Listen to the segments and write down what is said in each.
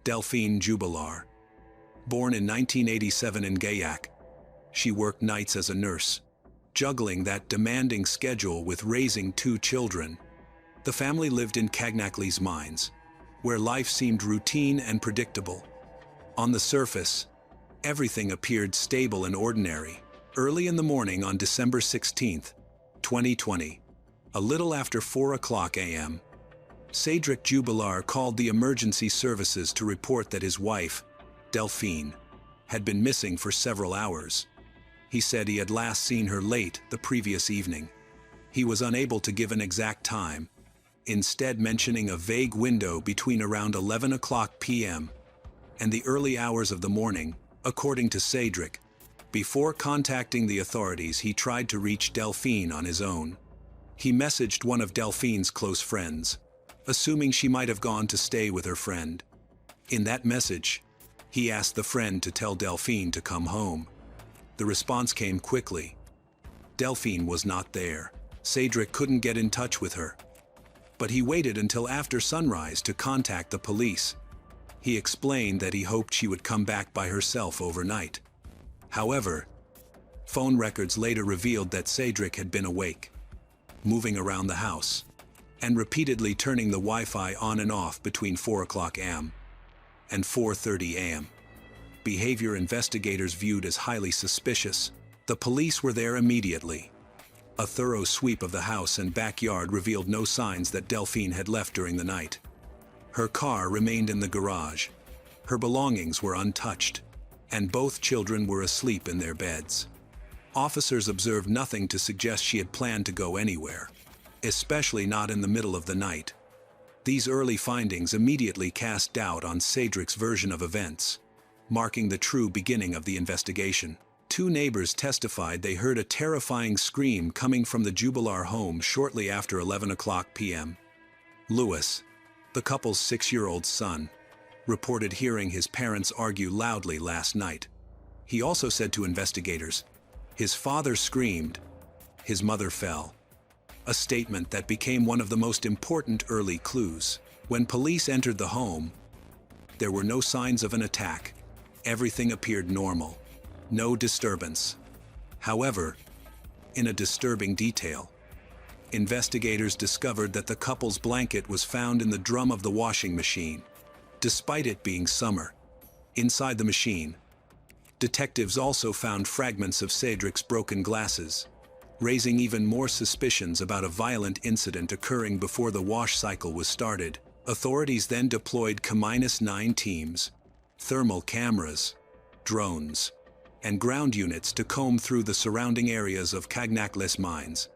Delphine Jubilar. Born in 1987 in Gaillac, she worked nights as a nurse, juggling that demanding schedule with raising 2 children. The family lived in Cagnac-les Mines, where life seemed routine and predictable. On the surface, everything appeared stable and ordinary. Early in the morning on December 16, 2020, a little after 4 a.m., Cédric Jubilar called the emergency services to report that his wife, Delphine, had been missing for several hours. He said he had last seen her late the previous evening. He was unable to give an exact time, instead mentioning a vague window between around 11 p.m. and the early hours of the morning, according to Cédric. Before contacting the authorities, he tried to reach Delphine on his own. He messaged one of Delphine's close friends, assuming she might have gone to stay with her friend. In that message, he asked the friend to tell Delphine to come home. The response came quickly. Delphine was not there. Cédric couldn't get in touch with her. But he waited until after sunrise to contact the police. He explained that he hoped she would come back by herself overnight. However, phone records later revealed that Cédric had been awake, moving around the house, and repeatedly turning the Wi-Fi on and off between 4 a.m. and 4:30 a.m. Behavior investigators viewed as highly suspicious. The police were there immediately. A thorough sweep of the house and backyard revealed no signs that Delphine had left during the night. Her car remained in the garage. Her belongings were untouched, and both children were asleep in their beds. Officers observed nothing to suggest she had planned to go anywhere, especially not in the middle of the night. These early findings immediately cast doubt on Cédric's version of events, marking the true beginning of the investigation. 2 neighbors testified they heard a terrifying scream coming from the Jubilar home shortly after 11 p.m. Louis, the couple's 6-year-old son, reported hearing his parents argue loudly last night. He also said to investigators, his father screamed, his mother fell. A statement that became one of the most important early clues. When police entered the home, there were no signs of an attack. Everything appeared normal. No disturbance. However, in a disturbing detail, investigators discovered that the couple's blanket was found in the drum of the washing machine, despite it being summer. Inside the machine, detectives also found fragments of Cédric's broken glasses, raising even more suspicions about a violent incident occurring before the wash cycle was started. Authorities then deployed K-9 teams, thermal cameras, drones, and ground units to comb through the surrounding areas of Cagnac-les Mines.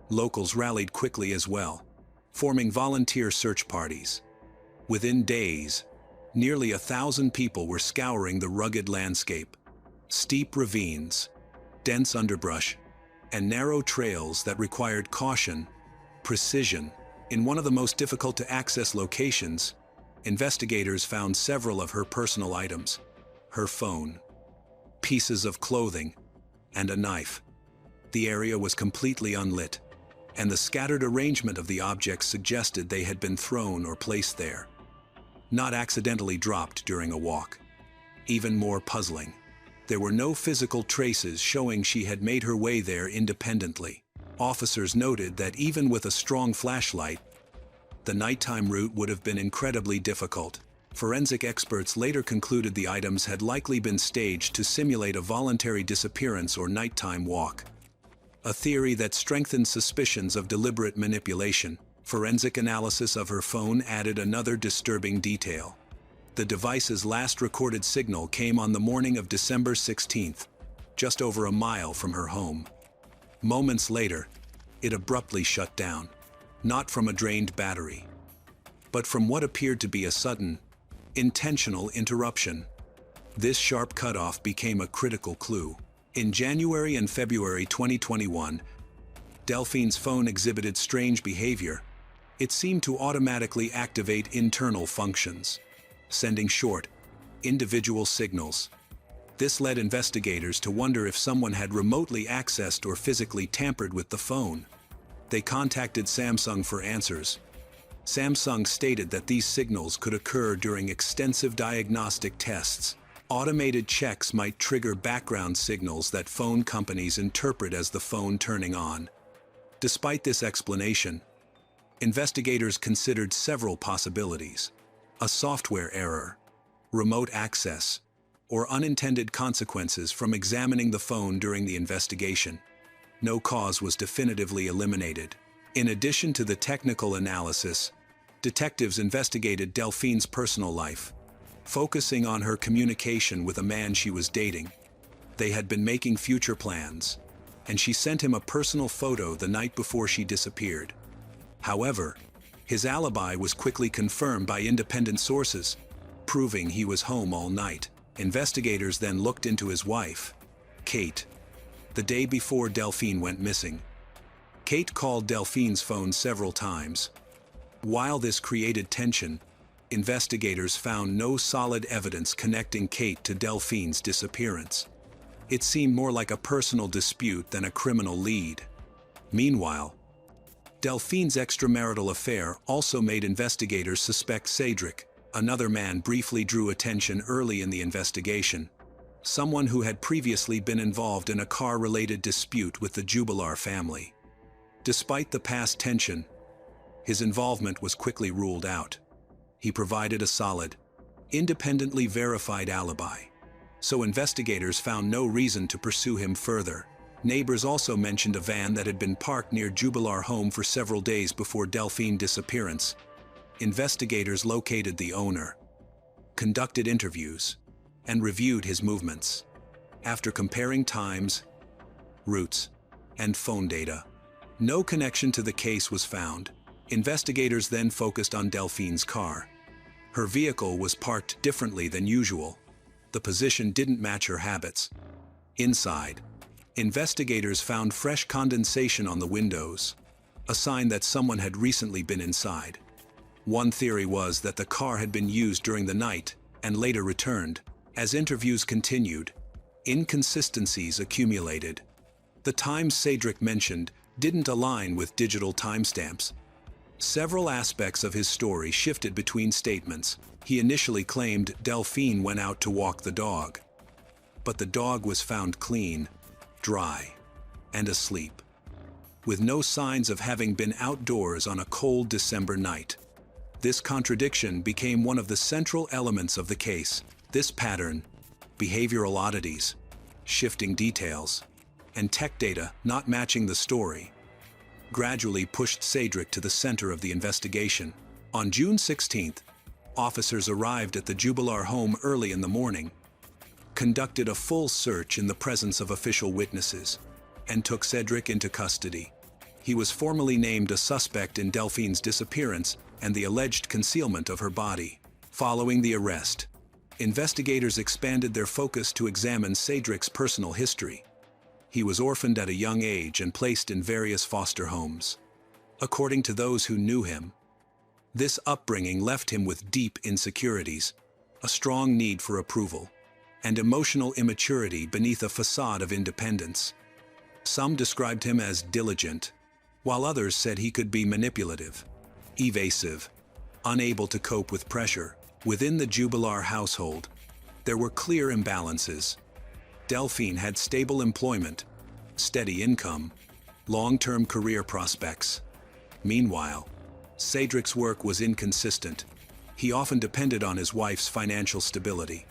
Locals rallied quickly as well, forming volunteer search parties. Within days, nearly 1,000 people were scouring the rugged landscape, steep ravines, dense underbrush, and narrow trails that required caution, precision. In one of the most difficult to access locations, investigators found several of her personal items: her phone, pieces of clothing, and a knife. The area was completely unlit, and the scattered arrangement of the objects suggested they had been thrown or placed there, not accidentally dropped during a walk. Even more puzzling, there were no physical traces showing she had made her way there independently. Officers noted that even with a strong flashlight, the nighttime route would have been incredibly difficult. Forensic experts later concluded the items had likely been staged to simulate a voluntary disappearance or nighttime walk, a theory that strengthened suspicions of deliberate manipulation. Forensic analysis of her phone added another disturbing detail. The device's last recorded signal came on the morning of December 16th, just over a mile from her home. Moments later, it abruptly shut down, not from a drained battery, but from what appeared to be a sudden, intentional interruption. This sharp cutoff became a critical clue. In January and February 2021, Delphine's phone exhibited strange behavior. It seemed to automatically activate internal functions, sending short, individual signals. This led investigators to wonder if someone had remotely accessed or physically tampered with the phone. They contacted Samsung for answers. Samsung stated that these signals could occur during extensive diagnostic tests. Automated checks might trigger background signals that phone companies interpret as the phone turning on. Despite this explanation, investigators considered several possibilities: a software error, remote access, or unintended consequences from examining the phone during the investigation. No cause was definitively eliminated. In addition to the technical analysis, detectives investigated Delphine's personal life, focusing on her communication with a man she was dating. They had been making future plans, and she sent him a personal photo the night before she disappeared. However, his alibi was quickly confirmed by independent sources, proving he was home all night. Investigators then looked into his wife, Kate, the day before Delphine went missing. Kate called Delphine's phone several times. While this created tension, investigators found no solid evidence connecting Kate to Delphine's disappearance. It seemed more like a personal dispute than a criminal lead. Meanwhile, Delphine's extramarital affair also made investigators suspect Cedric. Another man briefly drew attention early in the investigation, someone who had previously been involved in a car-related dispute with the Jubilar family. Despite the past tension, his involvement was quickly ruled out. He provided a solid, independently verified alibi, so investigators found no reason to pursue him further. Neighbors also mentioned a van that had been parked near Jubilar home for several days before Delphine's disappearance. Investigators located the owner, conducted interviews, and reviewed his movements. After comparing times, routes, and phone data, no connection to the case was found. Investigators then focused on Delphine's car. Her vehicle was parked differently than usual. The position didn't match her habits. Inside, investigators found fresh condensation on the windows, a sign that someone had recently been inside. One theory was that the car had been used during the night and later returned. As interviews continued, inconsistencies accumulated. The times Cedric mentioned didn't align with digital timestamps. Several aspects of his story shifted between statements. He initially claimed Delphine went out to walk the dog, but the dog was found clean, dry, and asleep, with no signs of having been outdoors on a cold December night. This contradiction became one of the central elements of the case. This pattern, behavioral oddities, shifting details, and tech data not matching the story, gradually pushed Cedric to the center of the investigation. On June 16th, officers arrived at the Jubilar home early in the morning, conducted a full search in the presence of official witnesses, and took Cedric into custody. He was formally named a suspect in Delphine's disappearance and the alleged concealment of her body. Following the arrest, investigators expanded their focus to examine Cedric's personal history. He was orphaned at a young age and placed in various foster homes. According to those who knew him, this upbringing left him with deep insecurities, a strong need for approval, and emotional immaturity beneath a facade of independence. Some described him as diligent, while others said he could be manipulative, evasive, unable to cope with pressure. Within the Jubilar household, there were clear imbalances. Delphine had stable employment, steady income, long-term career prospects. Meanwhile, Cedric's work was inconsistent. He often depended on his wife's financial stability.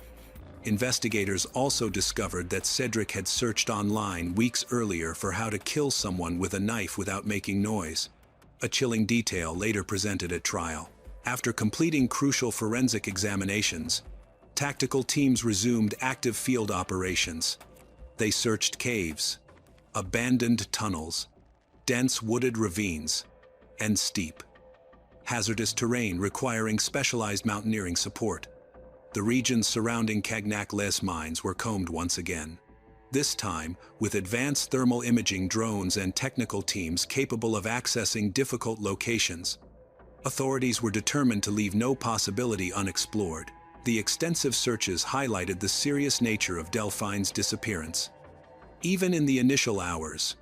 Investigators also discovered that Cedric had searched online weeks earlier for how to kill someone with a knife without making noise, a chilling detail later presented at trial. After completing crucial forensic examinations, tactical teams resumed active field operations. They searched caves, abandoned tunnels, dense wooded ravines, and steep, hazardous terrain requiring specialized mountaineering support. The regions surrounding Cagnac-les mines were combed once again, this time with advanced thermal imaging drones and technical teams capable of accessing difficult locations. Authorities were determined to leave no possibility unexplored. The extensive searches highlighted the serious nature of Delphine's disappearance. Even in the initial hours,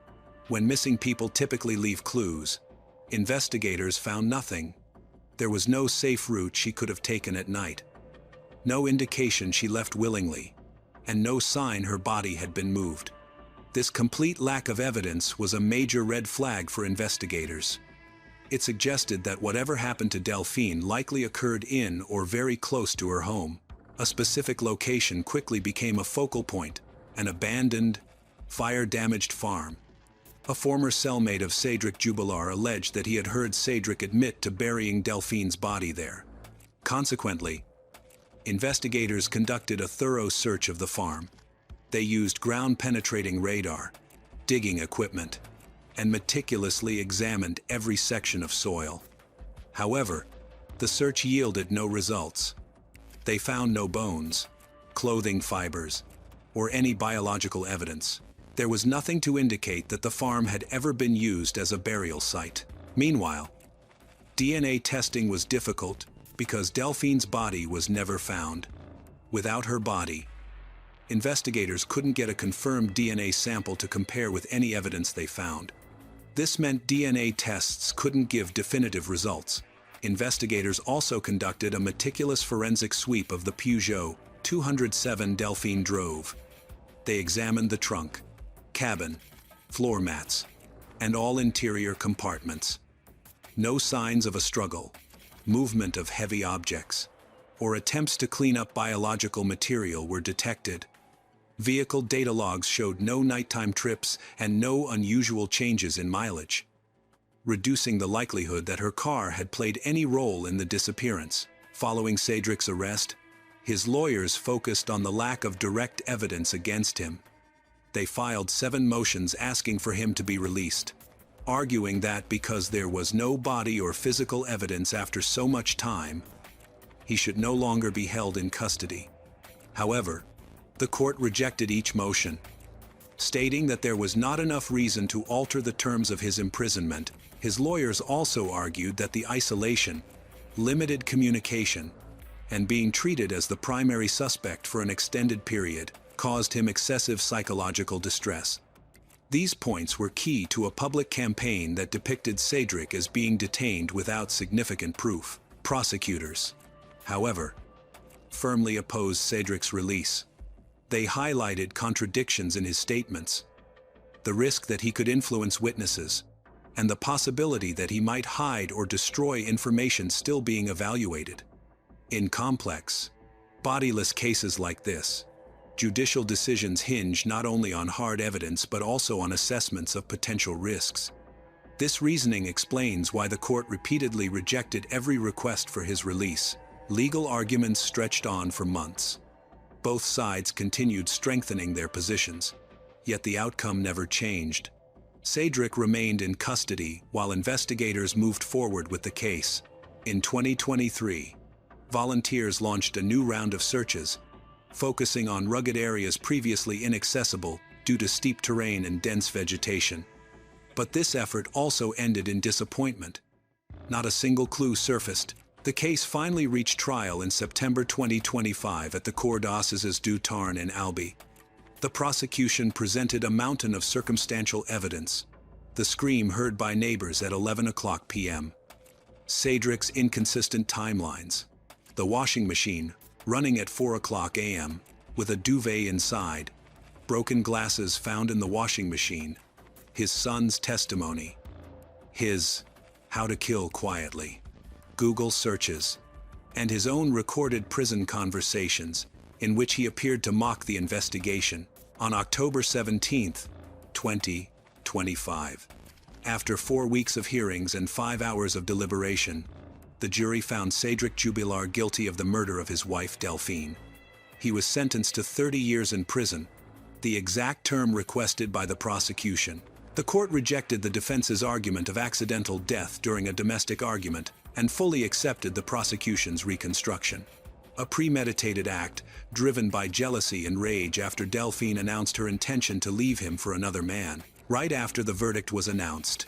when missing people typically leave clues, investigators found nothing. There was no safe route she could have taken at night. No indication she left willingly, and no sign her body had been moved. This complete lack of evidence was a major red flag for investigators. It suggested that whatever happened to Delphine likely occurred in or very close to her home. A specific location quickly became a focal point: an abandoned, fire-damaged farm. A former cellmate of Cédric Jubillar alleged that he had heard Cédric admit to burying Delphine's body there. Consequently, investigators conducted a thorough search of the farm. They used ground-penetrating radar, digging equipment, and meticulously examined every section of soil. However, the search yielded no results. They found no bones, clothing fibers, or any biological evidence. There was nothing to indicate that the farm had ever been used as a burial site. Meanwhile, DNA testing was difficult because Delphine's body was never found. Without her body, investigators couldn't get a confirmed DNA sample to compare with any evidence they found. This meant DNA tests couldn't give definitive results. Investigators also conducted a meticulous forensic sweep of the Peugeot 207 Delphine drove. They examined the trunk, cabin, floor mats, and all interior compartments. No signs of a struggle, movement of heavy objects, or attempts to clean up biological material were detected. Vehicle data logs showed no nighttime trips and no unusual changes in mileage, reducing the likelihood that her car had played any role in the disappearance. Following Cédric's arrest, his lawyers focused on the lack of direct evidence against him. They filed 7 motions asking for him to be released, arguing that because there was no body or physical evidence after so much time, he should no longer be held in custody. However, the court rejected each motion, stating that there was not enough reason to alter the terms of his imprisonment. His lawyers also argued that the isolation, limited communication, and being treated as the primary suspect for an extended period caused him excessive psychological distress. These points were key to a public campaign that depicted Cédric as being detained without significant proof. Prosecutors, however, firmly opposed Cédric's release. They highlighted contradictions in his statements, the risk that he could influence witnesses, and the possibility that he might hide or destroy information still being evaluated. In complex, bodiless cases like this, judicial decisions hinge not only on hard evidence but also on assessments of potential risks. This reasoning explains why the court repeatedly rejected every request for his release. Legal arguments stretched on for months. Both sides continued strengthening their positions, yet the outcome never changed. Cédric remained in custody while investigators moved forward with the case. In 2023, volunteers launched a new round of searches, focusing on rugged areas previously inaccessible due to steep terrain and dense vegetation. But this effort also ended in disappointment. Not a single clue surfaced. The case finally reached trial in September 2025 at the Cour d'Assises du Tarn in Albi. The prosecution presented a mountain of circumstantial evidence: the scream heard by neighbors at 11:00 p.m., Cédric's inconsistent timelines, the washing machine running at 4:00 a.m. with a duvet inside, broken glasses found in the washing machine, his son's testimony, his "how to kill quietly" Google searches, and his own recorded prison conversations in which he appeared to mock the investigation. On October 17, 2025, after 4 weeks of hearings and 5 hours of deliberation, the jury found Cédric Jubillar guilty of the murder of his wife Delphine. He was sentenced to 30 years in prison, the exact term requested by the prosecution. The court rejected the defense's argument of accidental death during a domestic argument and fully accepted the prosecution's reconstruction. A premeditated act, driven by jealousy and rage after Delphine announced her intention to leave him for another man. Right after the verdict was announced,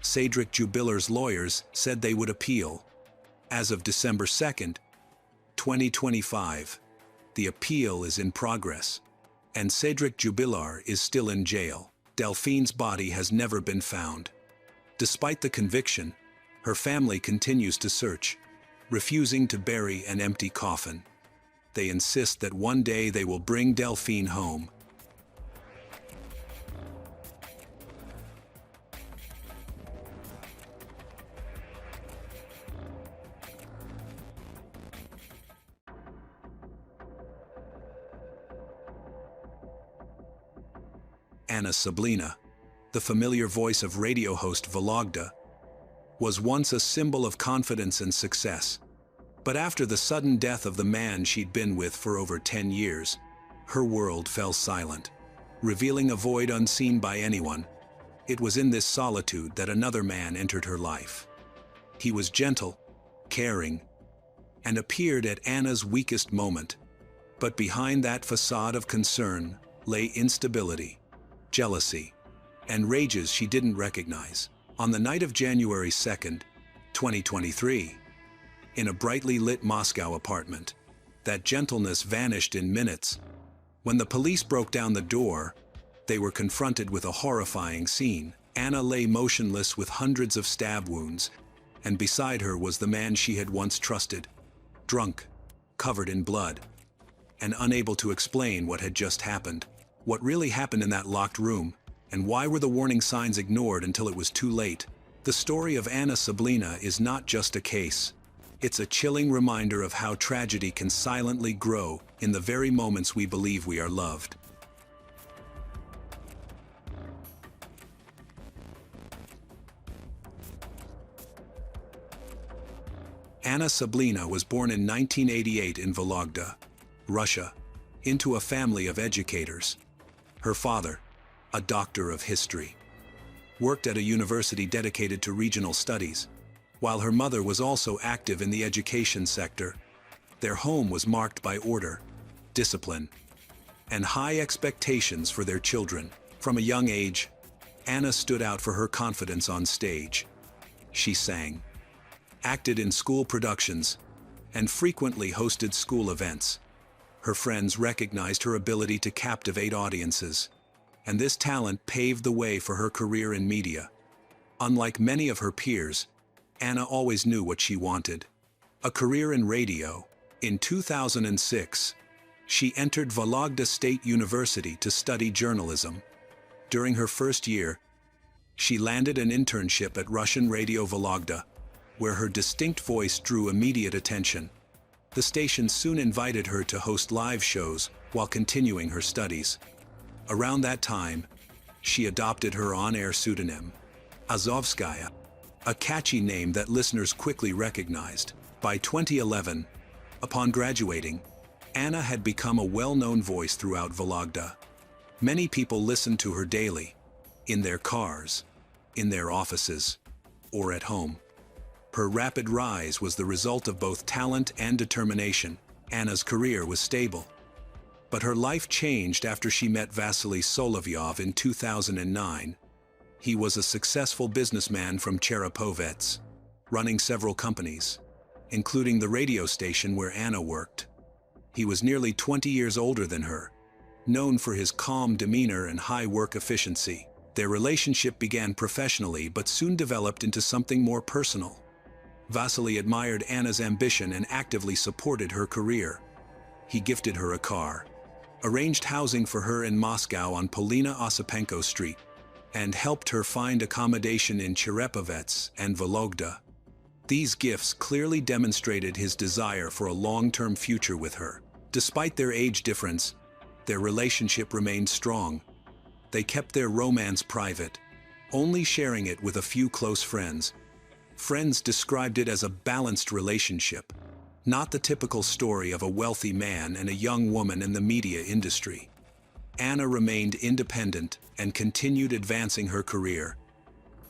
Cédric Jubillar's lawyers said they would appeal. As of December 2, 2025, the appeal is in progress, and Cédric Jubillar is still in jail. Delphine's body has never been found. Despite the conviction, her family continues to search. refusing to bury an empty coffin. They insist that one day they will bring Delphine home. Anna Sablina, the familiar voice of radio host Vologda, was once a symbol of confidence and success. But after the sudden death of the man she'd been with for over 10 years, her world fell silent, revealing a void unseen by anyone. It was in this solitude that another man entered her life. He was gentle, caring, and appeared at Anna's weakest moment. But behind that facade of concern lay instability, jealousy, and rages she didn't recognize. On the night of January 2nd, 2023, in a brightly lit Moscow apartment, that gentleness vanished in minutes. When the police broke down the door, they were confronted with a horrifying scene. Anna lay motionless with hundreds of stab wounds, and beside her was the man she had once trusted, drunk, covered in blood, and unable to explain what had just happened. What really happened in that locked room, and why were the warning signs ignored until it was too late? The story of Anna Sablina is not just a case. It's a chilling reminder of how tragedy can silently grow in the very moments we believe we are loved. Anna Sablina was born in 1988 in Vologda, Russia, into a family of educators. Her father, a doctor of history, worked at a university dedicated to regional studies, while her mother was also active in the education sector. Their home was marked by order, discipline, and high expectations for their children. From a young age, Anna stood out for her confidence on stage. She sang, acted in school productions, and frequently hosted school events. Her friends recognized her ability to captivate audiences, and this talent paved the way for her career in media. Unlike many of her peers, Anna always knew what she wanted: a career in radio. In 2006, she entered Vologda State University to study journalism. During her first year, she landed an internship at Russian Radio Vologda, where her distinct voice drew immediate attention. The station soon invited her to host live shows while continuing her studies. Around that time, she adopted her on-air pseudonym, Azovskaya, a catchy name that listeners quickly recognized. By 2011, upon graduating, Anna had become a well-known voice throughout Vologda. Many people listened to her daily, in their cars, in their offices, or at home. Her rapid rise was the result of both talent and determination. Anna's career was stable, but her life changed after she met Vasily Solovyov in 2009. He was a successful businessman from Cherepovets, running several companies, including the radio station where Anna worked. He was nearly 20 years older than her, known for his calm demeanor and high work efficiency. Their relationship began professionally but soon developed into something more personal. Vasily admired Anna's ambition and actively supported her career. He gifted her a car, arranged housing for her in Moscow on Polina Osipenko Street, and helped her find accommodation in Cherepovets and Vologda. These gifts clearly demonstrated his desire for a long-term future with her. Despite their age difference, their relationship remained strong. They kept their romance private, only sharing it with a few close friends. Friends described it as a balanced relationship, not the typical story of a wealthy man and a young woman in the media industry. Anna remained independent and continued advancing her career,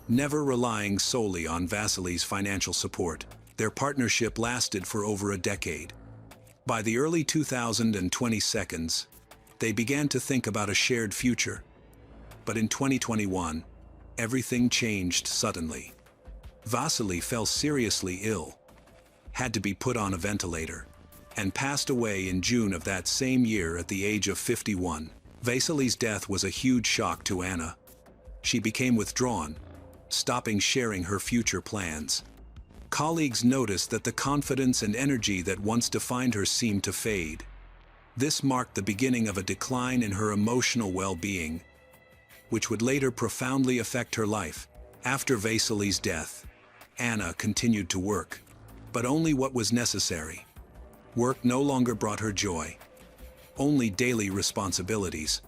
never relying solely on Vasily's financial support. Their partnership lasted for over a decade. By the early 2022s, they began to think about a shared future. But in 2021, everything changed suddenly. Vasily fell seriously ill, had to be put on a ventilator, and passed away in June of that same year at the age of 51. Vasily's death was a huge shock to Anna. She became withdrawn, stopping sharing her future plans. Colleagues noticed that the confidence and energy that once defined her seemed to fade. This marked the beginning of a decline in her emotional well-being, which would later profoundly affect her life. After Vasily's death, Anna continued to work, but only what was necessary. Work no longer brought her joy, only daily responsibilities.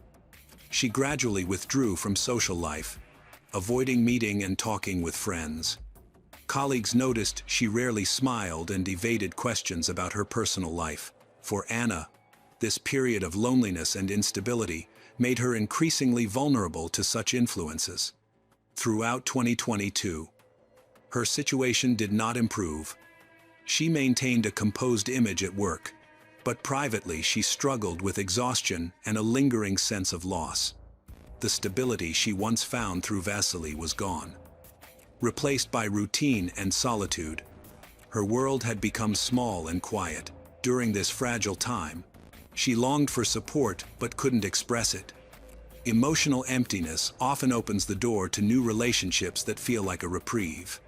She gradually withdrew from social life, avoiding meeting and talking with friends. Colleagues noticed she rarely smiled and evaded questions about her personal life. For Anna, this period of loneliness and instability made her increasingly vulnerable to such influences. Throughout 2022, her situation did not improve. She maintained a composed image at work, but privately she struggled with exhaustion and a lingering sense of loss. The stability she once found through Vasily was gone. Replaced by routine and solitude, her world had become small and quiet. During this fragile time, she longed for support but couldn't express it. Emotional emptiness often opens the door to new relationships that feel like a reprieve,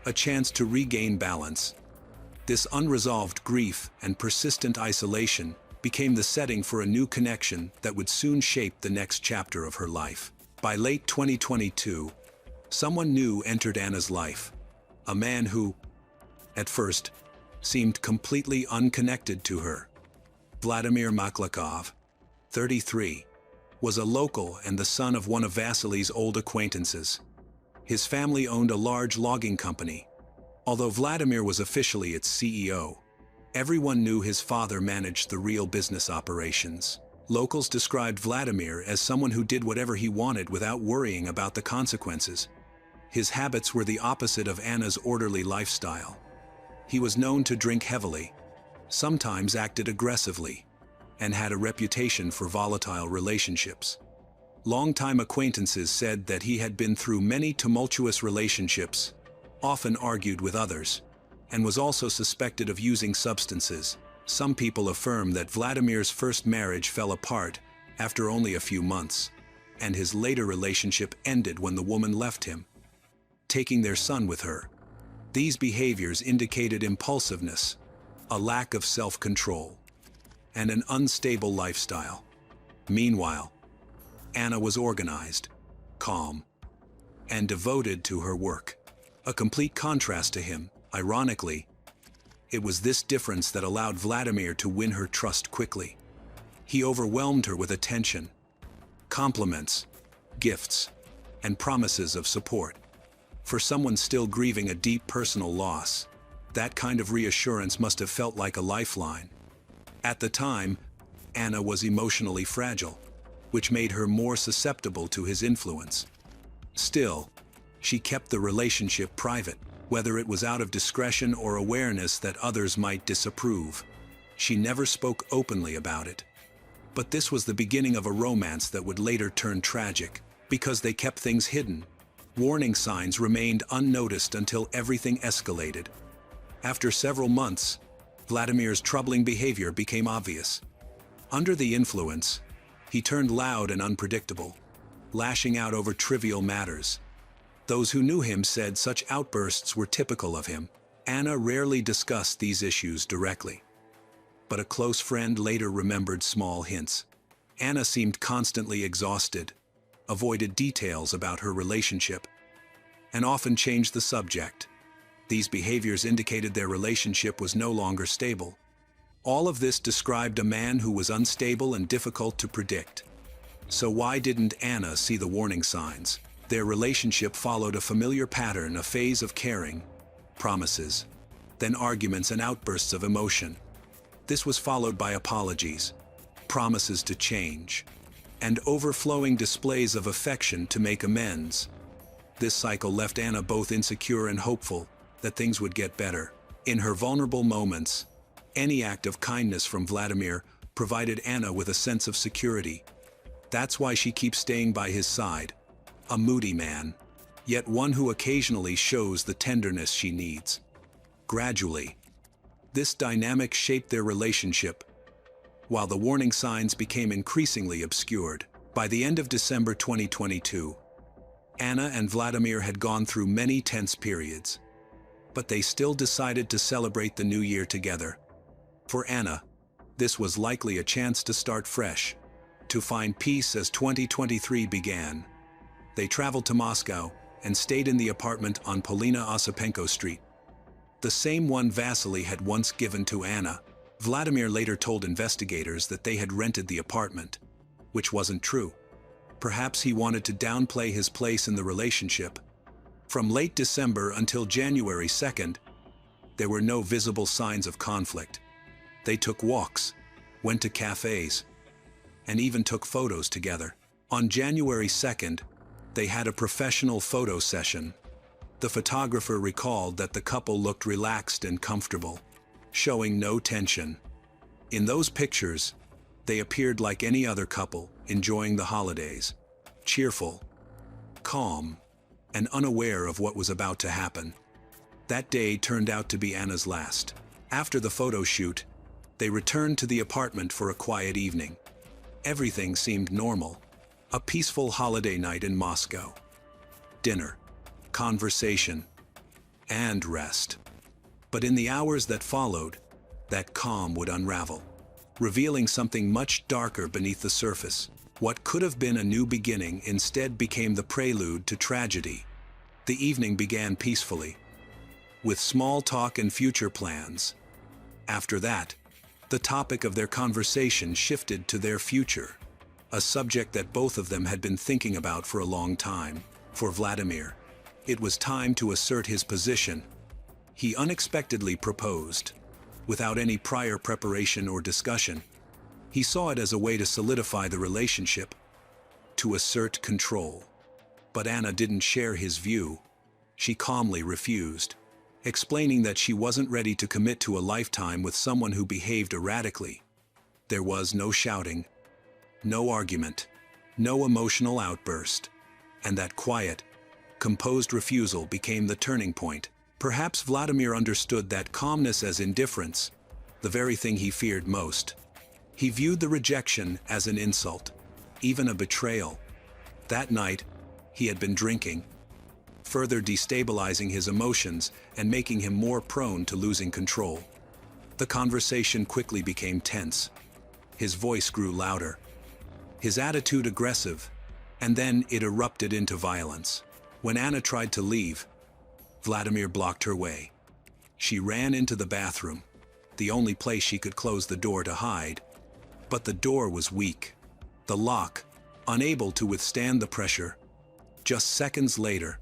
a chance to regain balance. This unresolved grief and persistent isolation became the setting for a new connection that would soon shape the next chapter of her life. By late 2022, someone new entered Anna's life, a man who, at first, seemed completely unconnected to her. Vladimir Maklakov, 33, was a local and the son of one of Vasily's old acquaintances. His family owned a large logging company. Although Vladimir was officially its CEO, everyone knew his father managed the real business operations. Locals described Vladimir as someone who did whatever he wanted without worrying about the consequences. His habits were the opposite of Anna's orderly lifestyle. He was known to drink heavily, sometimes acted aggressively, and had a reputation for volatile relationships. Longtime acquaintances said that he had been through many tumultuous relationships, often argued with others, and was also suspected of using substances. Some people affirm that Vladimir's first marriage fell apart after only a few months, and his later relationship ended when the woman left him, taking their son with her. These behaviors indicated impulsiveness, a lack of self-control, and an unstable lifestyle. Meanwhile, Anna was organized, calm, and devoted to her work. A complete contrast to him. Ironically, it was this difference that allowed Vladimir to win her trust quickly. He overwhelmed her with attention, compliments, gifts, and promises of support. For someone still grieving a deep personal loss, that kind of reassurance must have felt like a lifeline. At the time, Anna was emotionally fragile, which made her more susceptible to his influence. Still, she kept the relationship private, whether it was out of discretion or awareness that others might disapprove. She never spoke openly about it. But this was the beginning of a romance that would later turn tragic, because they kept things hidden. Warning signs remained unnoticed until everything escalated. After several months, Vladimir's troubling behavior became obvious. Under the influence, he turned loud and unpredictable, lashing out over trivial matters. Those who knew him said such outbursts were typical of him. Anna rarely discussed these issues directly, but a close friend later remembered small hints. Anna seemed constantly exhausted, avoided details about her relationship, and often changed the subject. These behaviors indicated their relationship was no longer stable. All of this described a man who was unstable and difficult to predict. So why didn't Anna see the warning signs? Their relationship followed a familiar pattern, a phase of caring, promises, then arguments and outbursts of emotion. This was followed by apologies, promises to change, and overflowing displays of affection to make amends. This cycle left Anna both insecure and hopeful that things would get better. In her vulnerable moments, any act of kindness from Vladimir provided Anna with a sense of security. That's why she keeps staying by his side. A moody man, yet one who occasionally shows the tenderness she needs. Gradually, this dynamic shaped their relationship, while the warning signs became increasingly obscured. By the end of December 2022, Anna and Vladimir had gone through many tense periods. but they still decided to celebrate the new year together. For Anna, this was likely a chance to start fresh, to find peace as 2023 began. They traveled to Moscow and stayed in the apartment on Polina Osipenko Street, the same one Vasily had once given to Anna. Vladimir later told investigators that they had rented the apartment, which wasn't true. Perhaps he wanted to downplay his place in the relationship. From late December until January 2nd, there were no visible signs of conflict. They took walks, went to cafes, and even took photos together. On January 2nd, they had a professional photo session. The photographer recalled that the couple looked relaxed and comfortable, showing no tension. In those pictures, they appeared like any other couple, enjoying the holidays, cheerful, calm, and unaware of what was about to happen. That day turned out to be Anna's last. After the photo shoot, they returned to the apartment for a quiet evening. Everything seemed normal, a peaceful holiday night in Moscow. Dinner, conversation, and rest. But in the hours that followed, that calm would unravel, revealing something much darker beneath the surface. What could have been a new beginning instead became the prelude to tragedy. The evening began peacefully, with small talk and future plans. After that, the topic of their conversation shifted to their future, a subject that both of them had been thinking about for a long time. For Vladimir, it was time to assert his position. He unexpectedly proposed, without any prior preparation or discussion. He saw it as a way to solidify the relationship, to assert control. But Anna didn't share his view. She calmly refused, explaining that she wasn't ready to commit to a lifetime with someone who behaved erratically. There was no shouting, no argument, no emotional outburst, and that quiet, composed refusal became the turning point. Perhaps Vladimir understood that calmness as indifference, the very thing he feared most. He viewed the rejection as an insult, even a betrayal. That night, he had been drinking, further destabilizing his emotions and making him more prone to losing control. The conversation quickly became tense. His voice grew louder, his attitude aggressive, and then it erupted into violence. When Anna tried to leave, Vladimir blocked her way. She ran into the bathroom, the only place she could close the door to hide. But the door was weak, the lock, unable to withstand the pressure. Just seconds later,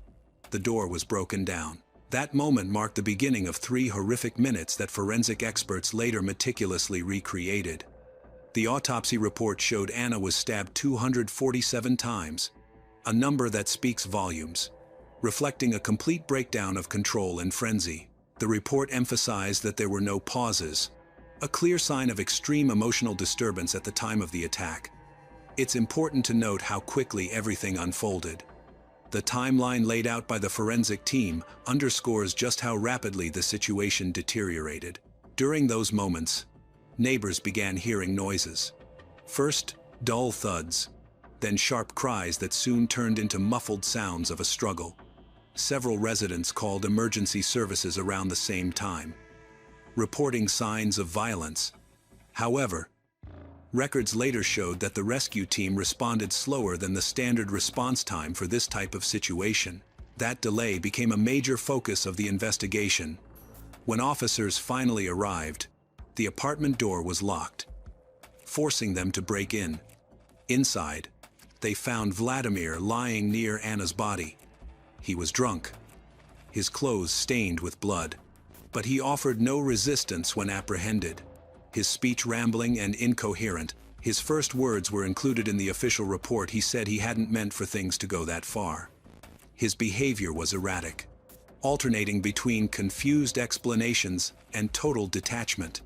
the door was broken down. That moment marked the beginning of 3 horrific minutes that forensic experts later meticulously recreated. The autopsy report showed Anna was stabbed 247 times, a number that speaks volumes, reflecting a complete breakdown of control and frenzy. The report emphasized that there were no pauses, a clear sign of extreme emotional disturbance at the time of the attack. It's important to note how quickly everything unfolded. The timeline laid out by the forensic team underscores just how rapidly the situation deteriorated. During those moments, neighbors began hearing noises. First, dull thuds, then sharp cries that soon turned into muffled sounds of a struggle. Several residents called emergency services around the same time, reporting signs of violence. However, records later showed that the rescue team responded slower than the standard response time for this type of situation. That delay became a major focus of the investigation. When officers finally arrived, the apartment door was locked, forcing them to break in. Inside, they found Vladimir lying near Anna's body. He was drunk, his clothes stained with blood, but he offered no resistance when apprehended. His speech rambling and incoherent, his first words were included in the official report. He said he hadn't meant for things to go that far. His behavior was erratic, alternating between confused explanations and total detachment.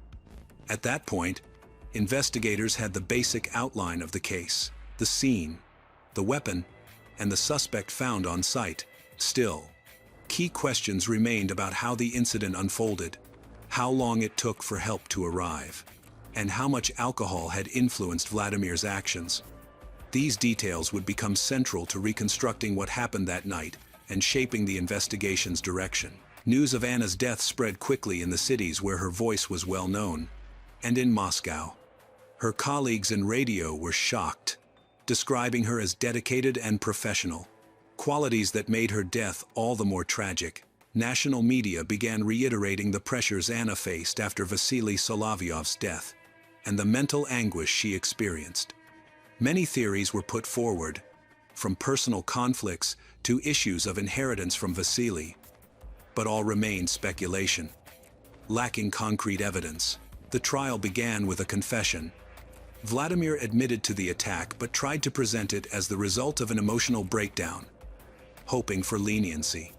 At that point, investigators had the basic outline of the case, the scene, the weapon, and the suspect found on site. Still, key questions remained about how the incident unfolded, how long it took for help to arrive, and how much alcohol had influenced Vladimir's actions. These details would become central to reconstructing what happened that night and shaping the investigation's direction. News of Anna's death spread quickly in the cities where her voice was well known, and in Moscow. Her colleagues in radio were shocked, describing her as dedicated and professional, qualities that made her death all the more tragic. National media began reiterating the pressures Anna faced after Vasily Solovyov's death, and the mental anguish she experienced. Many theories were put forward, from personal conflicts to issues of inheritance from Vasily, but all remained speculation. Lacking concrete evidence, the trial began with a confession. Vladimir admitted to the attack but tried to present it as the result of an emotional breakdown, hoping for leniency.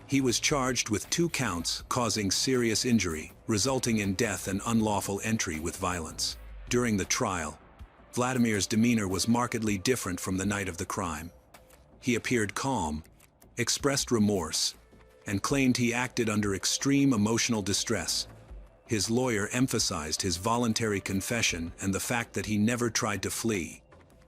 He was charged with 2 counts causing serious injury, resulting in death and unlawful entry with violence. During the trial, Vladimir's demeanor was markedly different from the night of the crime. He appeared calm, expressed remorse, and claimed he acted under extreme emotional distress. His lawyer emphasized his voluntary confession and the fact that he never tried to flee,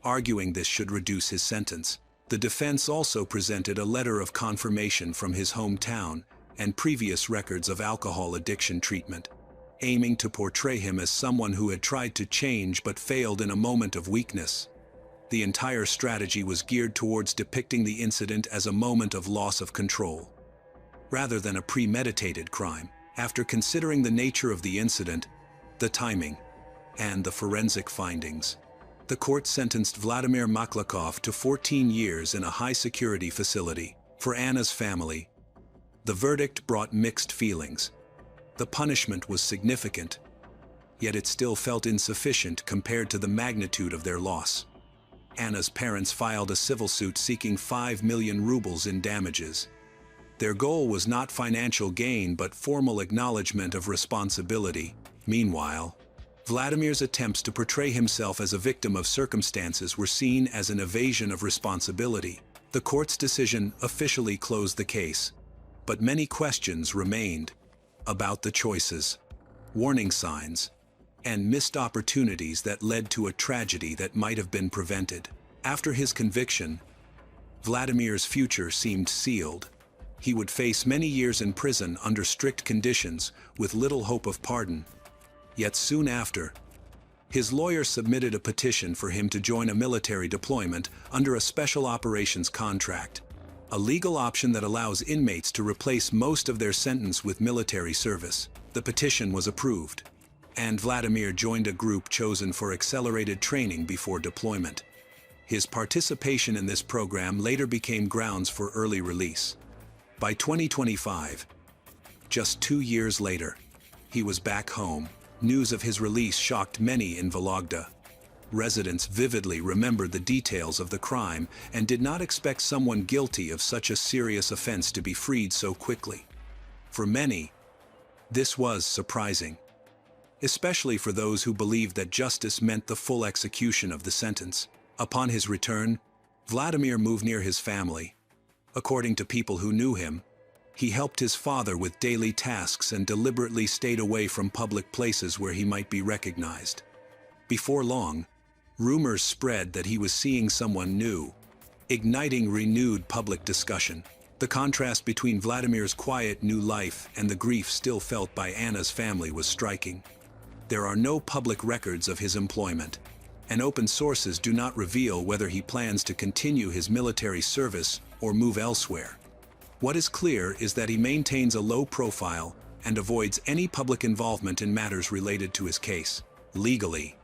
arguing this should reduce his sentence. The defense also presented a letter of confirmation from his hometown and previous records of alcohol addiction treatment, aiming to portray him as someone who had tried to change but failed in a moment of weakness. The entire strategy was geared towards depicting the incident as a moment of loss of control, rather than a premeditated crime. After considering the nature of the incident, the timing, and the forensic findings, the court sentenced Vladimir Maklakov to 14 years in a high-security facility. For Anna's family, the verdict brought mixed feelings. The punishment was significant, yet it still felt insufficient compared to the magnitude of their loss. Anna's parents filed a civil suit seeking 5 million rubles in damages. Their goal was not financial gain but formal acknowledgement of responsibility. Meanwhile, Vladimir's attempts to portray himself as a victim of circumstances were seen as an evasion of responsibility. The court's decision officially closed the case, but many questions remained about the choices, warning signs, and missed opportunities that led to a tragedy that might have been prevented. After his conviction, Vladimir's future seemed sealed. He would face many years in prison under strict conditions with little hope of pardon. Yet soon after, his lawyer submitted a petition for him to join a military deployment under a special operations contract, a legal option that allows inmates to replace most of their sentence with military service. The petition was approved, and Vladimir joined a group chosen for accelerated training before deployment. His participation in this program later became grounds for early release. By 2025, just 2 years later, he was back home. News of his release shocked many in Vologda. Residents vividly remembered the details of the crime and did not expect someone guilty of such a serious offense to be freed so quickly. For many, this was surprising, especially for those who believed that justice meant the full execution of the sentence. Upon his return, Vladimir moved near his family. According to people who knew him, he helped his father with daily tasks and deliberately stayed away from public places where he might be recognized. Before long, rumors spread that he was seeing someone new, igniting renewed public discussion. The contrast between Vladimir's quiet new life and the grief still felt by Anna's family was striking. There are no public records of his employment, and open sources do not reveal whether he plans to continue his military service or move elsewhere. What is clear is that he maintains a low profile and avoids any public involvement in matters related to his case. Legally,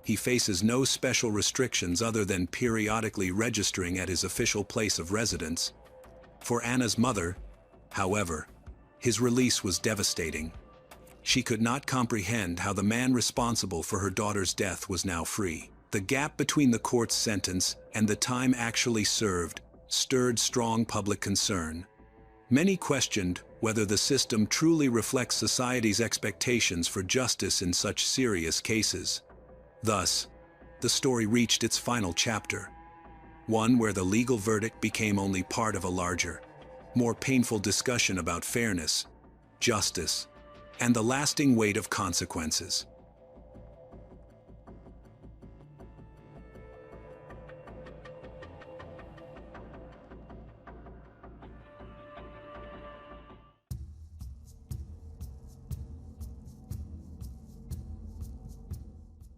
he faces no special restrictions other than periodically registering at his official place of residence. For Anna's mother, however, his release was devastating. She could not comprehend how the man responsible for her daughter's death was now free. The gap between the court's sentence and the time actually served stirred strong public concern. Many questioned whether the system truly reflects society's expectations for justice in such serious cases. Thus, the story reached its final chapter, one where the legal verdict became only part of a larger, more painful discussion about fairness, justice, and the lasting weight of consequences.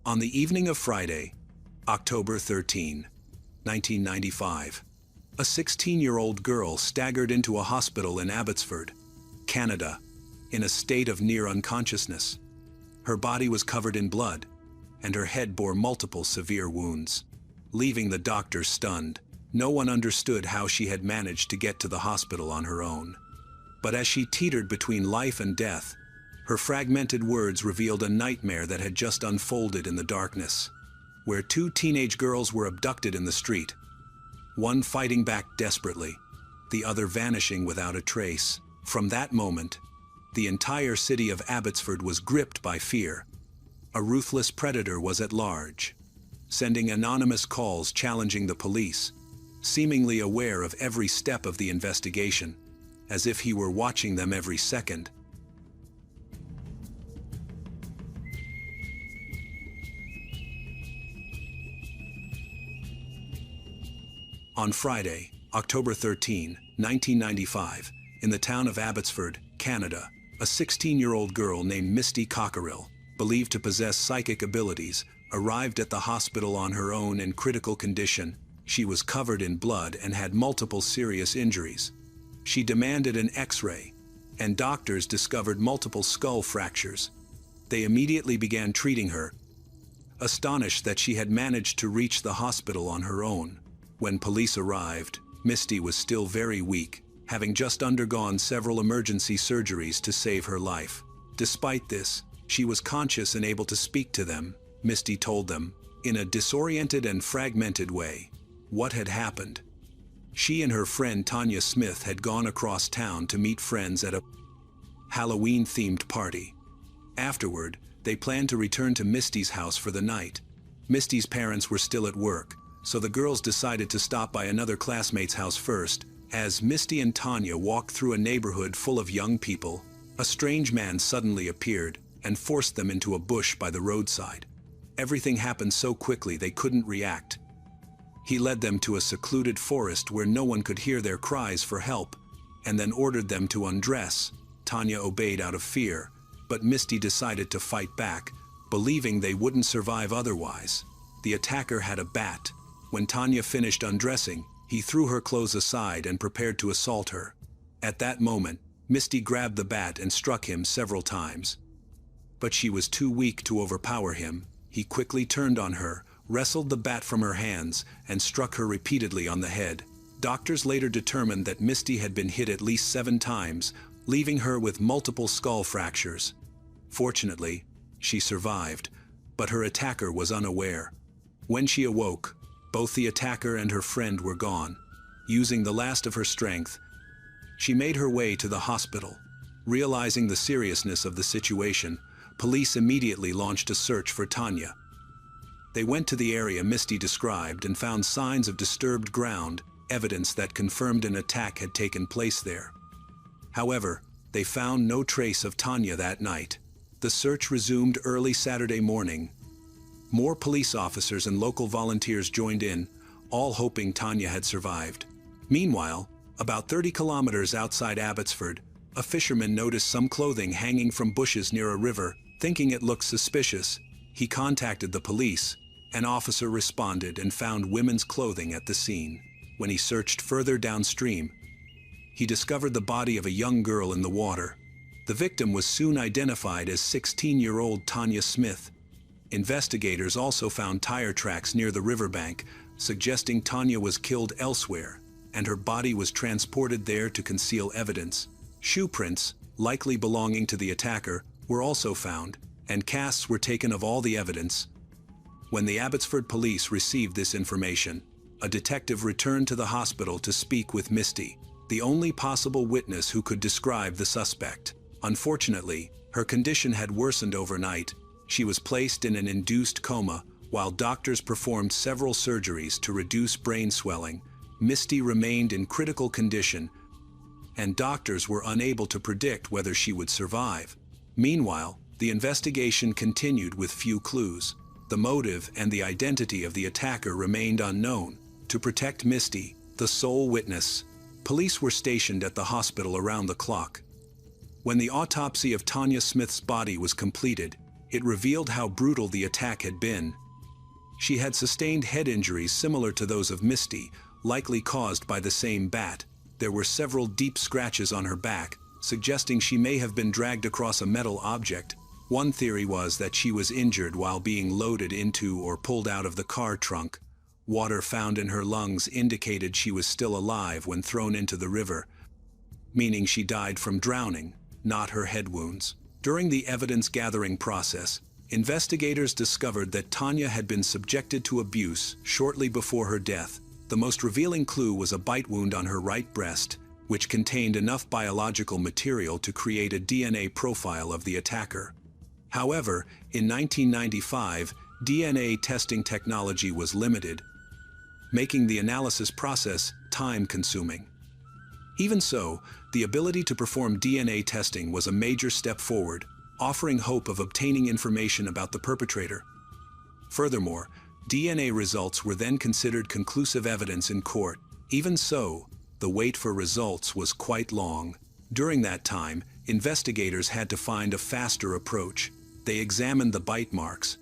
On the evening of Friday, October 13, 1995, a 16-year-old girl staggered into a hospital in Abbotsford, Canada, in a state of near unconsciousness. Her body was covered in blood, and her head bore multiple severe wounds, leaving the doctors stunned. No one understood how she had managed to get to the hospital on her own. But as she teetered between life and death, her fragmented words revealed a nightmare that had just unfolded in the darkness, where two teenage girls were abducted in the street, one fighting back desperately, the other vanishing without a trace. From that moment, the entire city of Abbotsford was gripped by fear. A ruthless predator was at large, sending anonymous calls challenging the police, seemingly aware of every step of the investigation, as if he were watching them every second. On Friday, October 13, 1995, in the town of Abbotsford, Canada, a 16-year-old girl named Misty Cockerill, believed to possess psychic abilities, arrived at the hospital on her own in critical condition. She was covered in blood and had multiple serious injuries. She demanded an X-ray, and doctors discovered multiple skull fractures. They immediately began treating her, astonished that she had managed to reach the hospital on her own. When police arrived, Misty was still very weak, having just undergone several emergency surgeries to save her life. Despite this, she was conscious and able to speak to them. Misty told them, in a disoriented and fragmented way, what had happened. She and her friend Tanya Smith had gone across town to meet friends at a Halloween-themed party. Afterward, they planned to return to Misty's house for the night. Misty's parents were still at work, so the girls decided to stop by another classmate's house first. As Misty and Tanya walked through a neighborhood full of young people, a strange man suddenly appeared and forced them into a bush by the roadside. Everything happened so quickly they couldn't react. He led them to a secluded forest where no one could hear their cries for help, and then ordered them to undress. Tanya obeyed out of fear, but Misty decided to fight back, believing they wouldn't survive otherwise. The attacker had a bat. When Tanya finished undressing, he threw her clothes aside and prepared to assault her. At that moment, Misty grabbed the bat and struck him several times. But she was too weak to overpower him. He quickly turned on her, wrestled the bat from her hands, and struck her repeatedly on the head. Doctors later determined that Misty had been hit at least 7 times, leaving her with multiple skull fractures. Fortunately, she survived, but her attacker was unaware. When she awoke, both the attacker and her friend were gone. Using the last of her strength, she made her way to the hospital. Realizing the seriousness of the situation, police immediately launched a search for Tanya. They went to the area Misty described and found signs of disturbed ground, evidence that confirmed an attack had taken place there. However, they found no trace of Tanya that night. The search resumed early Saturday morning. More police officers and local volunteers joined in, all hoping Tanya had survived. Meanwhile, about 30 kilometers outside Abbotsford, a fisherman noticed some clothing hanging from bushes near a river. Thinking it looked suspicious, he contacted the police. An officer responded and found women's clothing at the scene. When he searched further downstream, he discovered the body of a young girl in the water. The victim was soon identified as 16-year-old Tanya Smith. Investigators also found tire tracks near the riverbank, suggesting Tanya was killed elsewhere, and her body was transported there to conceal evidence. Shoe prints, likely belonging to the attacker, were also found, and casts were taken of all the evidence. When the Abbotsford police received this information, a detective returned to the hospital to speak with Misty, the only possible witness who could describe the suspect. Unfortunately, her condition had worsened overnight. She was placed in an induced coma, while doctors performed several surgeries to reduce brain swelling. Misty remained in critical condition, and doctors were unable to predict whether she would survive. Meanwhile, the investigation continued with few clues. The motive and the identity of the attacker remained unknown. To protect Misty, the sole witness, police were stationed at the hospital around the clock. When the autopsy of Tanya Smith's body was completed, It revealed how brutal the attack had been. She had sustained head injuries similar to those of Misty, likely caused by the same bat. There were several deep scratches on her back, suggesting she may have been dragged across a metal object. One theory was that she was injured while being loaded into or pulled out of the car trunk. Water found in her lungs indicated she was still alive when thrown into the river, meaning she died from drowning, not her head wounds. During the evidence-gathering process, investigators discovered that Tanya had been subjected to abuse shortly before her death. The most revealing clue was a bite wound on her right breast, which contained enough biological material to create a DNA profile of the attacker. However, in 1995, DNA testing technology was limited, making the analysis process time-consuming. Even so, the ability to perform DNA testing was a major step forward, offering hope of obtaining information about the perpetrator. Furthermore, DNA results were then considered conclusive evidence in court. Even so, the wait for results was quite long. During that time, investigators had to find a faster approach. They examined the bite marks,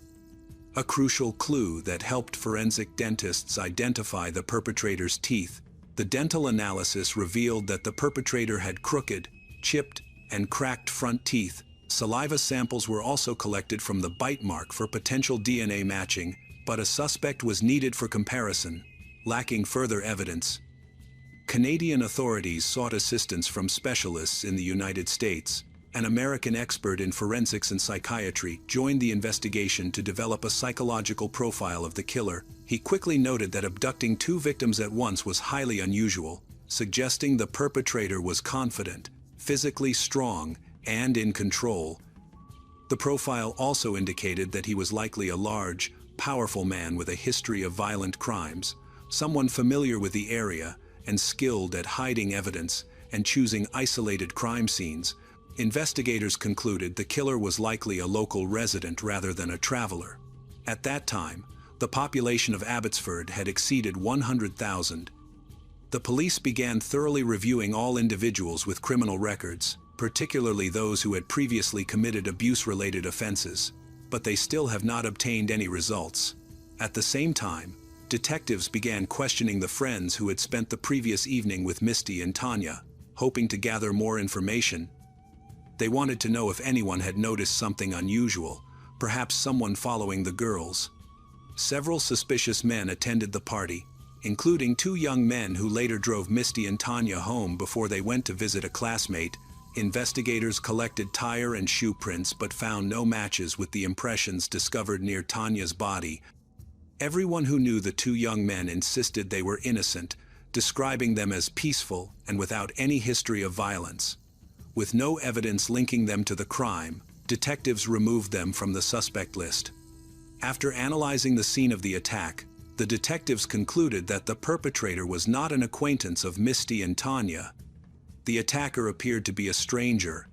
a crucial clue that helped forensic dentists identify the perpetrator's teeth. The dental analysis revealed that the perpetrator had crooked, chipped, and cracked front teeth. Saliva samples were also collected from the bite mark for potential DNA matching, but a suspect was needed for comparison, lacking further evidence. Canadian authorities sought assistance from specialists in the United States. An American expert in forensics and psychiatry joined the investigation to develop a psychological profile of the killer. He quickly noted that abducting two victims at once was highly unusual, suggesting the perpetrator was confident, physically strong, and in control. The profile also indicated that he was likely a large, powerful man with a history of violent crimes, someone familiar with the area and skilled at hiding evidence and choosing isolated crime scenes. Investigators concluded the killer was likely a local resident rather than a traveler. At that time, the population of Abbotsford had exceeded 100,000. The police began thoroughly reviewing all individuals with criminal records, particularly those who had previously committed abuse-related offenses, but they still have not obtained any results. At the same time, detectives began questioning the friends who had spent the previous evening with Misty and Tanya, hoping to gather more information. They wanted to know if anyone had noticed something unusual, perhaps someone following the girls. Several suspicious men attended the party, including two young men who later drove Misty and Tanya home before they went to visit a classmate. Investigators collected tire and shoe prints but found no matches with the impressions discovered near Tanya's body. Everyone who knew the two young men insisted they were innocent, describing them as peaceful and without any history of violence. With no evidence linking them to the crime, detectives removed them from the suspect list. After analyzing the scene of the attack, the detectives concluded that the perpetrator was not an acquaintance of Misty and Tanya. The attacker appeared to be a stranger.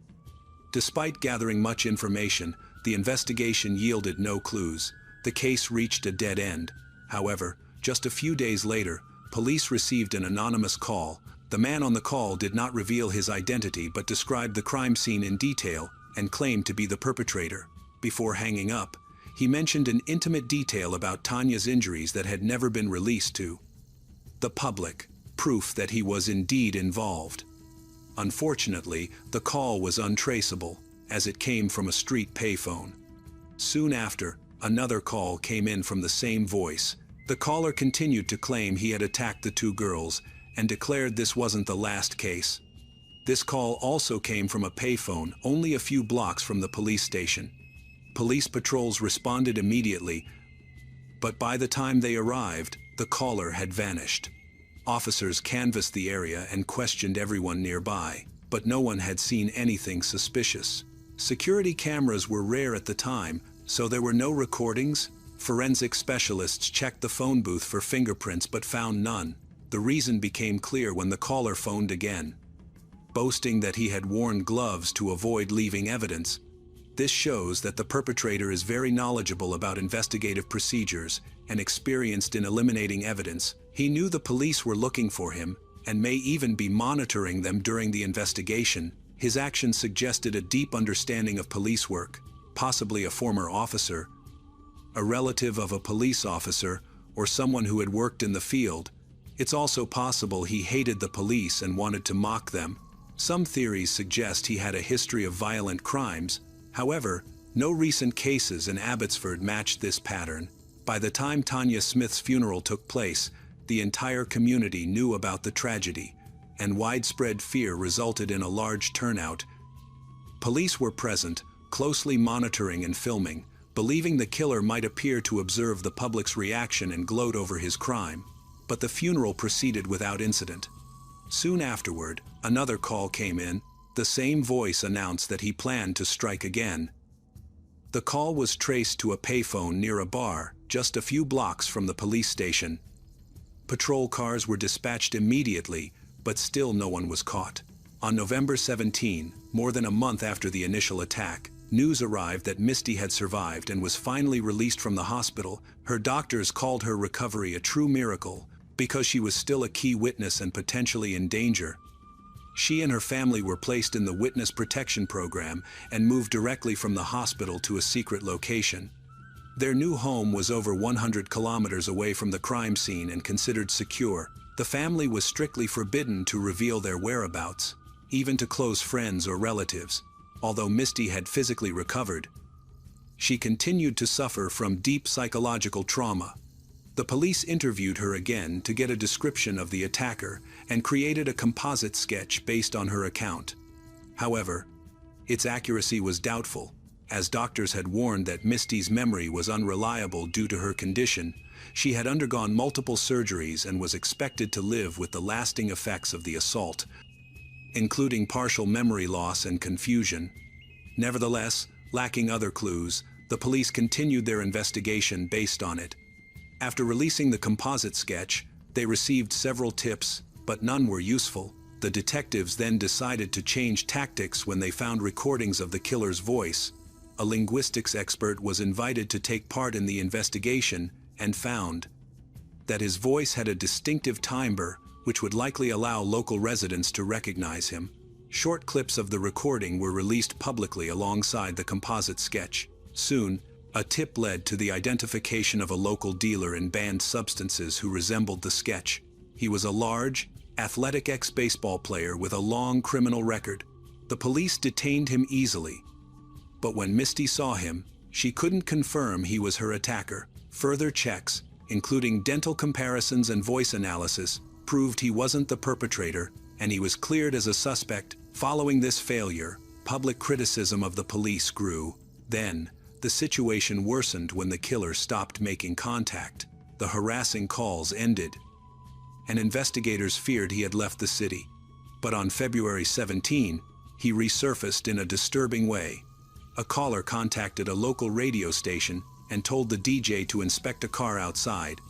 Despite gathering much information, the investigation yielded no clues. The case reached a dead end. However, just a few days later, police received an anonymous call. The man on the call did not reveal his identity but described the crime scene in detail and claimed to be the perpetrator. Before hanging up, he mentioned an intimate detail about Tanya's injuries that had never been released to the public, proof that he was indeed involved. Unfortunately, the call was untraceable, as it came from a street payphone. Soon after, another call came in from the same voice. The caller continued to claim he had attacked the two girls and declared this wasn't the last case. This call also came from a payphone only a few blocks from the police station. Police patrols responded immediately, but by the time they arrived, the caller had vanished. Officers canvassed the area and questioned everyone nearby, but no one had seen anything suspicious. Security cameras were rare at the time, so there were no recordings. Forensic specialists checked the phone booth for fingerprints but found none. The reason became clear when the caller phoned again, boasting that he had worn gloves to avoid leaving evidence. This shows that the perpetrator is very knowledgeable about investigative procedures and experienced in eliminating evidence. He knew the police were looking for him and may even be monitoring them during the investigation. His actions suggested a deep understanding of police work, possibly a former officer, a relative of a police officer, or someone who had worked in the field. It's also possible he hated the police and wanted to mock them. Some theories suggest he had a history of violent crimes. However, no recent cases in Abbotsford matched this pattern. By the time Tanya Smith's funeral took place, the entire community knew about the tragedy, and widespread fear resulted in a large turnout. Police were present, closely monitoring and filming, believing the killer might appear to observe the public's reaction and gloat over his crime. But the funeral proceeded without incident. Soon afterward, another call came in. The same voice announced that he planned to strike again. The call was traced to a payphone near a bar, just a few blocks from the police station. Patrol cars were dispatched immediately, but still no one was caught. On November 17, more than a month after the initial attack, news arrived that Misty had survived and was finally released from the hospital. Her doctors called her recovery a true miracle, because she was still a key witness and potentially in danger. She and her family were placed in the Witness Protection Program and moved directly from the hospital to a secret location. Their new home was over 100 kilometers away from the crime scene and considered secure. The family was strictly forbidden to reveal their whereabouts, even to close friends or relatives. Although Misty had physically recovered, she continued to suffer from deep psychological trauma. The police interviewed her again to get a description of the attacker and created a composite sketch based on her account. However, its accuracy was doubtful, as doctors had warned that Misty's memory was unreliable due to her condition. She had undergone multiple surgeries and was expected to live with the lasting effects of the assault, including partial memory loss and confusion. Nevertheless, lacking other clues, the police continued their investigation based on it. After releasing the composite sketch, they received several tips, but none were useful. The detectives then decided to change tactics when they found recordings of the killer's voice. A linguistics expert was invited to take part in the investigation and found that his voice had a distinctive timbre, which would likely allow local residents to recognize him. Short clips of the recording were released publicly alongside the composite sketch. Soon, a tip led to the identification of a local dealer in banned substances who resembled the sketch. He was a large, athletic ex-baseball player with a long criminal record. The police detained him easily, but when Misty saw him, she couldn't confirm he was her attacker. Further checks, including dental comparisons and voice analysis, proved he wasn't the perpetrator, and he was cleared as a suspect. Following this failure, public criticism of the police grew. Then, the situation worsened when the killer stopped making contact. The harassing calls ended, and investigators feared he had left the city. But on February 17, he resurfaced in a disturbing way. A caller contacted a local radio station and told the DJ to inspect a car outside.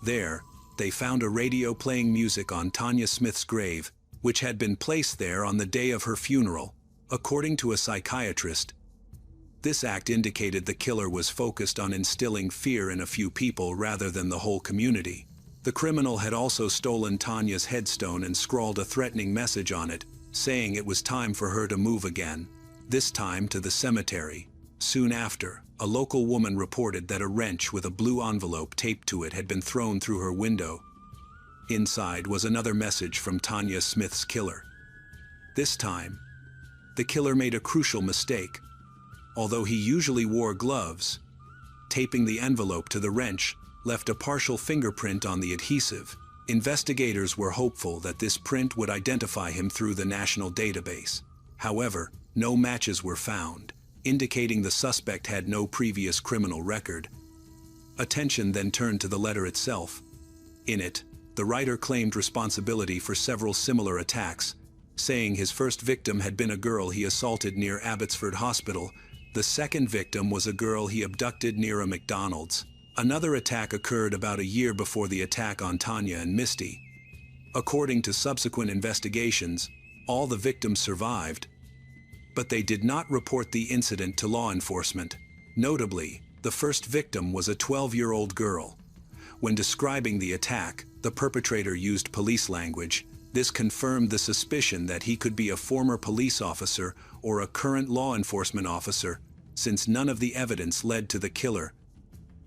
There, they found a radio playing music on Tanya Smith's grave, which had been placed there on the day of her funeral. According to a psychiatrist, this act indicated the killer was focused on instilling fear in a few people rather than the whole community. The criminal had also stolen Tanya's headstone and scrawled a threatening message on it, saying it was time for her to move again, this time to the cemetery. Soon after, a local woman reported that a wrench with a blue envelope taped to it had been thrown through her window. Inside was another message from Tanya Smith's killer. This time, the killer made a crucial mistake. Although he usually wore gloves, taping the envelope to the wrench left a partial fingerprint on the adhesive. Investigators were hopeful that this print would identify him through the national database. However, no matches were found, indicating the suspect had no previous criminal record. Attention then turned to the letter itself. In it, the writer claimed responsibility for several similar attacks, saying his first victim had been a girl he assaulted near Abbotsford Hospital. The second victim was a girl he abducted near a McDonald's. Another attack occurred about a year before the attack on Tanya and Misty. According to subsequent investigations, all the victims survived, but they did not report the incident to law enforcement. Notably, the first victim was a 12-year-old girl. When describing the attack, the perpetrator used police language. This confirmed the suspicion that he could be a former police officer or a current law enforcement officer. since none of the evidence led to the killer.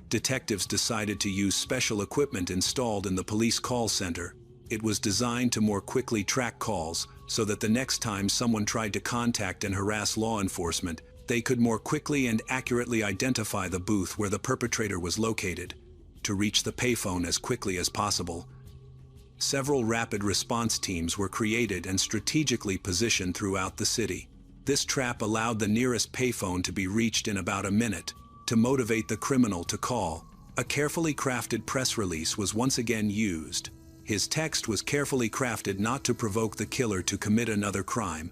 Detectives decided to use special equipment installed in the police call center. It was designed to more quickly track calls so that the next time someone tried to contact and harass law enforcement, they could more quickly and accurately identify the booth where the perpetrator was located, to reach the payphone as quickly as possible. Several rapid response teams were created and strategically positioned throughout the city. This trap allowed the nearest payphone to be reached in about a minute, to motivate the criminal to call. A carefully crafted press release was once again used. His text was carefully crafted not to provoke the killer to commit another crime,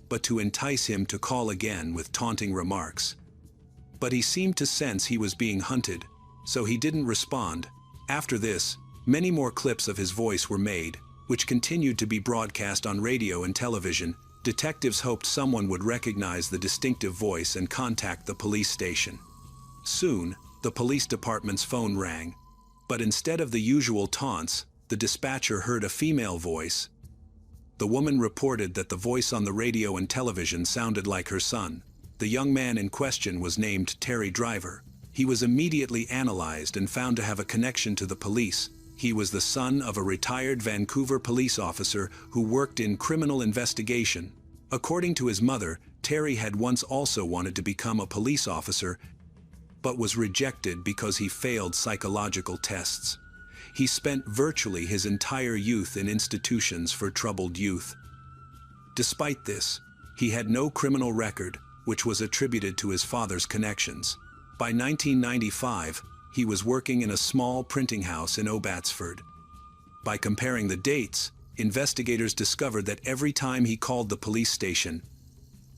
but to entice him to call again with taunting remarks. But he seemed to sense he was being hunted, so he didn't respond. After this, many more clips of his voice were made, which continued to be broadcast on radio and television. Detectives hoped someone would recognize the distinctive voice and contact the police station. Soon, the police department's phone rang, but instead of the usual taunts, the dispatcher heard a female voice. The woman reported that the voice on the radio and television sounded like her son. The young man in question was named Terry Driver. He was immediately analyzed and found to have a connection to the police. He was the son of a retired Vancouver police officer who worked in criminal investigation. According to his mother, Terry had once also wanted to become a police officer, but was rejected because he failed psychological tests. He spent virtually his entire youth in institutions for troubled youth. Despite this, he had no criminal record, which was attributed to his father's connections. By 1995, he was working in a small printing house in Abbotsford. By comparing the dates, investigators discovered that every time he called the police station,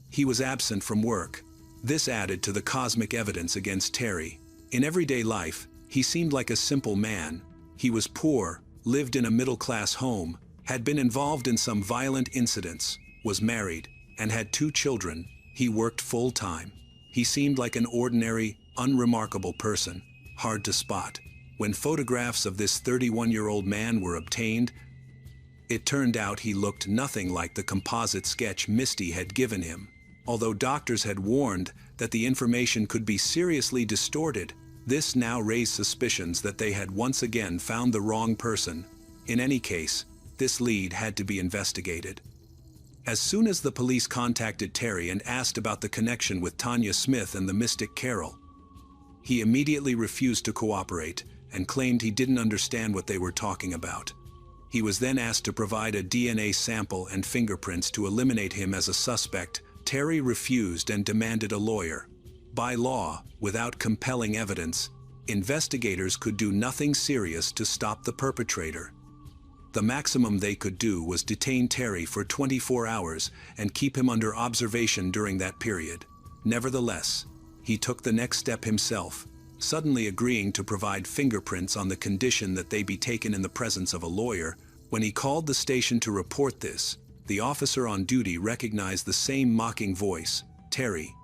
he was absent from work. This added to the cosmic evidence against Terry. In everyday life, he seemed like a simple man. He was poor, lived in a middle-class home, had been involved in some violent incidents, was married, and had 2 children. He worked full-time. He seemed like an ordinary, unremarkable person, hard to spot. When photographs of this 31-year-old man were obtained, it turned out he looked nothing like the composite sketch Misty had given him. Although doctors had warned that the information could be seriously distorted, this now raised suspicions that they had once again found the wrong person. In any case, this lead had to be investigated. As soon as the police contacted Terry and asked about the connection with Tanya Smith and the mystic Carol, he immediately refused to cooperate and claimed he didn't understand what they were talking about. He was then asked to provide a DNA sample and fingerprints to eliminate him as a suspect. Terry refused and demanded a lawyer. By law, without compelling evidence, investigators could do nothing serious to stop the perpetrator. The maximum they could do was detain Terry for 24 hours and keep him under observation during that period. Nevertheless, he took the next step himself, suddenly agreeing to provide fingerprints on the condition that they be taken in the presence of a lawyer. When he called the station to report this, the officer on duty recognized the same mocking voice, Terry.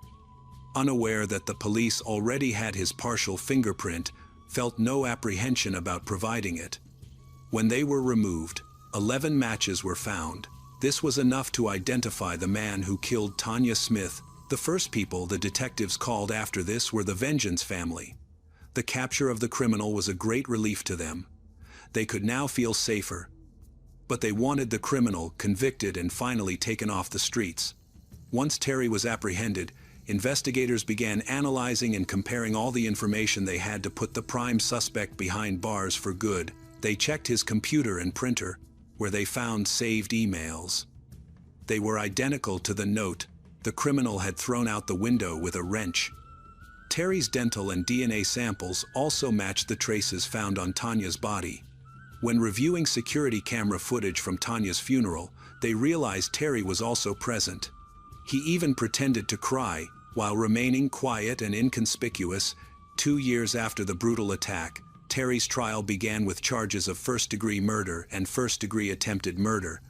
Unaware that the police already had his partial fingerprint, felt no apprehension about providing it. When they were removed, 11 matches were found. This was enough to identify the man who killed Tanya Smith. The first people the detectives called after this were the Vengeance family. The capture of the criminal was a great relief to them. They could now feel safer. But they wanted the criminal convicted and finally taken off the streets. Once Terry was apprehended, investigators began analyzing and comparing all the information they had to put the prime suspect behind bars for good. They checked his computer and printer, where they found saved emails. They were identical to the note the criminal had thrown out the window with a wrench. Terry's dental and DNA samples also matched the traces found on Tanya's body. When reviewing security camera footage from Tanya's funeral, they realized Terry was also present. He even pretended to cry, while remaining quiet and inconspicuous. 2 years after the brutal attack, Terry's trial began with charges of first-degree murder and first-degree attempted murder.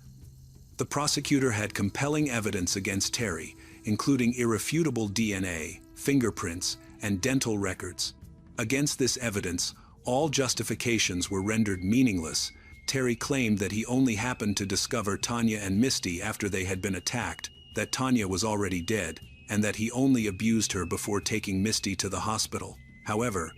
The prosecutor had compelling evidence against Terry, including irrefutable DNA, fingerprints, and dental records. Against this evidence, all justifications were rendered meaningless. Terry claimed that he only happened to discover Tanya and Misty after they had been attacked, that Tanya was already dead, and that he only abused her before taking Misty to the hospital. However,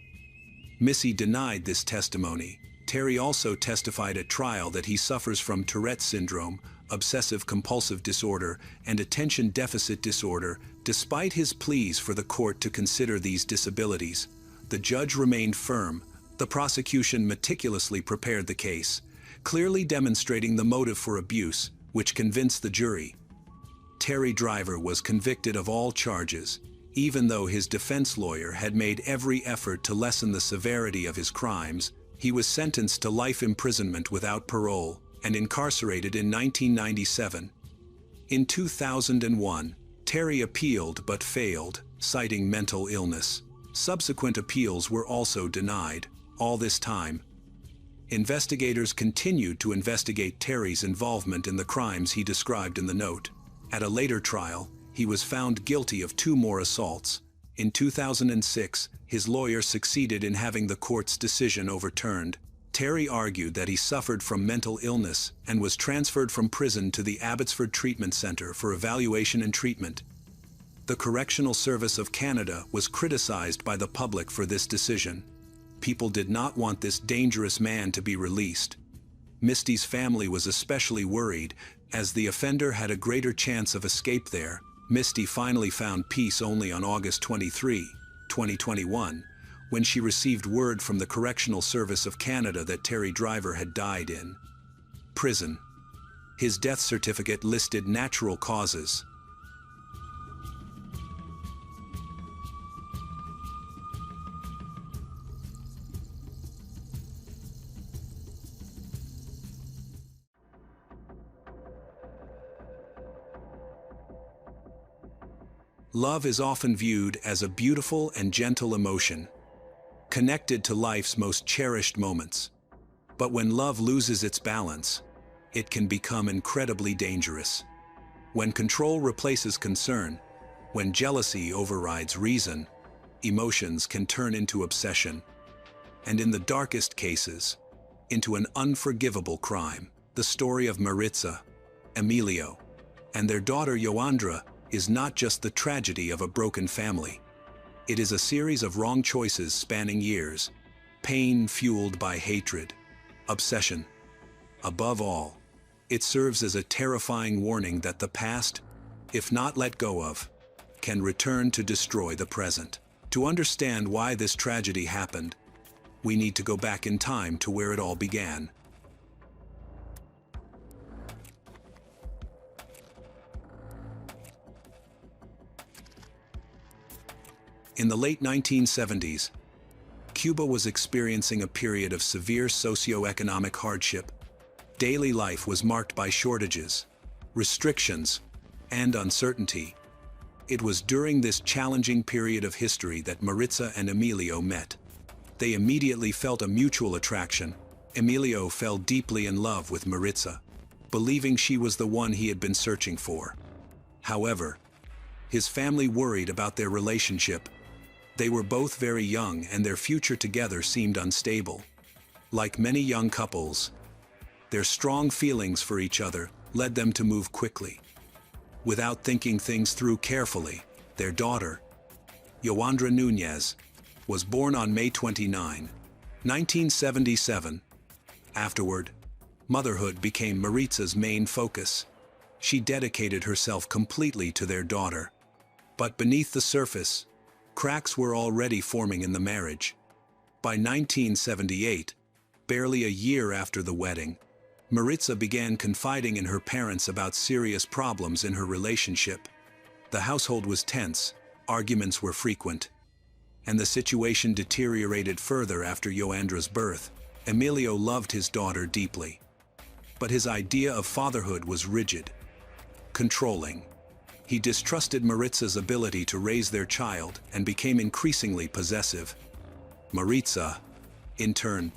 Missy denied this testimony. Terry also testified at trial that he suffers from Tourette syndrome, obsessive-compulsive disorder, and attention deficit disorder. Despite his pleas for the court to consider these disabilities, the judge remained firm. The prosecution meticulously prepared the case, clearly demonstrating the motive for abuse, which convinced the jury. Terry Driver was convicted of all charges, even though his defense lawyer had made every effort to lessen the severity of his crimes. He was sentenced to life imprisonment without parole and incarcerated in 1997. In 2001, Terry appealed but failed, citing mental illness. Subsequent appeals were also denied. All this time, investigators continued to investigate Terry's involvement in the crimes he described in the note. At a later trial, he was found guilty of 2 more assaults. In 2006, his lawyer succeeded in having the court's decision overturned. Terry argued that he suffered from mental illness and was transferred from prison to the Abbotsford Treatment Centre for evaluation and treatment. The Correctional Service of Canada was criticized by the public for this decision. People did not want this dangerous man to be released. Misty's family was especially worried, as the offender had a greater chance of escape there. Misty finally found peace only on August 23, 2021, when she received word from the Correctional Service of Canada that Terry Driver had died in prison. His death certificate listed natural causes. Love is often viewed as a beautiful and gentle emotion, connected to life's most cherished moments. But when love loses its balance, it can become incredibly dangerous. When control replaces concern, when jealousy overrides reason, emotions can turn into obsession, and in the darkest cases, into an unforgivable crime. The story of Maritza, Emilio, and their daughter Joandra is not just the tragedy of a broken family. It is a series of wrong choices spanning years, pain fueled by hatred, obsession. Above all, it serves as a terrifying warning that the past, if not let go of, can return to destroy the present. To understand why this tragedy happened, we need to go back in time to where it all began. In the late 1970s, Cuba was experiencing a period of severe socio-economic hardship. Daily life was marked by shortages, restrictions, and uncertainty. It was during this challenging period of history that Maritza and Emilio met. They immediately felt a mutual attraction. Emilio fell deeply in love with Maritza, believing she was the one he had been searching for. However, his family worried about their relationship. They were both very young and their future together seemed unstable. Like many young couples, their strong feelings for each other led them to move quickly. Without thinking things through carefully, their daughter, Joandra Núñez, was born on May 29, 1977. Afterward, motherhood became Maritza's main focus. She dedicated herself completely to their daughter. But beneath the surface, cracks were already forming in the marriage. By 1978, barely a year after the wedding, Maritza began confiding in her parents about serious problems in her relationship. The household was tense, arguments were frequent, and the situation deteriorated further after Joandra's birth. Emilio loved his daughter deeply, but his idea of fatherhood was rigid, controlling. He distrusted Maritza's ability to raise their child and became increasingly possessive. Maritza, in turn,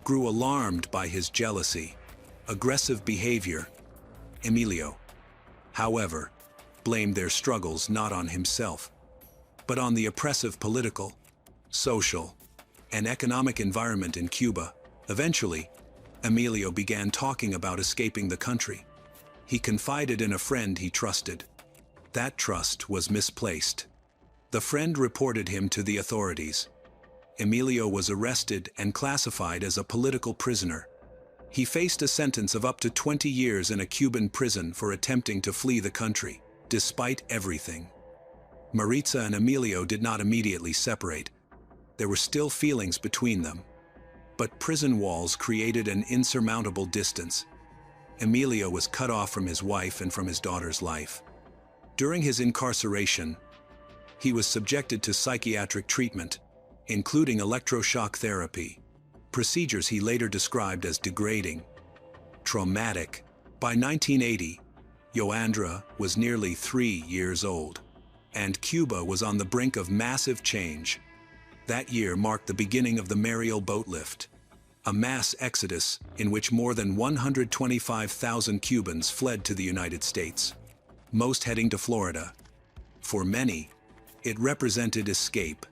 grew alarmed by his jealousy, aggressive behavior. Emilio, however, blamed their struggles not on himself, but on the oppressive political, social, and economic environment in Cuba. Eventually, Emilio began talking about escaping the country. He confided in a friend he trusted, That trust was misplaced. The friend reported him to the authorities. Emilio was arrested and classified as a political prisoner. He faced a sentence of up to 20 years in a Cuban prison for attempting to flee the country, despite everything. Maritza and Emilio did not immediately separate. There were still feelings between them. But prison walls created an insurmountable distance. Emilio was cut off from his wife and from his daughter's life. During his incarceration, he was subjected to psychiatric treatment, including electroshock therapy, procedures he later described as degrading, traumatic. By 1980, Yoandra was nearly 3 years old, and Cuba was on the brink of massive change. That year marked the beginning of the Mariel boat lift, a mass exodus in which more than 125,000 Cubans fled to the United States, most heading to Florida. For many, it represented escape,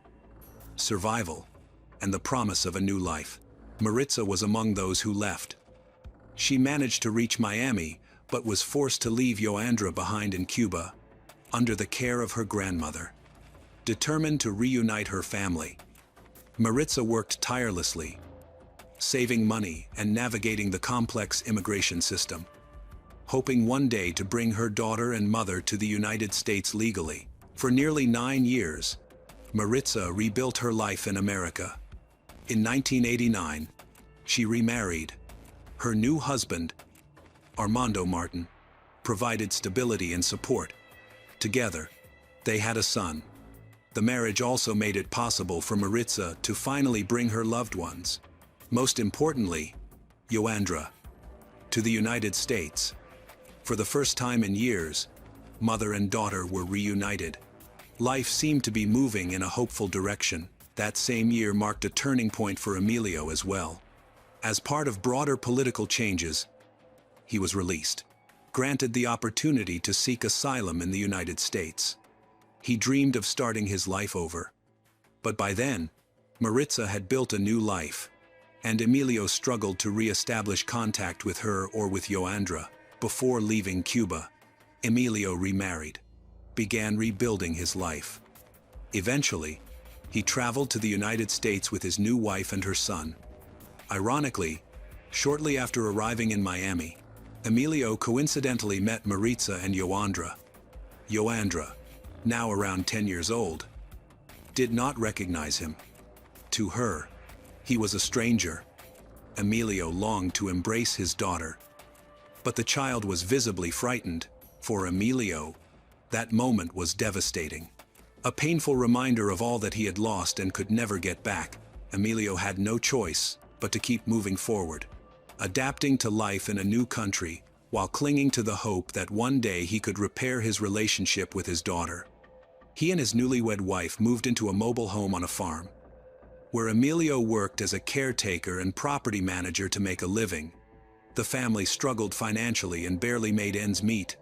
survival, and the promise of a new life. Maritza was among those who left. She managed to reach Miami, but was forced to leave Yoandra behind in Cuba, under the care of her grandmother. Determined to reunite her family, Maritza worked tirelessly, saving money and navigating the complex immigration system, hoping one day to bring her daughter and mother to the United States legally. For nearly 9 years, Maritza rebuilt her life in America. In 1989, she remarried. Her new husband, Armando Martin, provided stability and support. Together, they had a son. The marriage also made it possible for Maritza to finally bring her loved ones, most importantly, Yoandra, to the United States. For the first time in years, mother and daughter were reunited. Life seemed to be moving in a hopeful direction. That same year marked a turning point for Emilio as well. As part of broader political changes, he was released, granted the opportunity to seek asylum in the United States. He dreamed of starting his life over. But by then, Maritza had built a new life, and Emilio struggled to re-establish contact with her or with Yoandra. Before leaving Cuba, Emilio remarried, began rebuilding his life. Eventually, he traveled to the United States with his new wife and her son. Ironically, shortly after arriving in Miami, Emilio coincidentally met Maritza and Yoandra. Yoandra, now around 10 years old, did not recognize him. To her, he was a stranger. Emilio longed to embrace his daughter, but the child was visibly frightened. For Emilio, that moment was devastating. A painful reminder of all that he had lost and could never get back. Emilio had no choice but to keep moving forward, adapting to life in a new country, while clinging to the hope that one day he could repair his relationship with his daughter. He and his newlywed wife moved into a mobile home on a farm, where Emilio worked as a caretaker and property manager to make a living. The family struggled financially and barely made ends meet.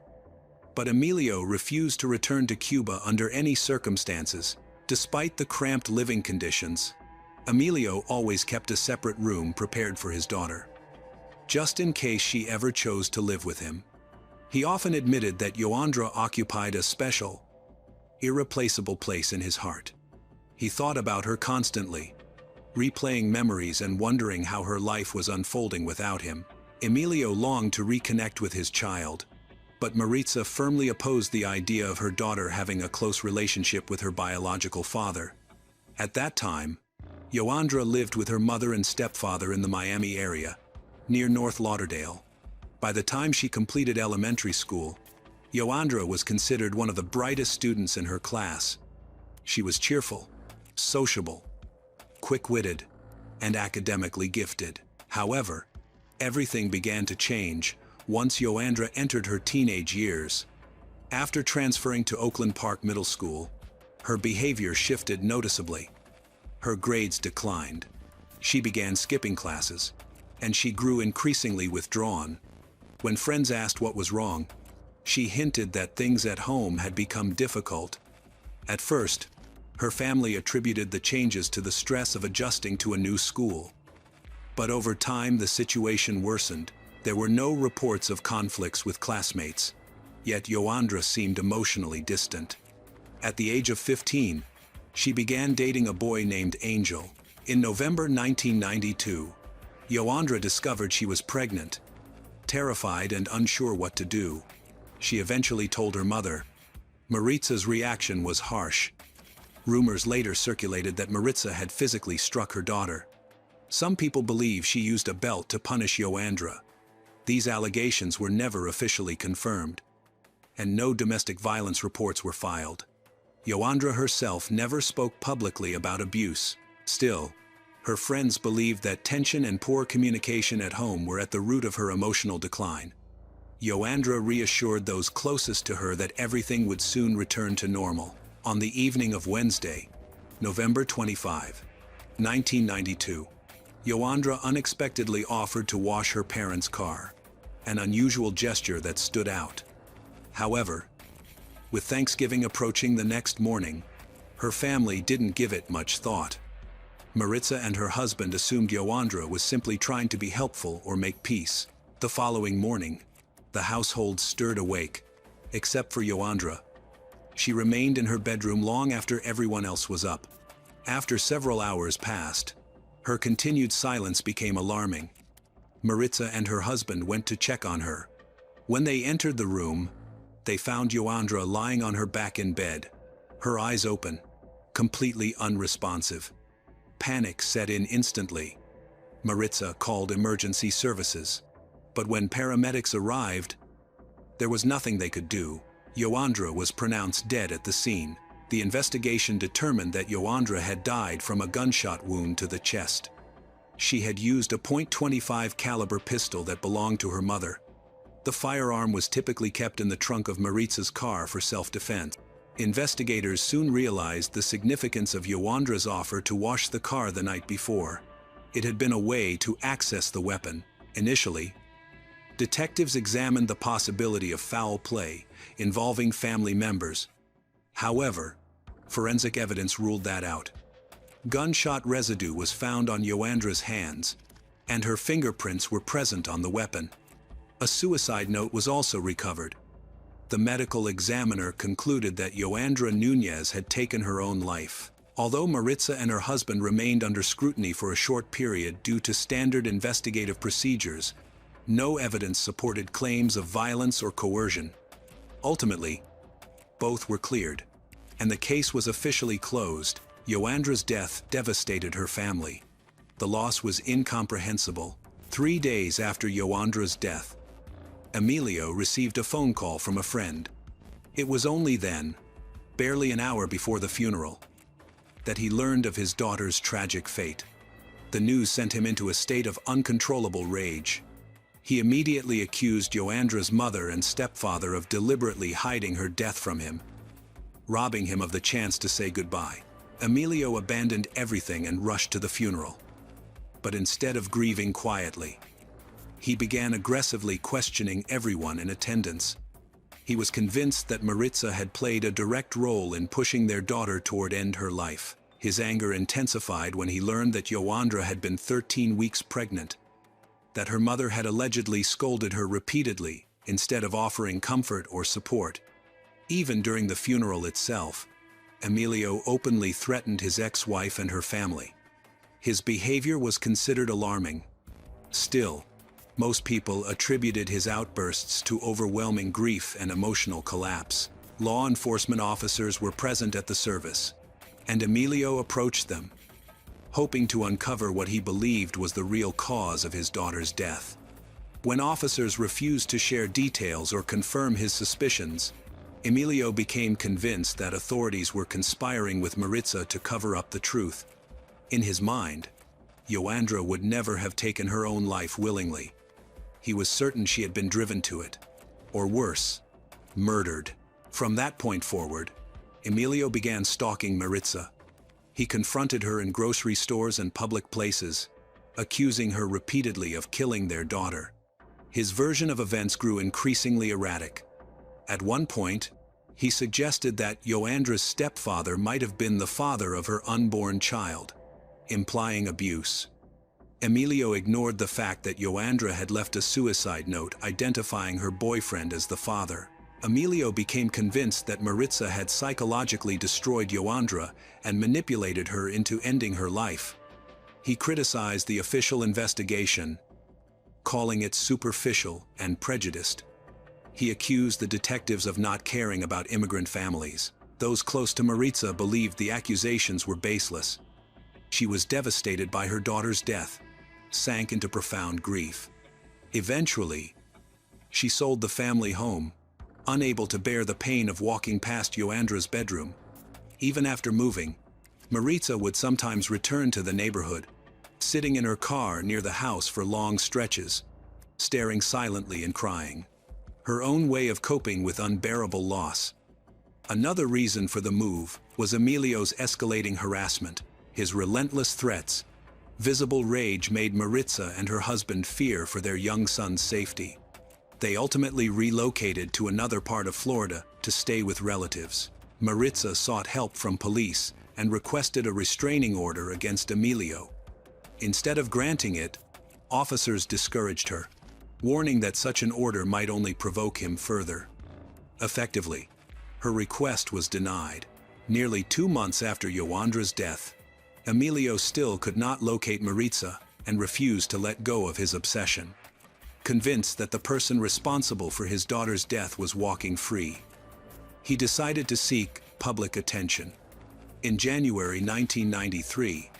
But Emilio refused to return to Cuba under any circumstances. Despite the cramped living conditions, Emilio always kept a separate room prepared for his daughter, just in case she ever chose to live with him. He often admitted that Yoandra occupied a special, irreplaceable place in his heart. He thought about her constantly, replaying memories and wondering how her life was unfolding without him. Emilio longed to reconnect with his child, but Maritza firmly opposed the idea of her daughter having a close relationship with her biological father. At that time, Yoandra lived with her mother and stepfather in the Miami area, near North Lauderdale. By the time she completed elementary school, Yoandra was considered one of the brightest students in her class. She was cheerful, sociable, quick-witted, and academically gifted. However, everything began to change once Yoandra entered her teenage years. After transferring to Oakland Park Middle School, her behavior shifted noticeably. Her grades declined. She began skipping classes, and she grew increasingly withdrawn. When friends asked what was wrong, she hinted that things at home had become difficult. At first, her family attributed the changes to the stress of adjusting to a new school. But over time, the situation worsened. There were no reports of conflicts with classmates. Yet Joandra seemed emotionally distant. At the age of 15, she began dating a boy named Angel. In November 1992, Joandra discovered she was pregnant. Terrified and unsure what to do, she eventually told her mother. Maritza's reaction was harsh. Rumors later circulated that Maritza had physically struck her daughter. Some people believe she used a belt to punish Joandra. These allegations were never officially confirmed, and no domestic violence reports were filed. Joandra herself never spoke publicly about abuse. Still, her friends believed that tension and poor communication at home were at the root of her emotional decline. Joandra reassured those closest to her that everything would soon return to normal. On the evening of Wednesday, November 25, 1992, Joandra unexpectedly offered to wash her parents' car, an unusual gesture that stood out. However, with Thanksgiving approaching the next morning, her family didn't give it much thought. Maritza and her husband assumed Joandra was simply trying to be helpful or make peace. The following morning, the household stirred awake, except for Joandra. She remained in her bedroom long after everyone else was up. After several hours passed, her continued silence became alarming. Maritza and her husband went to check on her. When they entered the room, they found Joandra lying on her back in bed, her eyes open, completely unresponsive. Panic set in instantly. Maritza called emergency services, but when paramedics arrived, there was nothing they could do. Joandra was pronounced dead at the scene. The investigation determined that Joandra had died from a gunshot wound to the chest. She had used a .25 caliber pistol that belonged to her mother. The firearm was typically kept in the trunk of Maritza's car for self-defense. Investigators soon realized the significance of Joandra's offer to wash the car the night before. It had been a way to access the weapon. Initially, detectives examined the possibility of foul play involving family members. However, forensic evidence ruled that out. Gunshot residue was found on Joandra's hands, and her fingerprints were present on the weapon. A suicide note was also recovered. The medical examiner concluded that Joandra Núñez had taken her own life. Although Maritza and her husband remained under scrutiny for a short period due to standard investigative procedures, no evidence supported claims of violence or coercion. Ultimately, both were cleared, and the case was officially closed. Joandra's death devastated her family. The loss was incomprehensible. 3 days after Joandra's death, Emilio received a phone call from a friend. It was only then, barely an hour before the funeral, that he learned of his daughter's tragic fate. The news sent him into a state of uncontrollable rage. He immediately accused Joandra's mother and stepfather of deliberately hiding her death from him, robbing him of the chance to say goodbye. Emilio abandoned everything and rushed to the funeral. But instead of grieving quietly, he began aggressively questioning everyone in attendance. He was convinced that Maritza had played a direct role in pushing their daughter toward end her life. His anger intensified when he learned that Joandra had been 13 weeks pregnant, that her mother had allegedly scolded her repeatedly instead of offering comfort or support. Even during the funeral itself, Emilio openly threatened his ex-wife and her family. His behavior was considered alarming. Still, most people attributed his outbursts to overwhelming grief and emotional collapse. Law enforcement officers were present at the service, and Emilio approached them, hoping to uncover what he believed was the real cause of his daughter's death. When officers refused to share details or confirm his suspicions, Emilio became convinced that authorities were conspiring with Maritza to cover up the truth. In his mind, Joandra would never have taken her own life willingly. He was certain she had been driven to it, or worse, murdered. From that point forward, Emilio began stalking Maritza. He confronted her in grocery stores and public places, accusing her repeatedly of killing their daughter. His version of events grew increasingly erratic. At one point, he suggested that Joandra's stepfather might have been the father of her unborn child, implying abuse. Emilio ignored the fact that Joandra had left a suicide note identifying her boyfriend as the father. Emilio became convinced that Maritza had psychologically destroyed Joandra and manipulated her into ending her life. He criticized the official investigation, calling it superficial and prejudiced. He accused the detectives of not caring about immigrant families. Those close to Maritza believed the accusations were baseless. She was devastated by her daughter's death, sank into profound grief. Eventually, she sold the family home, unable to bear the pain of walking past Joandra's bedroom. Even after moving, Maritza would sometimes return to the neighborhood, sitting in her car near the house for long stretches, staring silently and crying. Her own way of coping with unbearable loss. Another reason for the move was Emilio's escalating harassment. His relentless threats, visible rage made Maritza and her husband fear for their young son's safety. They ultimately relocated to another part of Florida to stay with relatives. Maritza sought help from police and requested a restraining order against Emilio. Instead of granting it, officers discouraged her, warning that such an order might only provoke him further. Effectively, her request was denied. Nearly 2 months after Joandra's death, Emilio still could not locate Maritza and refused to let go of his obsession. Convinced that the person responsible for his daughter's death was walking free, he decided to seek public attention. In January 1993,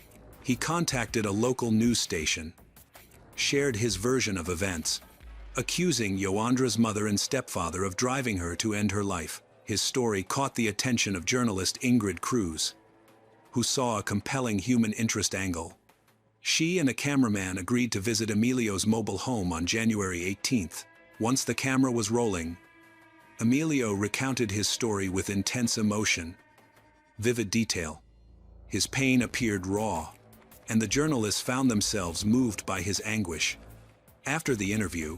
he contacted a local news station, shared his version of events, accusing Joandra's mother and stepfather of driving her to end her life. His story caught the attention of journalist Ingrid Cruz, who saw a compelling human interest angle. She and a cameraman agreed to visit Emilio's mobile home on January 18th. Once the camera was rolling, Emilio recounted his story with intense emotion, vivid detail. His pain appeared raw, and the journalists found themselves moved by his anguish. After the interview,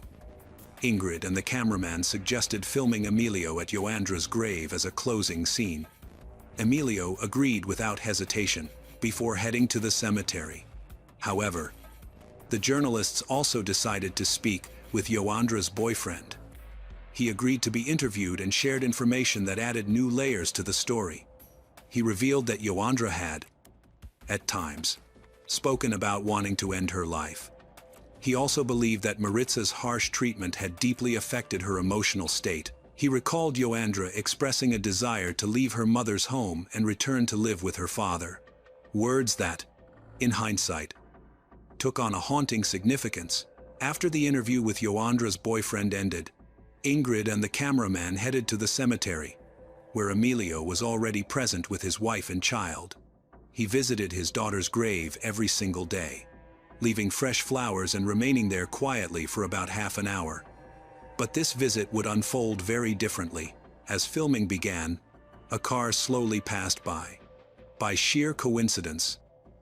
Ingrid and the cameraman suggested filming Emilio at Joandra's grave as a closing scene. Emilio agreed without hesitation, before heading to the cemetery. However, the journalists also decided to speak with Joandra's boyfriend. He agreed to be interviewed and shared information that added new layers to the story. He revealed that Joandra had, at times, spoken about wanting to end her life. He also believed that Maritza's harsh treatment had deeply affected her emotional state. He recalled Joandra expressing a desire to leave her mother's home and return to live with her father. Words that, in hindsight, took on a haunting significance. After the interview with Joandra's boyfriend ended, Ingrid and the cameraman headed to the cemetery, where Emilio was already present with his wife and child. He visited his daughter's grave every single day, leaving fresh flowers and remaining there quietly for about half an hour. But this visit would unfold very differently. As filming began, a car slowly passed by. By sheer coincidence,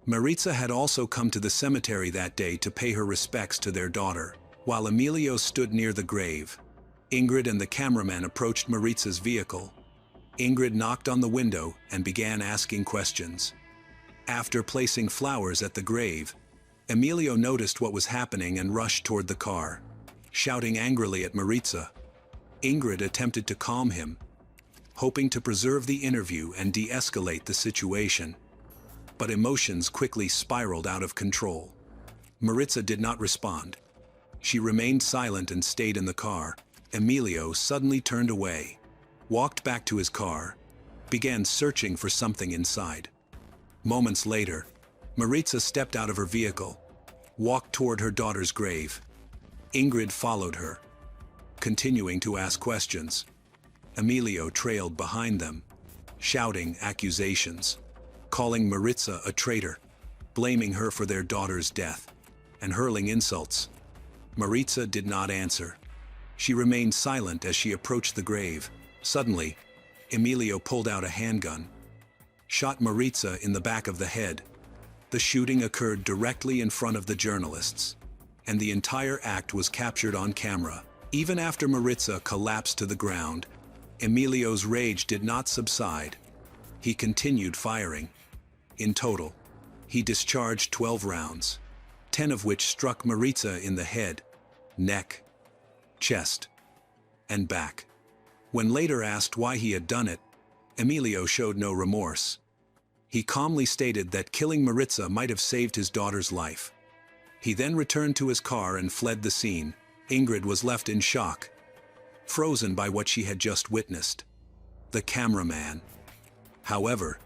Maritza had also come to the cemetery that day to pay her respects to their daughter. While Emilio stood near the grave, Ingrid and the cameraman approached Maritza's vehicle. Ingrid knocked on the window and began asking questions. After placing flowers at the grave, Emilio noticed what was happening and rushed toward the car, shouting angrily at Maritza. Ingrid attempted to calm him, hoping to preserve the interview and de-escalate the situation. But emotions quickly spiraled out of control. Maritza did not respond. She remained silent and stayed in the car. Emilio suddenly turned away, walked back to his car, began searching for something inside. Moments later, Maritza stepped out of her vehicle, walked toward her daughter's grave. Ingrid followed her, continuing to ask questions. Emilio trailed behind them, shouting accusations, calling Maritza a traitor, blaming her for their daughter's death, and hurling insults. Maritza did not answer. She remained silent as she approached the grave. Suddenly, Emilio pulled out a handgun, shot Maritza in the back of the head. The shooting occurred directly in front of the journalists, and the entire act was captured on camera. Even after Maritza collapsed to the ground, Emilio's rage did not subside. He continued firing. In total, he discharged 12 rounds, 10 of which struck Maritza in the head, neck, chest, and back. When later asked why he had done it, Emilio showed no remorse. He calmly stated that killing Maritza might have saved his daughter's life. He then returned to his car and fled the scene. Ingrid was left in shock, frozen by what she had just witnessed. The cameraman, however,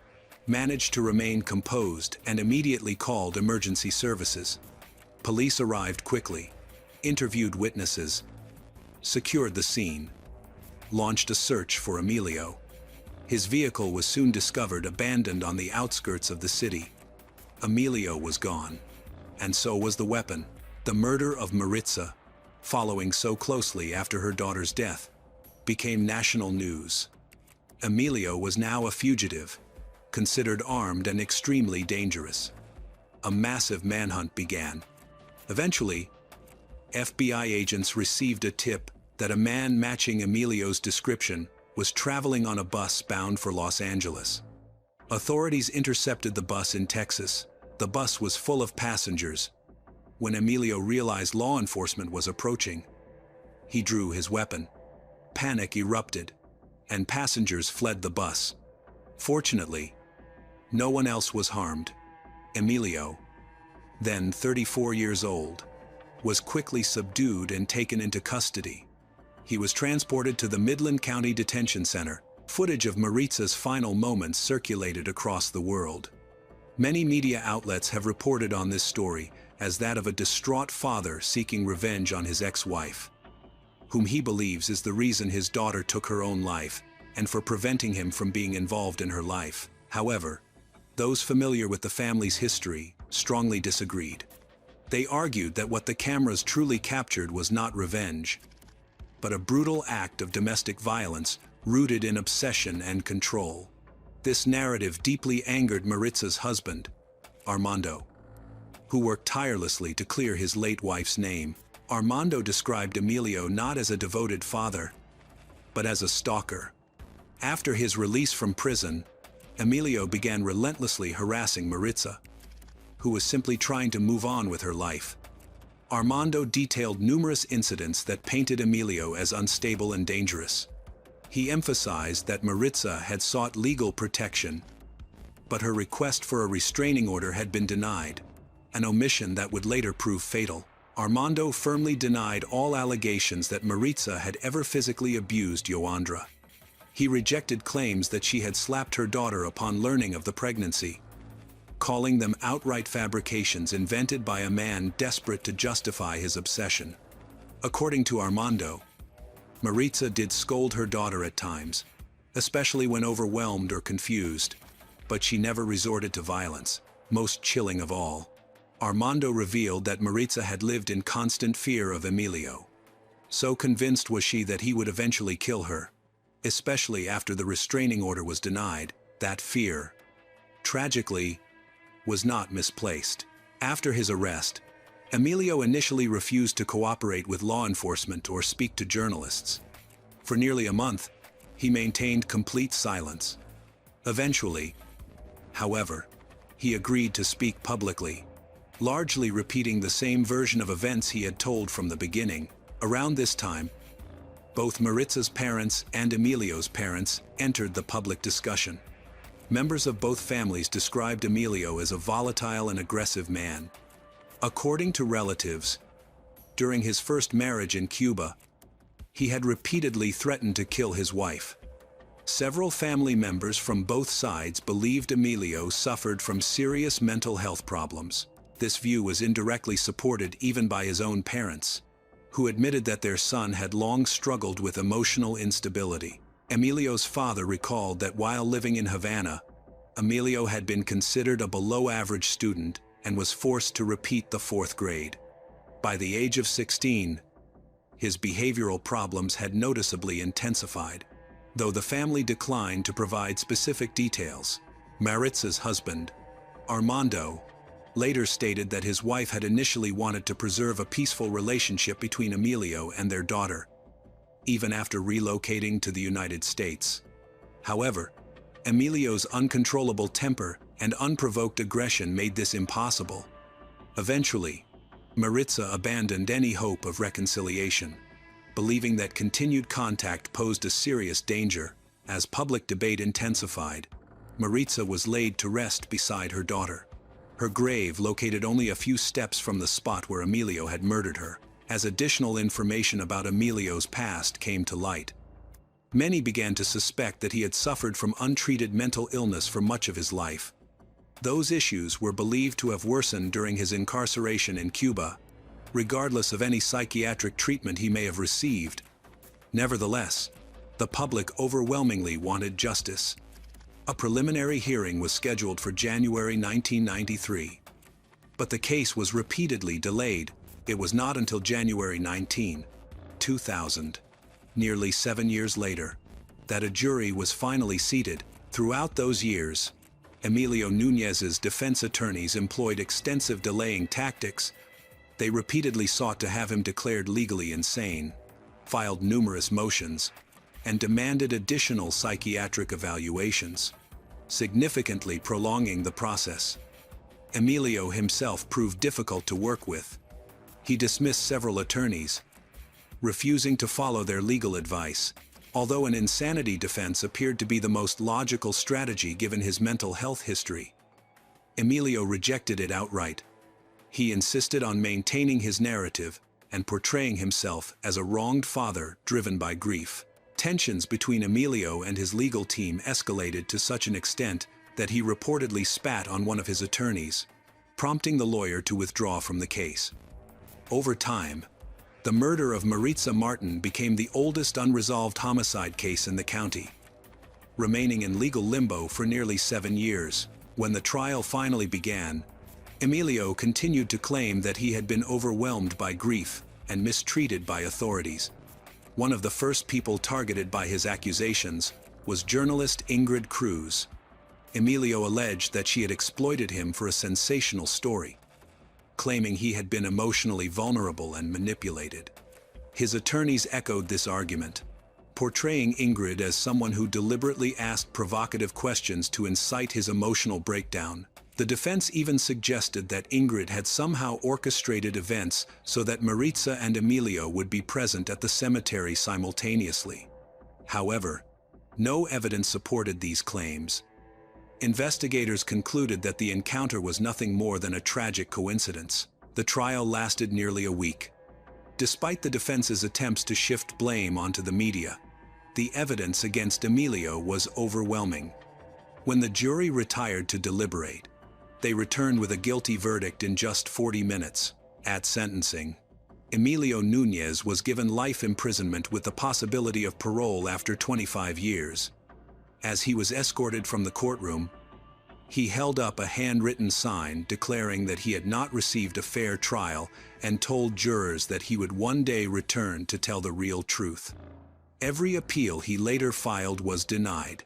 managed to remain composed and immediately called emergency services. Police arrived quickly, interviewed witnesses, secured the scene, launched a search for Emilio. His vehicle was soon discovered abandoned on the outskirts of the city. Emilio was gone, and so was the weapon. The murder of Maritza, following so closely after her daughter's death, became national news. Emilio was now a fugitive, considered armed and extremely dangerous. A massive manhunt began. Eventually, FBI agents received a tip that a man matching Emilio's description was traveling on a bus bound for Los Angeles. Authorities intercepted the bus in Texas. The bus was full of passengers. When Emilio realized law enforcement was approaching, he drew his weapon. Panic erupted, and passengers fled the bus. Fortunately, no one else was harmed. Emilio, then 34 years old, was quickly subdued and taken into custody. He was transported to the Midland County Detention Center. Footage of Maritza's final moments circulated across the world. Many media outlets have reported on this story as that of a distraught father seeking revenge on his ex-wife, whom he believes is the reason his daughter took her own life, and for preventing him from being involved in her life. However, those familiar with the family's history strongly disagreed. They argued that what the cameras truly captured was not revenge, but a brutal act of domestic violence rooted in obsession and control. This narrative deeply angered Maritza's husband, Armando, who worked tirelessly to clear his late wife's name. Armando described Emilio not as a devoted father, but as a stalker. After his release from prison, Emilio began relentlessly harassing Maritza, who was simply trying to move on with her life. Armando detailed numerous incidents that painted Emilio as unstable and dangerous. He emphasized that Maritza had sought legal protection, but her request for a restraining order had been denied, an omission that would later prove fatal. Armando firmly denied all allegations that Maritza had ever physically abused Yoandra. He rejected claims that she had slapped her daughter upon learning of the pregnancy, calling them outright fabrications invented by a man desperate to justify his obsession. According to Armando, Maritza did scold her daughter at times, especially when overwhelmed or confused, but she never resorted to violence. Most chilling of all, Armando revealed that Maritza had lived in constant fear of Emilio. So convinced was she that he would eventually kill her, especially after the restraining order was denied. That fear, tragically, was not misplaced. After his arrest, Emilio initially refused to cooperate with law enforcement or speak to journalists. For nearly a month, he maintained complete silence. Eventually, however, he agreed to speak publicly, largely repeating the same version of events he had told from the beginning. Around this time, both Maritza's parents and Emilio's parents entered the public discussion. Members of both families described Emilio as a volatile and aggressive man. According to relatives, during his first marriage in Cuba, he had repeatedly threatened to kill his wife. Several family members from both sides believed Emilio suffered from serious mental health problems. This view was indirectly supported even by his own parents, who admitted that their son had long struggled with emotional instability. Emilio's father recalled that while living in Havana, Emilio had been considered a below-average student and was forced to repeat the 4th grade. By the age of 16, his behavioral problems had noticeably intensified, though the family declined to provide specific details. Maritza's husband, Armando, later stated that his wife had initially wanted to preserve a peaceful relationship between Emilio and their daughter, even after relocating to the United States. However, Emilio's uncontrollable temper and unprovoked aggression made this impossible. Eventually, Maritza abandoned any hope of reconciliation. believing that continued contact posed a serious danger. As public debate intensified, Maritza was laid to rest beside her daughter. Her grave, located only a few steps from the spot where Emilio had murdered her, as additional information about Emilio's past came to light. Many began to suspect that he had suffered from untreated mental illness for much of his life. Those issues were believed to have worsened during his incarceration in Cuba, regardless of any psychiatric treatment he may have received. Nevertheless, the public overwhelmingly wanted justice. A preliminary hearing was scheduled for January 1993. But the case was repeatedly delayed. It was not until January 19, 2000, nearly 7 years later, that a jury was finally seated. Throughout those years, Emilio Núñez's defense attorneys employed extensive delaying tactics. They repeatedly sought to have him declared legally insane, filed numerous motions, and demanded additional psychiatric evaluations, significantly prolonging the process. Emilio himself proved difficult to work with. He dismissed several attorneys, refusing to follow their legal advice, although an insanity defense appeared to be the most logical strategy given his mental health history. Emilio rejected it outright. He insisted on maintaining his narrative and portraying himself as a wronged father driven by grief. Tensions between Emilio and his legal team escalated to such an extent that he reportedly spat on one of his attorneys, prompting the lawyer to withdraw from the case. Over time, the murder of Maritza Martin became the oldest unresolved homicide case in the county, remaining in legal limbo for nearly 7 years. When the trial finally began, Emilio continued to claim that he had been overwhelmed by grief and mistreated by authorities. One of the first people targeted by his accusations was journalist Ingrid Cruz. Emilio alleged that she had exploited him for a sensational story, claiming he had been emotionally vulnerable and manipulated. His attorneys echoed this argument, portraying Ingrid as someone who deliberately asked provocative questions to incite his emotional breakdown. The defense even suggested that Ingrid had somehow orchestrated events so that Maritza and Emilio would be present at the cemetery simultaneously. However, no evidence supported these claims. Investigators concluded that the encounter was nothing more than a tragic coincidence. The trial lasted nearly a week. Despite the defense's attempts to shift blame onto the media, the evidence against Emilio was overwhelming. When the jury retired to deliberate, they returned with a guilty verdict in just 40 minutes. At sentencing, Emilio Núñez was given life imprisonment with the possibility of parole after 25 years. As he was escorted from the courtroom, he held up a handwritten sign declaring that he had not received a fair trial and told jurors that he would one day return to tell the real truth. Every appeal he later filed was denied.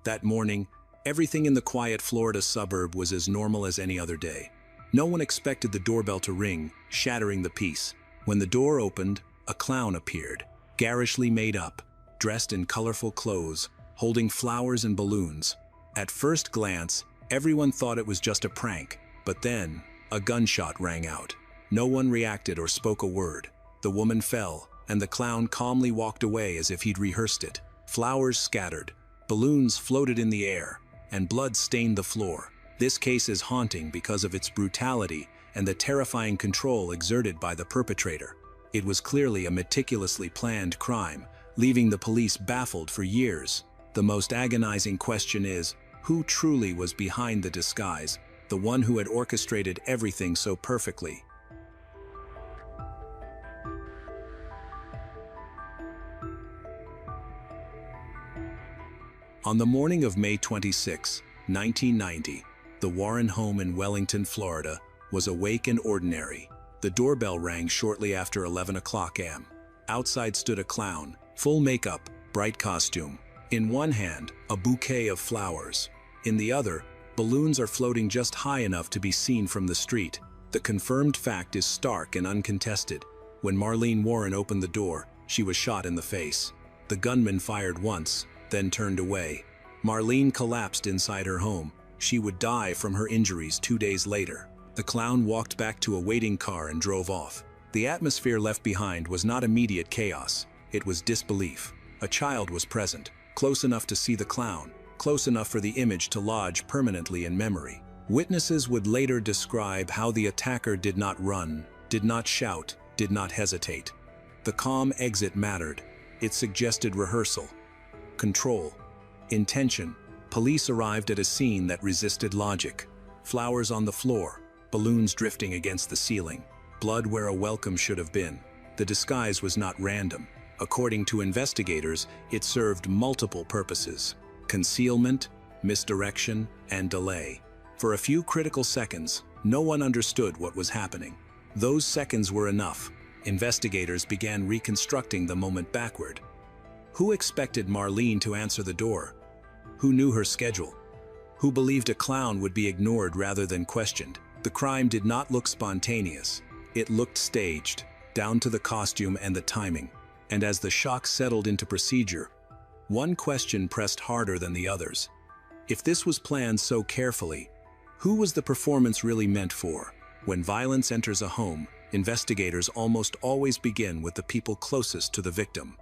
That morning, everything in the quiet Florida suburb was as normal as any other day. No one expected the doorbell to ring, shattering the peace. When the door opened, a clown appeared, garishly made up, dressed in colorful clothes, holding flowers and balloons. At first glance, everyone thought it was just a prank, but then, a gunshot rang out. No one reacted or spoke a word. The woman fell, and the clown calmly walked away as if he'd rehearsed it. Flowers scattered, balloons floated in the air, and blood stained the floor. This case is haunting because of its brutality and the terrifying control exerted by the perpetrator. It was clearly a meticulously planned crime, leaving the police baffled for years. The most agonizing question is, who truly was behind the disguise, the one who had orchestrated everything so perfectly? On the morning of May 26, 1990, the Warren home in Wellington, Florida, was awake and ordinary. The doorbell rang shortly after 11 o'clock a.m. Outside stood a clown, full makeup, bright costume. In one hand, a bouquet of flowers. In the other, balloons are floating just high enough to be seen from the street. The confirmed fact is stark and uncontested. When Marlene Warren opened the door, she was shot in the face. The gunman fired once, then turned away. Marlene collapsed inside her home. She would die from her injuries 2 days later. The clown walked back to a waiting car and drove off. The atmosphere left behind was not immediate chaos. It was disbelief. A child was present, close enough to see the clown, close enough for the image to lodge permanently in memory. Witnesses would later describe how the attacker did not run, did not shout, did not hesitate. The calm exit mattered. It suggested rehearsal, control, intention. Police arrived at a scene that resisted logic. Flowers on the floor, balloons drifting against the ceiling, blood where a welcome should have been. The disguise was not random. According to investigators, it served multiple purposes: concealment, misdirection, and delay. For a few critical seconds, no one understood what was happening. Those seconds were enough. Investigators began reconstructing the moment backward. Who expected Marlene to answer the door? Who knew her schedule? Who believed a clown would be ignored rather than questioned? The crime did not look spontaneous. It looked staged, down to the costume and the timing. And as the shock settled into procedure, one question pressed harder than the others. If this was planned so carefully, who was the performance really meant for? When violence enters a home, investigators almost always begin with the people closest to the victim.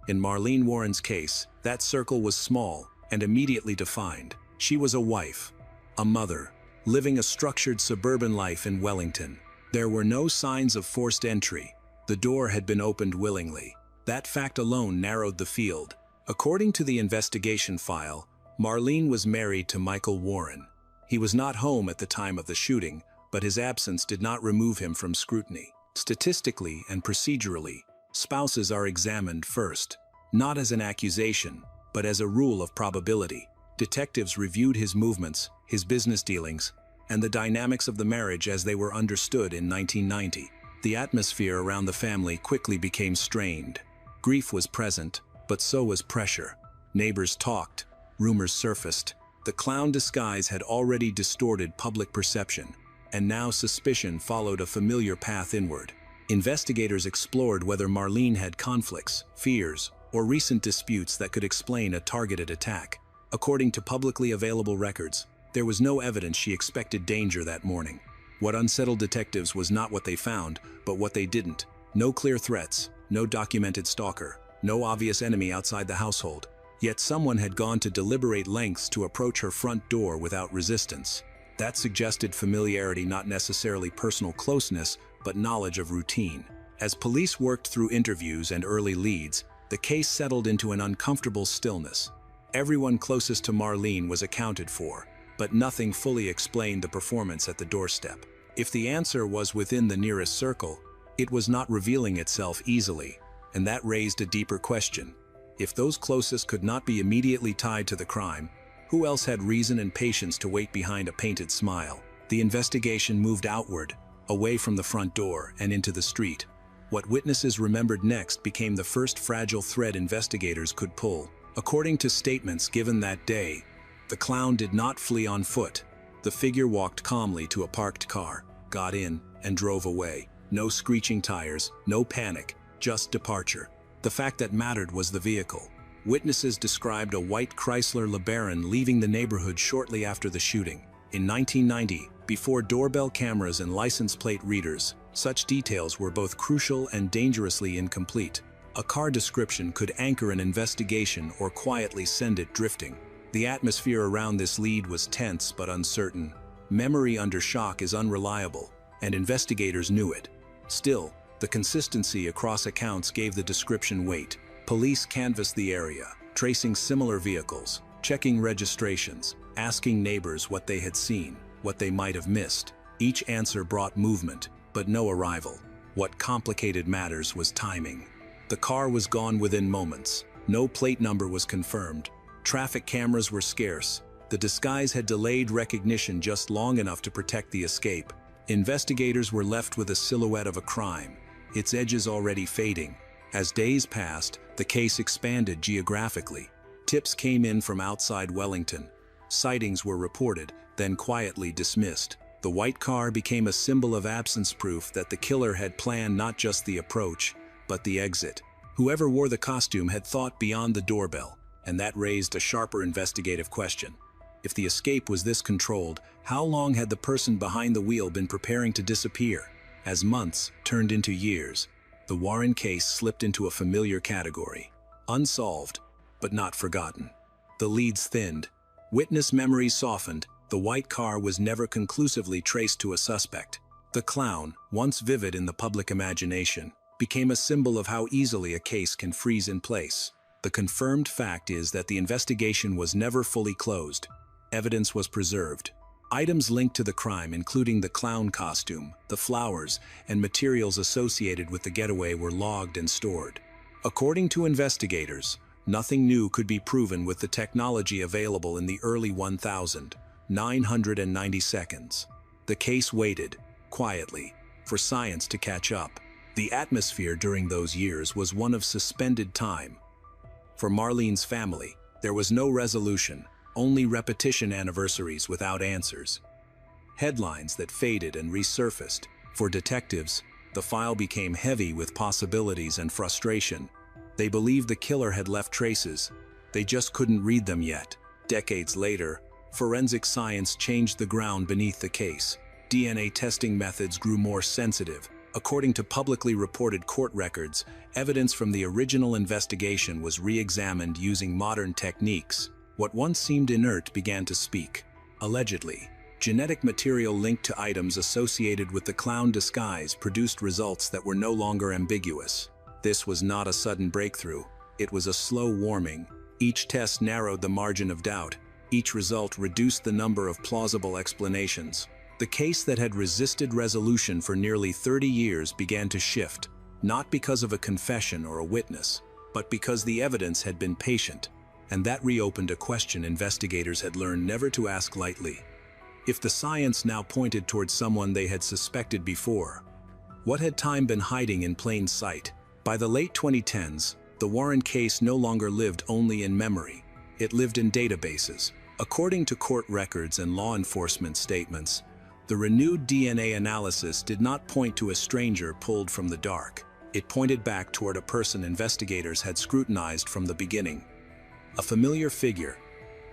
In Marlene Warren's case, that circle was small and immediately defined. She was a wife, a mother, living a structured suburban life in Wellington. There were no signs of forced entry. The door had been opened willingly. That fact alone narrowed the field. According to the investigation file, Marlene was married to Michael Warren. He was not home at the time of the shooting, but his absence did not remove him from scrutiny. Statistically and procedurally, spouses are examined first, not as an accusation, but as a rule of probability. Detectives reviewed his movements, his business dealings, and the dynamics of the marriage as they were understood in 1990. The atmosphere around the family quickly became strained. Grief was present, but so was pressure. Neighbors talked, rumors surfaced. The clown disguise had already distorted public perception, and now suspicion followed a familiar path inward. Investigators explored whether Marlene had conflicts, fears, or recent disputes that could explain a targeted attack. According to publicly available records, there was no evidence she expected danger that morning. What unsettled detectives was not what they found, but what they didn't. No clear threats, no documented stalker, no obvious enemy outside the household. Yet someone had gone to deliberate lengths to approach her front door without resistance. That suggested familiarity, not necessarily personal closeness, but knowledge of routine. As police worked through interviews and early leads, the case settled into an uncomfortable stillness. Everyone closest to Marlene was accounted for, but nothing fully explained the performance at the doorstep. If the answer was within the nearest circle, it was not revealing itself easily, and that raised a deeper question. If those closest could not be immediately tied to the crime, who else had reason and patience to wait behind a painted smile? The investigation moved outward, away from the front door and into the street. What witnesses remembered next became the first fragile thread investigators could pull. According to statements given that day, the clown did not flee on foot. The figure walked calmly to a parked car, got in, and drove away. No screeching tires, no panic, just departure. The fact that mattered was the vehicle. Witnesses described a white Chrysler LeBaron leaving the neighborhood shortly after the shooting. In 1990, before doorbell cameras and license plate readers, such details were both crucial and dangerously incomplete. A car description could anchor an investigation or quietly send it drifting. The atmosphere around this lead was tense but uncertain. Memory under shock is unreliable, and investigators knew it. Still, the consistency across accounts gave the description weight. Police canvassed the area, tracing similar vehicles, checking registrations, asking neighbors what they had seen, what they might have missed. Each answer brought movement, but no arrival. What complicated matters was timing. The car was gone within moments. No plate number was confirmed. Traffic cameras were scarce. The disguise had delayed recognition just long enough to protect the escape. Investigators were left with a silhouette of a crime, its edges already fading. As days passed, the case expanded geographically. Tips came in from outside Wellington. Sightings were reported, then quietly dismissed. The white car became a symbol of absence, proof that the killer had planned not just the approach, but the exit. Whoever wore the costume had thought beyond the doorbell, and that raised a sharper investigative question. If the escape was this controlled, how long had the person behind the wheel been preparing to disappear? As months turned into years, the Warren case slipped into a familiar category: unsolved, but not forgotten. The leads thinned, witness memories softened. The white car was never conclusively traced to a suspect. The clown, once vivid in the public imagination, became a symbol of how easily a case can freeze in place. The confirmed fact is that the investigation was never fully closed. Evidence was preserved. Items linked to the crime, including the clown costume, the flowers, and materials associated with the getaway, were logged and stored. According to investigators, nothing new could be proven with the technology available in the early 1990 seconds. The case waited, quietly, for science to catch up. The atmosphere during those years was one of suspended time. For Marlene's family, there was no resolution, only repetition anniversaries without answers. Headlines that faded and resurfaced. For detectives, the file became heavy with possibilities and frustration. They believed the killer had left traces. They just couldn't read them yet. Decades later, forensic science changed the ground beneath the case. DNA testing methods grew more sensitive. According to publicly reported court records, evidence from the original investigation was re-examined using modern techniques. What once seemed inert began to speak. Allegedly, genetic material linked to items associated with the clown disguise produced results that were no longer ambiguous. This was not a sudden breakthrough. It was a slow warming. Each test narrowed the margin of doubt. Each result reduced the number of plausible explanations. The case that had resisted resolution for nearly 30 years began to shift, not because of a confession or a witness, but because the evidence had been patient, and that reopened a question investigators had learned never to ask lightly. If the science now pointed towards someone they had suspected before, what had time been hiding in plain sight? By the late 2010s, the Warren case no longer lived only in memory. It lived in databases. According to court records and law enforcement statements, the renewed DNA analysis did not point to a stranger pulled from the dark. It pointed back toward a person investigators had scrutinized from the beginning. A familiar figure,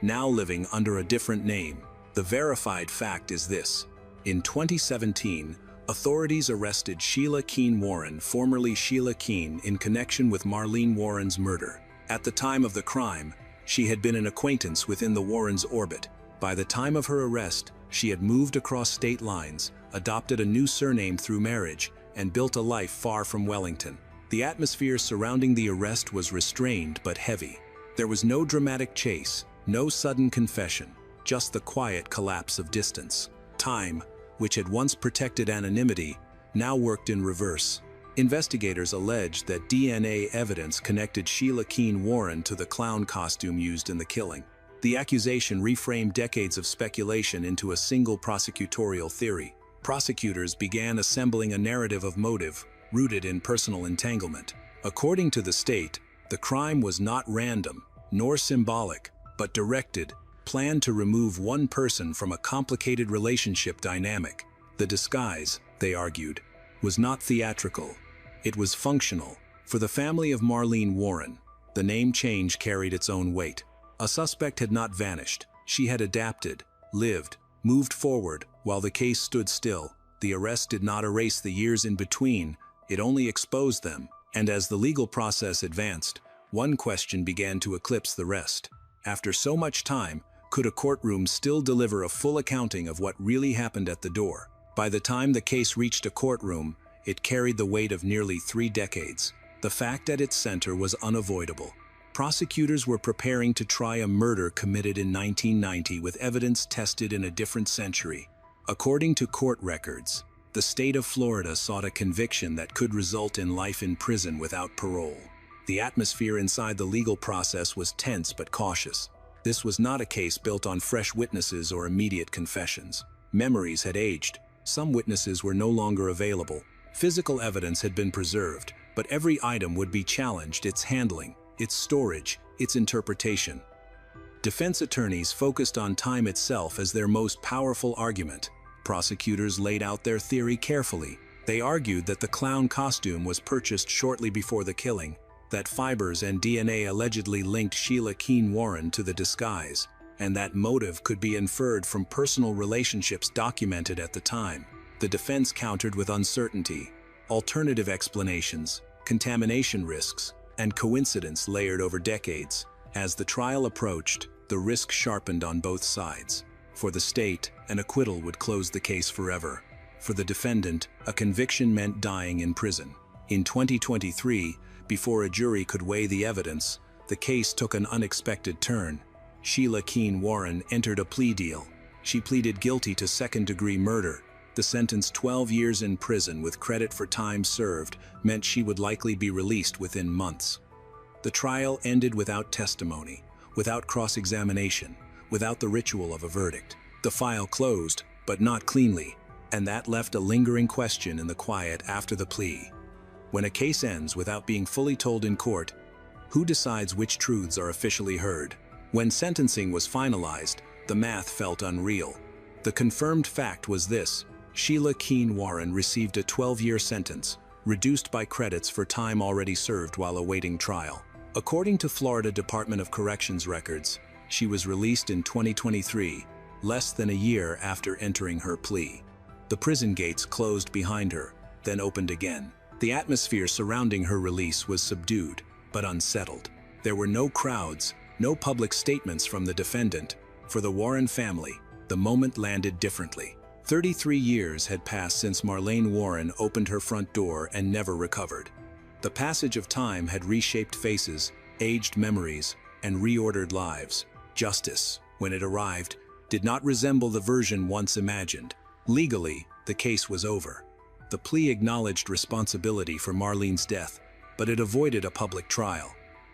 now living under a different name. The verified fact is this: in 2017, authorities arrested Sheila Keene Warren, formerly Sheila Keene, in connection with Marlene Warren's murder. At the time of the crime, she had been an acquaintance within the Warrens' orbit. By the time of her arrest, she had moved across state lines, adopted a new surname through marriage, and built a life far from Wellington. The atmosphere surrounding the arrest was restrained but heavy. There was no dramatic chase, no sudden confession, just the quiet collapse of distance. Time, which had once protected anonymity, now worked in reverse. Investigators alleged that DNA evidence connected Sheila Keene Warren to the clown costume used in the killing. The accusation reframed decades of speculation into a single prosecutorial theory. Prosecutors began assembling a narrative of motive, rooted in personal entanglement. According to the state, the crime was not random, nor symbolic, but directed, planned to remove one person from a complicated relationship dynamic. The disguise, they argued, was not theatrical. It was functional. For the family of Marlene Warren, the name change carried its own weight. A suspect had not vanished. She had adapted, lived, moved forward, while the case stood still. The arrest did not erase the years in between, it only exposed them. And as the legal process advanced, one question began to eclipse the rest. After so much time, could a courtroom still deliver a full accounting of what really happened at the door? By the time the case reached a courtroom, it carried the weight of nearly 3 decades. The fact at its center was unavoidable. Prosecutors were preparing to try a murder committed in 1990 with evidence tested in a different century. According to court records, the state of Florida sought a conviction that could result in life in prison without parole. The atmosphere inside the legal process was tense but cautious. This was not a case built on fresh witnesses or immediate confessions. Memories had aged. Some witnesses were no longer available. Physical evidence had been preserved, but every item would be challenged: its handling, its storage, its interpretation. Defense attorneys focused on time itself as their most powerful argument. Prosecutors laid out their theory carefully. They argued that the clown costume was purchased shortly before the killing, that fibers and DNA allegedly linked Sheila Keene Warren to the disguise, and that motive could be inferred from personal relationships documented at the time. The defense countered with uncertainty, alternative explanations, contamination risks, and coincidence layered over decades. As the trial approached, the risk sharpened on both sides. For the state, an acquittal would close the case forever. For the defendant, a conviction meant dying in prison. In 2023, before a jury could weigh the evidence, the case took an unexpected turn. Sheila Keene Warren entered a plea deal. She pleaded guilty to second-degree murder. The sentence, 12 years in prison with credit for time served, meant she would likely be released within months. The trial ended without testimony, without cross-examination, without the ritual of a verdict. The file closed, but not cleanly, and that left a lingering question in the quiet after the plea. When a case ends without being fully told in court, who decides which truths are officially heard? When sentencing was finalized, the math felt unreal. The confirmed fact was this: Sheila Keene Warren received a 12-year sentence, reduced by credits for time already served while awaiting trial. According to Florida Department of Corrections records, she was released in 2023, less than a year after entering her plea. The prison gates closed behind her, then opened again. The atmosphere surrounding her release was subdued, but unsettled. There were no crowds, no public statements from the defendant. For the Warren family, the moment landed differently. 33 years had passed since Marlene Warren opened her front door and never recovered. The passage of time had reshaped faces, aged memories, and reordered lives. Justice, when it arrived, did not resemble the version once imagined. Legally, the case was over. The plea acknowledged responsibility for Marlene's death, but it avoided a public trial.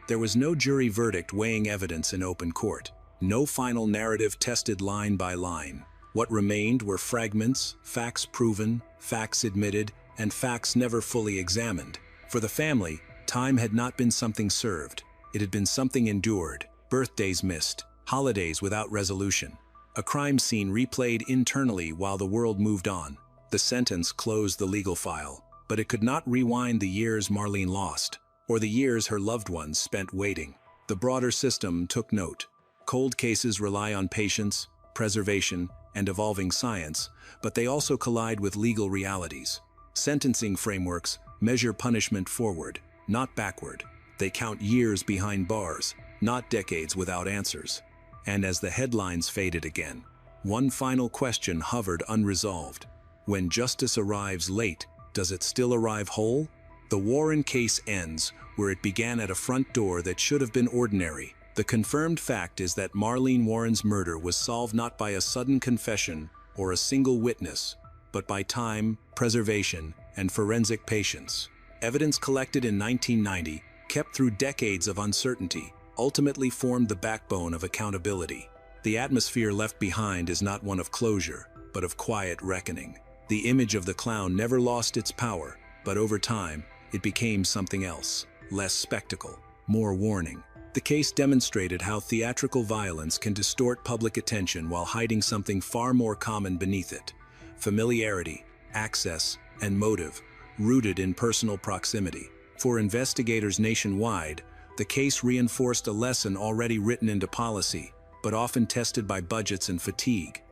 There was no jury verdict weighing evidence in open court. No final narrative tested line by line. What remained were fragments, facts proven, facts admitted, and facts never fully examined. For the family, time had not been something served. It had been something endured. Birthdays missed, holidays without resolution. A crime scene replayed internally while the world moved on. The sentence closed the legal file, but it could not rewind the years Marlene lost, or the years her loved ones spent waiting. The broader system took note. Cold cases rely on patience, preservation, and evolving science, but they also collide with legal realities. Sentencing frameworks measure punishment forward, not backward. They count years behind bars, not decades without answers. And as the headlines faded again, one final question hovered unresolved. When justice arrives late, does it still arrive whole? The Warren case ends where it began, at a front door that should have been ordinary. The confirmed fact is that Marlene Warren's murder was solved not by a sudden confession or a single witness, but by time, preservation, and forensic patience. Evidence collected in 1990, kept through decades of uncertainty, ultimately formed the backbone of accountability. The atmosphere left behind is not one of closure, but of quiet reckoning. The image of the clown never lost its power, but over time, it became something else: less spectacle, more warning. The case demonstrated how theatrical violence can distort public attention while hiding something far more common beneath it: familiarity, access, and motive, rooted in personal proximity. For investigators nationwide, the case reinforced a lesson already written into policy, but often tested by budgets and fatigue.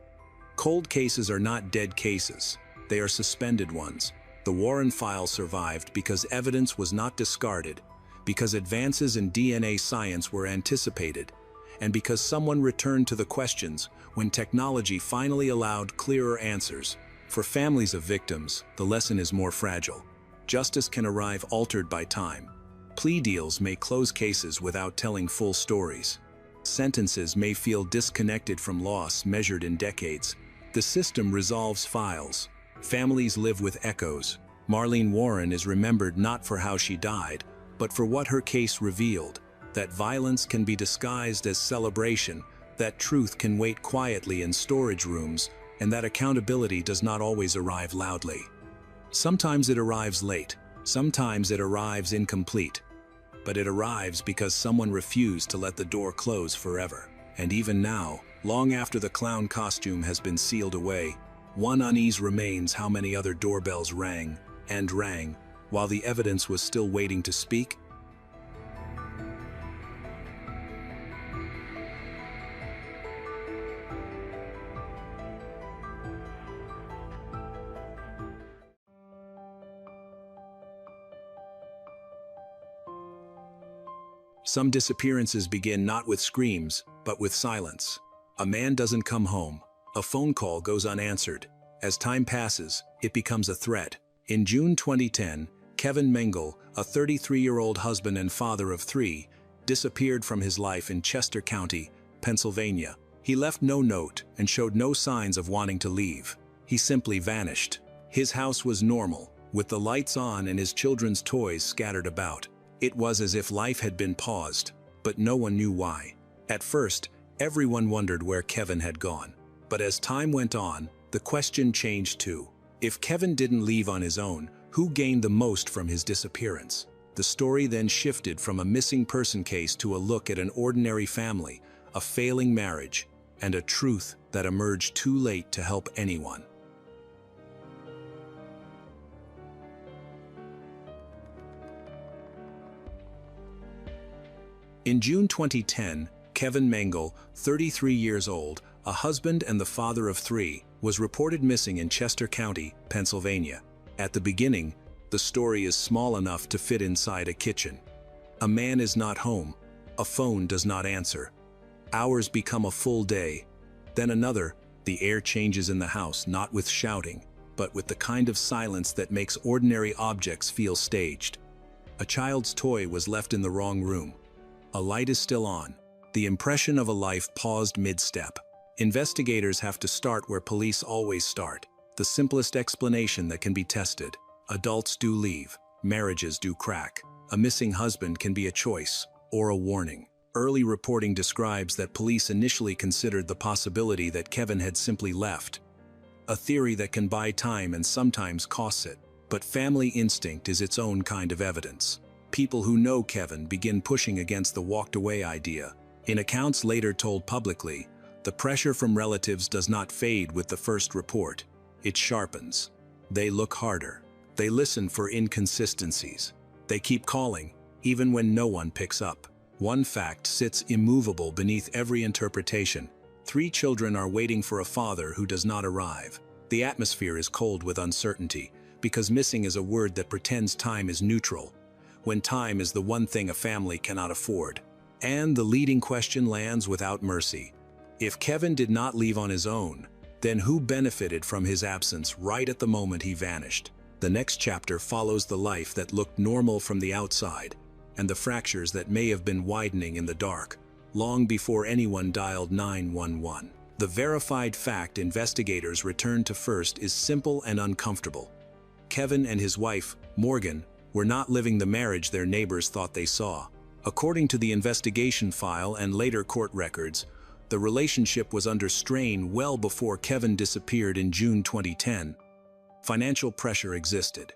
Cold cases are not dead cases. They are suspended ones. The Warren file survived because evidence was not discarded, because advances in DNA science were anticipated, and because someone returned to the questions when technology finally allowed clearer answers. For families of victims, the lesson is more fragile. Justice can arrive altered by time. Plea deals may close cases without telling full stories. Sentences may feel disconnected from loss measured in decades. The system resolves files. Families live with echoes. Marlene Warren is remembered not for how she died, but for what her case revealed: that violence can be disguised as celebration, that truth can wait quietly in storage rooms, and that accountability does not always arrive loudly. Sometimes it arrives late, sometimes it arrives incomplete, but it arrives because someone refused to let the door close forever. And even now, long after the clown costume has been sealed away, One unease remains: how many other doorbells rang and rang while the evidence was still waiting to speak? Some disappearances begin not with screams, but with silence. A man doesn't come home. A phone call goes unanswered. As time passes, it becomes a threat. In June 2010, Kevin Mengel, a 33-year-old husband and father of 3, disappeared from his life in Chester County, Pennsylvania. He left no note and showed no signs of wanting to leave. He simply vanished. His house was normal, with the lights on and his children's toys scattered about. It was as if life had been paused, but no one knew why. At first, everyone wondered where Kevin had gone. But as time went on, the question changed too. If Kevin didn't leave on his own, who gained the most from his disappearance? The story then shifted from a missing person case to a look at an ordinary family, a failing marriage, and a truth that emerged too late to help anyone. In June 2010, Kevin Mengel, 33 years old, a husband and the father of 3, was reported missing in Chester County, Pennsylvania. At the beginning, the story is small enough to fit inside a kitchen. A man is not home. A phone does not answer. Hours become a full day. Then another. The air changes in the house, not with shouting, but with the kind of silence that makes ordinary objects feel staged. A child's toy was left in the wrong room. A light is still on. The impression of a life paused mid-step. Investigators have to start where police always start. The simplest explanation that can be tested. Adults do leave. Marriages do crack. A missing husband can be a choice or a warning. Early reporting describes that police initially considered the possibility that Kevin had simply left. A theory that can buy time and sometimes costs it. But family instinct is its own kind of evidence. People who know Kevin begin pushing against the walked-away idea. In accounts later told publicly, the pressure from relatives does not fade with the first report. It sharpens. They look harder. They listen for inconsistencies. They keep calling, even when no one picks up. One fact sits immovable beneath every interpretation. 3 children are waiting for a father who does not arrive. The atmosphere is cold with uncertainty, because missing is a word that pretends time is neutral, when time is the one thing a family cannot afford. And the leading question lands without mercy. If Kevin did not leave on his own, then who benefited from his absence right at the moment he vanished? The next chapter follows the life that looked normal from the outside, and the fractures that may have been widening in the dark, long before anyone dialed 911. The verified fact investigators returned to first is simple and uncomfortable. Kevin and his wife, Morgan, were not living the marriage their neighbors thought they saw. According to the investigation file and later court records, the relationship was under strain well before Kevin disappeared in June 2010. Financial pressure existed.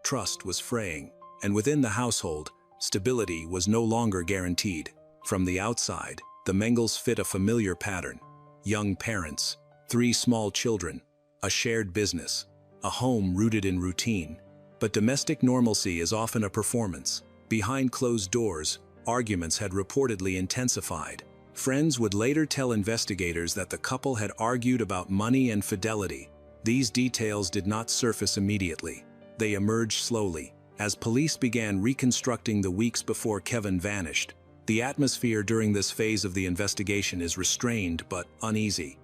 Trust was fraying, and within the household, stability was no longer guaranteed. From the outside, the Mengels fit a familiar pattern. Young parents, 3 small children, a shared business, a home rooted in routine. But domestic normalcy is often a performance. Behind closed doors, arguments had reportedly intensified. Friends would later tell investigators that the couple had argued about money and fidelity. These details did not surface immediately. They emerged slowly. As police began reconstructing the weeks before Kevin vanished, the atmosphere during this phase of the investigation is restrained but uneasy.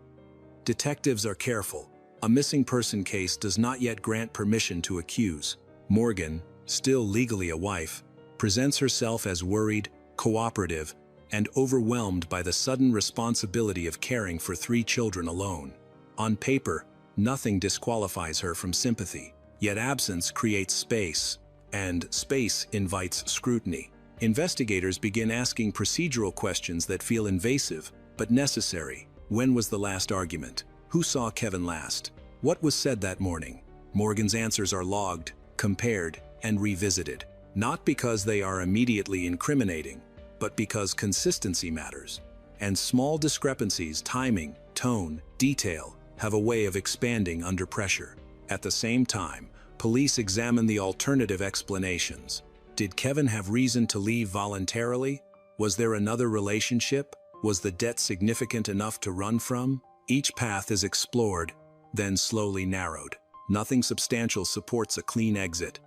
Detectives are careful. A missing person case does not yet grant permission to accuse. Morgan, still legally a wife, presents herself as worried, cooperative, and overwhelmed by the sudden responsibility of caring for 3 children alone. On paper, nothing disqualifies her from sympathy, yet absence creates space, and space invites scrutiny. Investigators begin asking procedural questions that feel invasive, but necessary. When was the last argument? Who saw Kevin last? What was said that morning? Morgan's answers are logged, compared, and revisited. Not because they are immediately incriminating, but because consistency matters. And small discrepancies, timing, tone, detail, have a way of expanding under pressure. At the same time, police examine the alternative explanations. Did Kevin have reason to leave voluntarily? Was there another relationship? Was the debt significant enough to run from? Each path is explored, then slowly narrowed. Nothing substantial supports a clean exit.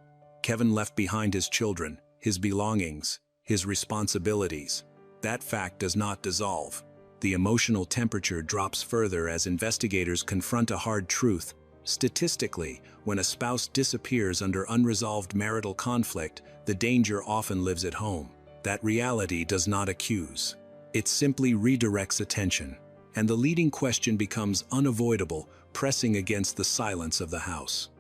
Kevin left behind his children, his belongings, his responsibilities. That fact does not dissolve. The emotional temperature drops further as investigators confront a hard truth. Statistically, when a spouse disappears under unresolved marital conflict, the danger often lives at home. That reality does not accuse. It simply redirects attention, and the leading question becomes unavoidable, pressing against the silence of the house.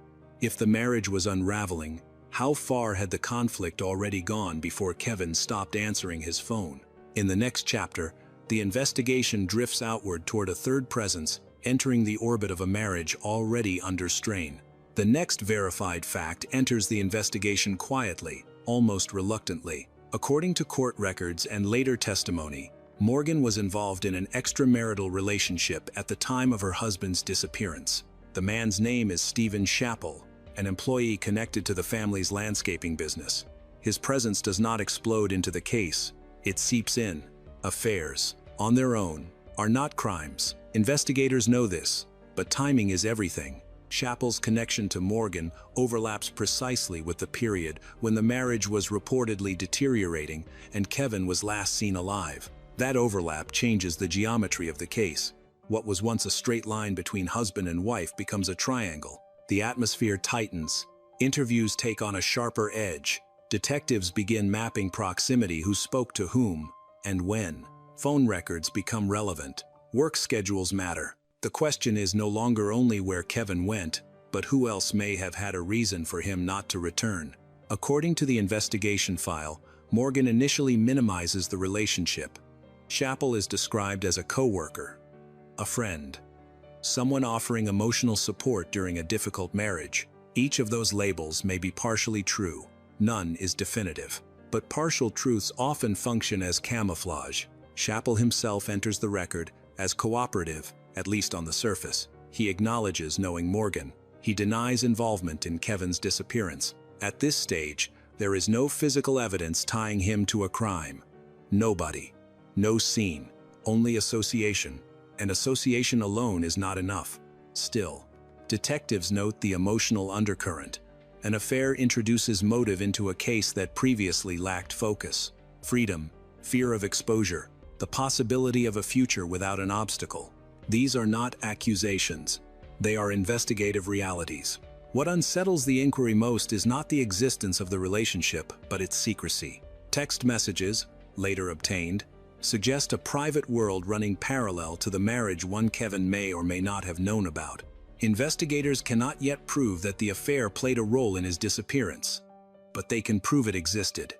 If the marriage was unraveling, how far had the conflict already gone before Kevin stopped answering his phone? In the next chapter, the investigation drifts outward toward a third presence, entering the orbit of a marriage already under strain. The next verified fact enters the investigation quietly, almost reluctantly. According to court records and later testimony, Morgan was involved in an extramarital relationship at the time of her husband's disappearance. The man's name is Stephen Chappell, an employee connected to the family's landscaping business. His presence does not explode into the case, it seeps in. Affairs, on their own, are not crimes. Investigators know this, but timing is everything. Chappell's connection to Morgan overlaps precisely with the period when the marriage was reportedly deteriorating and Kevin was last seen alive. That overlap changes the geometry of the case. What was once a straight line between husband and wife becomes a triangle. The atmosphere tightens. Interviews take on a sharper edge. Detectives begin mapping proximity, who spoke to whom and when. Phone records become relevant. Work schedules matter. The question is no longer only where Kevin went, but who else may have had a reason for him not to return. According to the investigation file, Morgan initially minimizes the relationship. Chappell is described as a co-worker, a friend, someone offering emotional support during a difficult marriage. Each of those labels may be partially true. None is definitive. But partial truths often function as camouflage. Chappell himself enters the record as cooperative, at least on the surface. He acknowledges knowing Morgan. He denies involvement in Kevin's disappearance. At this stage, there is no physical evidence tying him to a crime. Nobody. No scene. Only association. And association alone is not enough. Still, detectives note the emotional undercurrent. An affair introduces motive into a case that previously lacked focus. Freedom, fear of exposure, the possibility of a future without an obstacle. These are not accusations. They are investigative realities. What unsettles the inquiry most is not the existence of the relationship, but its secrecy. Text messages, later obtained, suggest a private world running parallel to the marriage one Kevin may or may not have known about. Investigators cannot yet prove that the affair played a role in his disappearance, but they can prove it existed.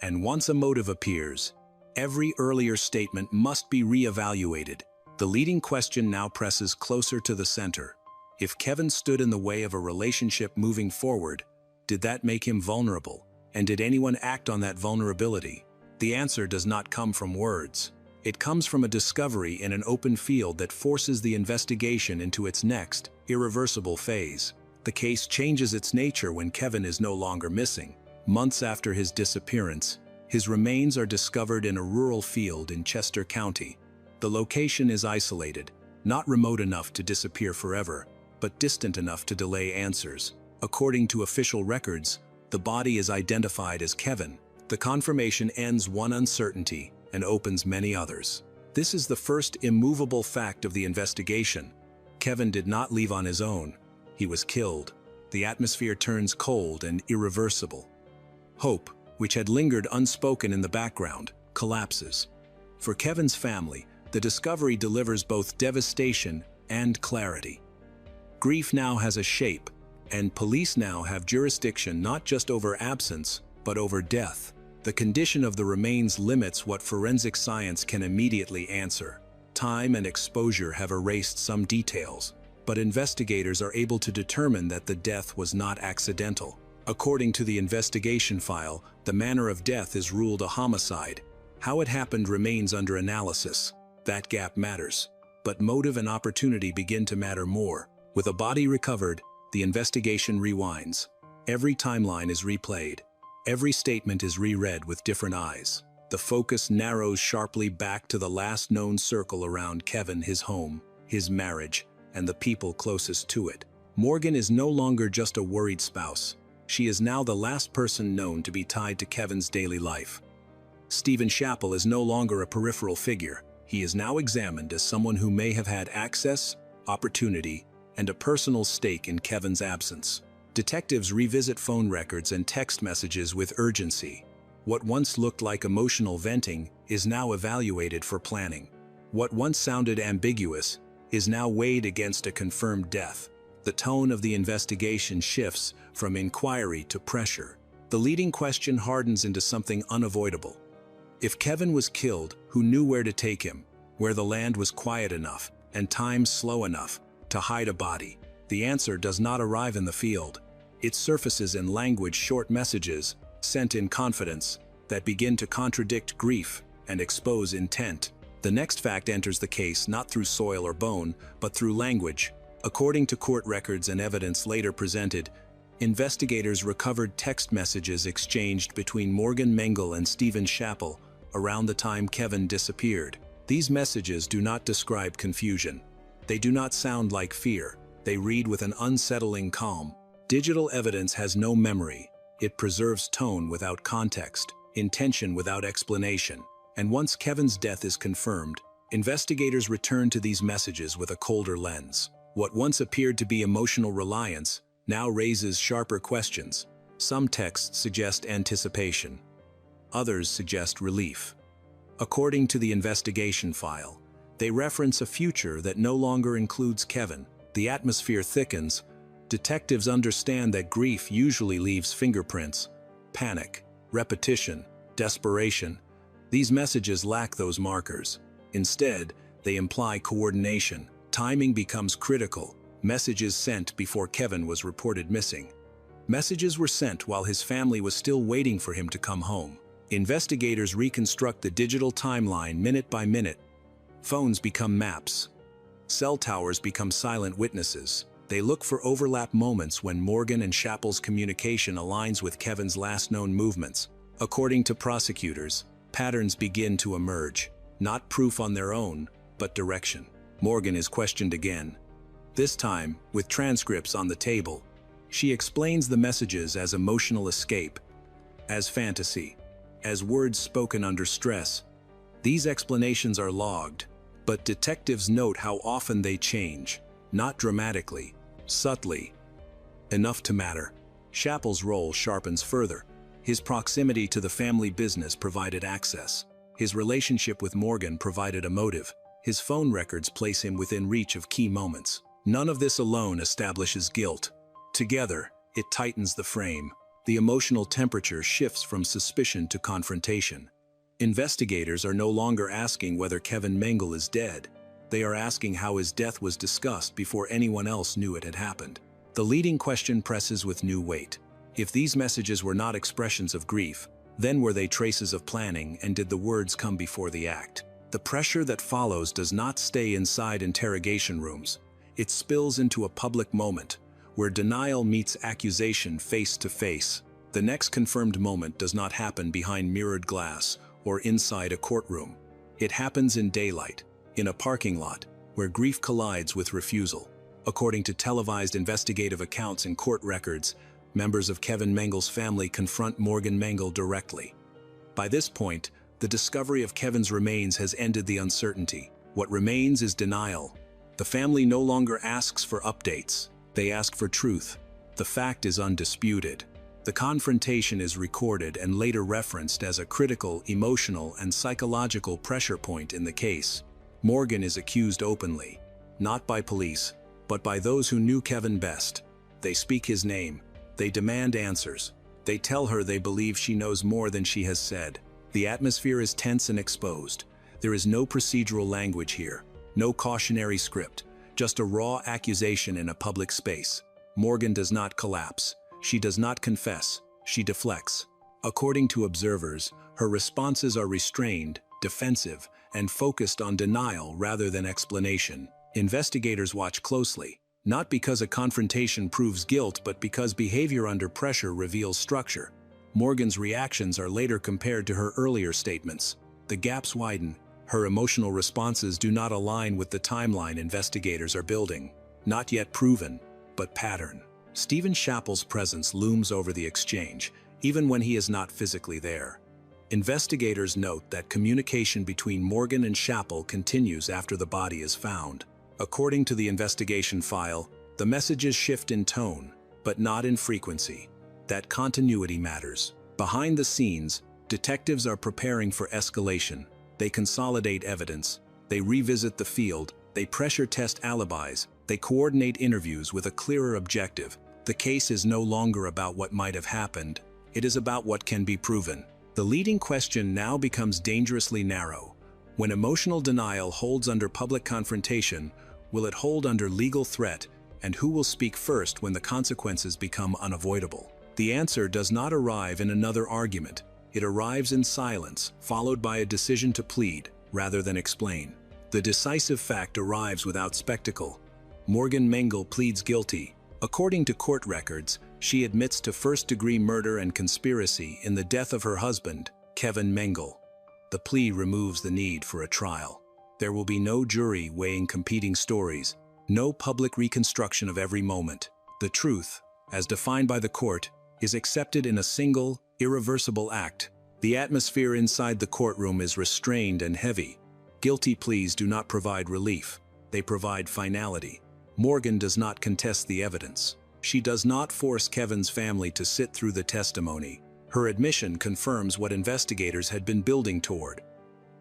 And once a motive appears, every earlier statement must be re-evaluated. The leading question now presses closer to the center. If Kevin stood in the way of a relationship moving forward, did that make him vulnerable? And did anyone act on that vulnerability? The answer does not come from words. It comes from a discovery in an open field that forces the investigation into its next, irreversible phase. The case changes its nature when Kevin is no longer missing. Months after his disappearance, his remains are discovered in a rural field in Chester County. The location is isolated, not remote enough to disappear forever, but distant enough to delay answers. According to official records, the body is identified as Kevin. The confirmation ends one uncertainty and opens many others. This is the first immovable fact of the investigation. Kevin did not leave on his own. He was killed. The atmosphere turns cold and irreversible. Hope, which had lingered unspoken in the background, collapses. For Kevin's family, the discovery delivers both devastation and clarity. Grief now has a shape, and police now have jurisdiction not just over absence, but over death. The condition of the remains limits what forensic science can immediately answer. Time and exposure have erased some details, but investigators are able to determine that the death was not accidental. According to the investigation file, the manner of death is ruled a homicide. How it happened remains under analysis. That gap matters. But motive and opportunity begin to matter more. With a body recovered, the investigation rewinds. Every timeline is replayed. Every statement is reread with different eyes. The focus narrows sharply back to the last known circle around Kevin, his home, his marriage, and the people closest to it. Morgan is no longer just a worried spouse. She is now the last person known to be tied to Kevin's daily life. Stephen Chappell is no longer a peripheral figure. He is now examined as someone who may have had access, opportunity, and a personal stake in Kevin's absence. Detectives revisit phone records and text messages with urgency. What once looked like emotional venting is now evaluated for planning. What once sounded ambiguous is now weighed against a confirmed death. The tone of the investigation shifts from inquiry to pressure. The leading question hardens into something unavoidable. If Kevin was killed, who knew where to take him, where the land was quiet enough and time slow enough to hide a body? The answer does not arrive in the field. It surfaces in language, short messages, sent in confidence, that begin to contradict grief and expose intent. The next fact enters the case not through soil or bone, but through language. According to court records and evidence later presented, investigators recovered text messages exchanged between Morgan Mengel and Stephen Chappell around the time Kevin disappeared. These messages do not describe confusion. They do not sound like fear. They read with an unsettling calm. Digital evidence has no memory. It preserves tone without context, intention without explanation. And once Kevin's death is confirmed, investigators return to these messages with a colder lens. What once appeared to be emotional reliance now raises sharper questions. Some texts suggest anticipation. Others suggest relief. According to the investigation file, they reference a future that no longer includes Kevin. The atmosphere thickens. Detectives understand that grief usually leaves fingerprints. Panic, repetition, desperation. These messages lack those markers. Instead, they imply coordination. Timing becomes critical. Messages sent before Kevin was reported missing. Messages were sent while his family was still waiting for him to come home. Investigators reconstruct the digital timeline minute by minute. Phones become maps. Cell towers become silent witnesses. They look for overlap moments when Morgan and Chappell's communication aligns with Kevin's last known movements. According to prosecutors, patterns begin to emerge. Not proof on their own, but direction. Morgan is questioned again. This time, with transcripts on the table. She explains the messages as emotional escape, as fantasy, as words spoken under stress. These explanations are logged, but detectives note how often they change, not dramatically, subtly, enough to matter. Chappell's role sharpens further. His proximity to the family business provided access. His relationship with Morgan provided a motive. His phone records place him within reach of key moments. None of this alone establishes guilt. Together, it tightens the frame. The emotional temperature shifts from suspicion to confrontation. Investigators are no longer asking whether Kevin Mengel is dead. They are asking how his death was discussed before anyone else knew it had happened. The leading question presses with new weight. If these messages were not expressions of grief, then were they traces of planning, and did the words come before the act? The pressure that follows does not stay inside interrogation rooms. It spills into a public moment, where denial meets accusation face to face. The next confirmed moment does not happen behind mirrored glass or inside a courtroom. It happens in daylight, in a parking lot, where grief collides with refusal. According to televised investigative accounts and court records, members of Kevin Mengel's family confront Morgan Mengel directly. By this point, the discovery of Kevin's remains has ended the uncertainty. What remains is denial. The family no longer asks for updates. They ask for truth. The fact is undisputed. The confrontation is recorded and later referenced as a critical, emotional, and psychological pressure point in the case. Morgan is accused openly, not by police, but by those who knew Kevin best. They speak his name. They demand answers. They tell her they believe she knows more than she has said. The atmosphere is tense and exposed. There is no procedural language here, no cautionary script, just a raw accusation in a public space. Morgan does not collapse. She does not confess. She deflects. According to observers, her responses are restrained, defensive, and focused on denial rather than explanation. Investigators watch closely, not because a confrontation proves guilt but because behavior under pressure reveals structure. Morgan's reactions are later compared to her earlier statements. The gaps widen. Her emotional responses do not align with the timeline investigators are building. Not yet proven, but pattern. Stephen Chappell's presence looms over the exchange, even when he is not physically there. Investigators note that communication between Morgan and Chappell continues after the body is found. According to the investigation file, the messages shift in tone, but not in frequency. That continuity matters. Behind the scenes, detectives are preparing for escalation. They consolidate evidence, they revisit the field, they pressure test alibis, they coordinate interviews with a clearer objective. The case is no longer about what might have happened, it is about what can be proven. The leading question now becomes dangerously narrow. When emotional denial holds under public confrontation, will it hold under legal threat, and who will speak first when the consequences become unavoidable? The answer does not arrive in another argument. It arrives in silence, followed by a decision to plead, rather than explain. The decisive fact arrives without spectacle. Morgan Mengel pleads guilty. According to court records, she admits to first-degree murder and conspiracy in the death of her husband, Kevin Mengel. The plea removes the need for a trial. There will be no jury weighing competing stories, no public reconstruction of every moment. The truth, as defined by the court, is accepted in a single, irreversible act. The atmosphere inside the courtroom is restrained and heavy. Guilty pleas do not provide relief, they provide finality. Morgan does not contest the evidence. She does not force Kevin's family to sit through the testimony. Her admission confirms what investigators had been building toward.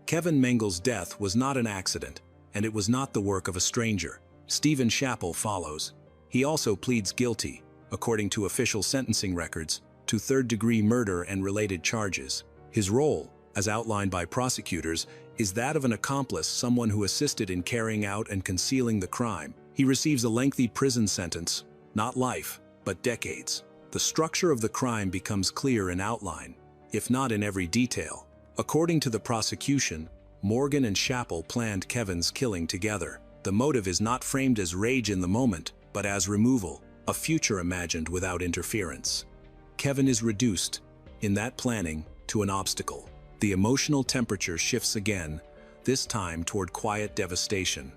Kevin Mengel's death was not an accident, and it was not the work of a stranger. Stephen Chappell follows. He also pleads guilty, according to official sentencing records, to third-degree murder and related charges. His role, as outlined by prosecutors, is that of an accomplice, someone who assisted in carrying out and concealing the crime. He receives a lengthy prison sentence, not life, but decades. The structure of the crime becomes clear in outline, if not in every detail. According to the prosecution, Morgan and Chappell planned Kevin's killing together. The motive is not framed as rage in the moment, but as removal, a future imagined without interference. Kevin is reduced, in that planning, to an obstacle. The emotional temperature shifts again, this time toward quiet devastation.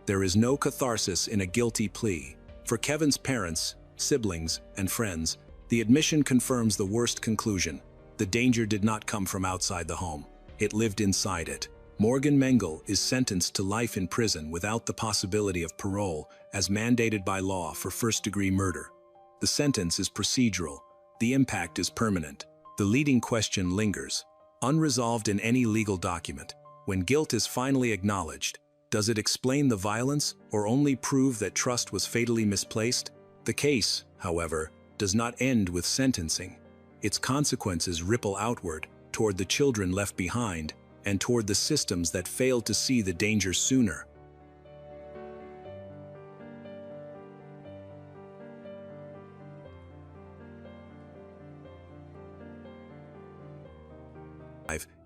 There is no catharsis in a guilty plea. For Kevin's parents, siblings, and friends, the admission confirms the worst conclusion. The danger did not come from outside the home. It lived inside it. Morgan Mengel is sentenced to life in prison without the possibility of parole, as mandated by law for first-degree murder. The sentence is procedural. The impact is permanent. The leading question lingers, unresolved in any legal document. When guilt is finally acknowledged, does it explain the violence or only prove that trust was fatally misplaced? The case, however, does not end with sentencing. Its consequences ripple outward, toward the children left behind, and toward the systems that failed to see the danger sooner.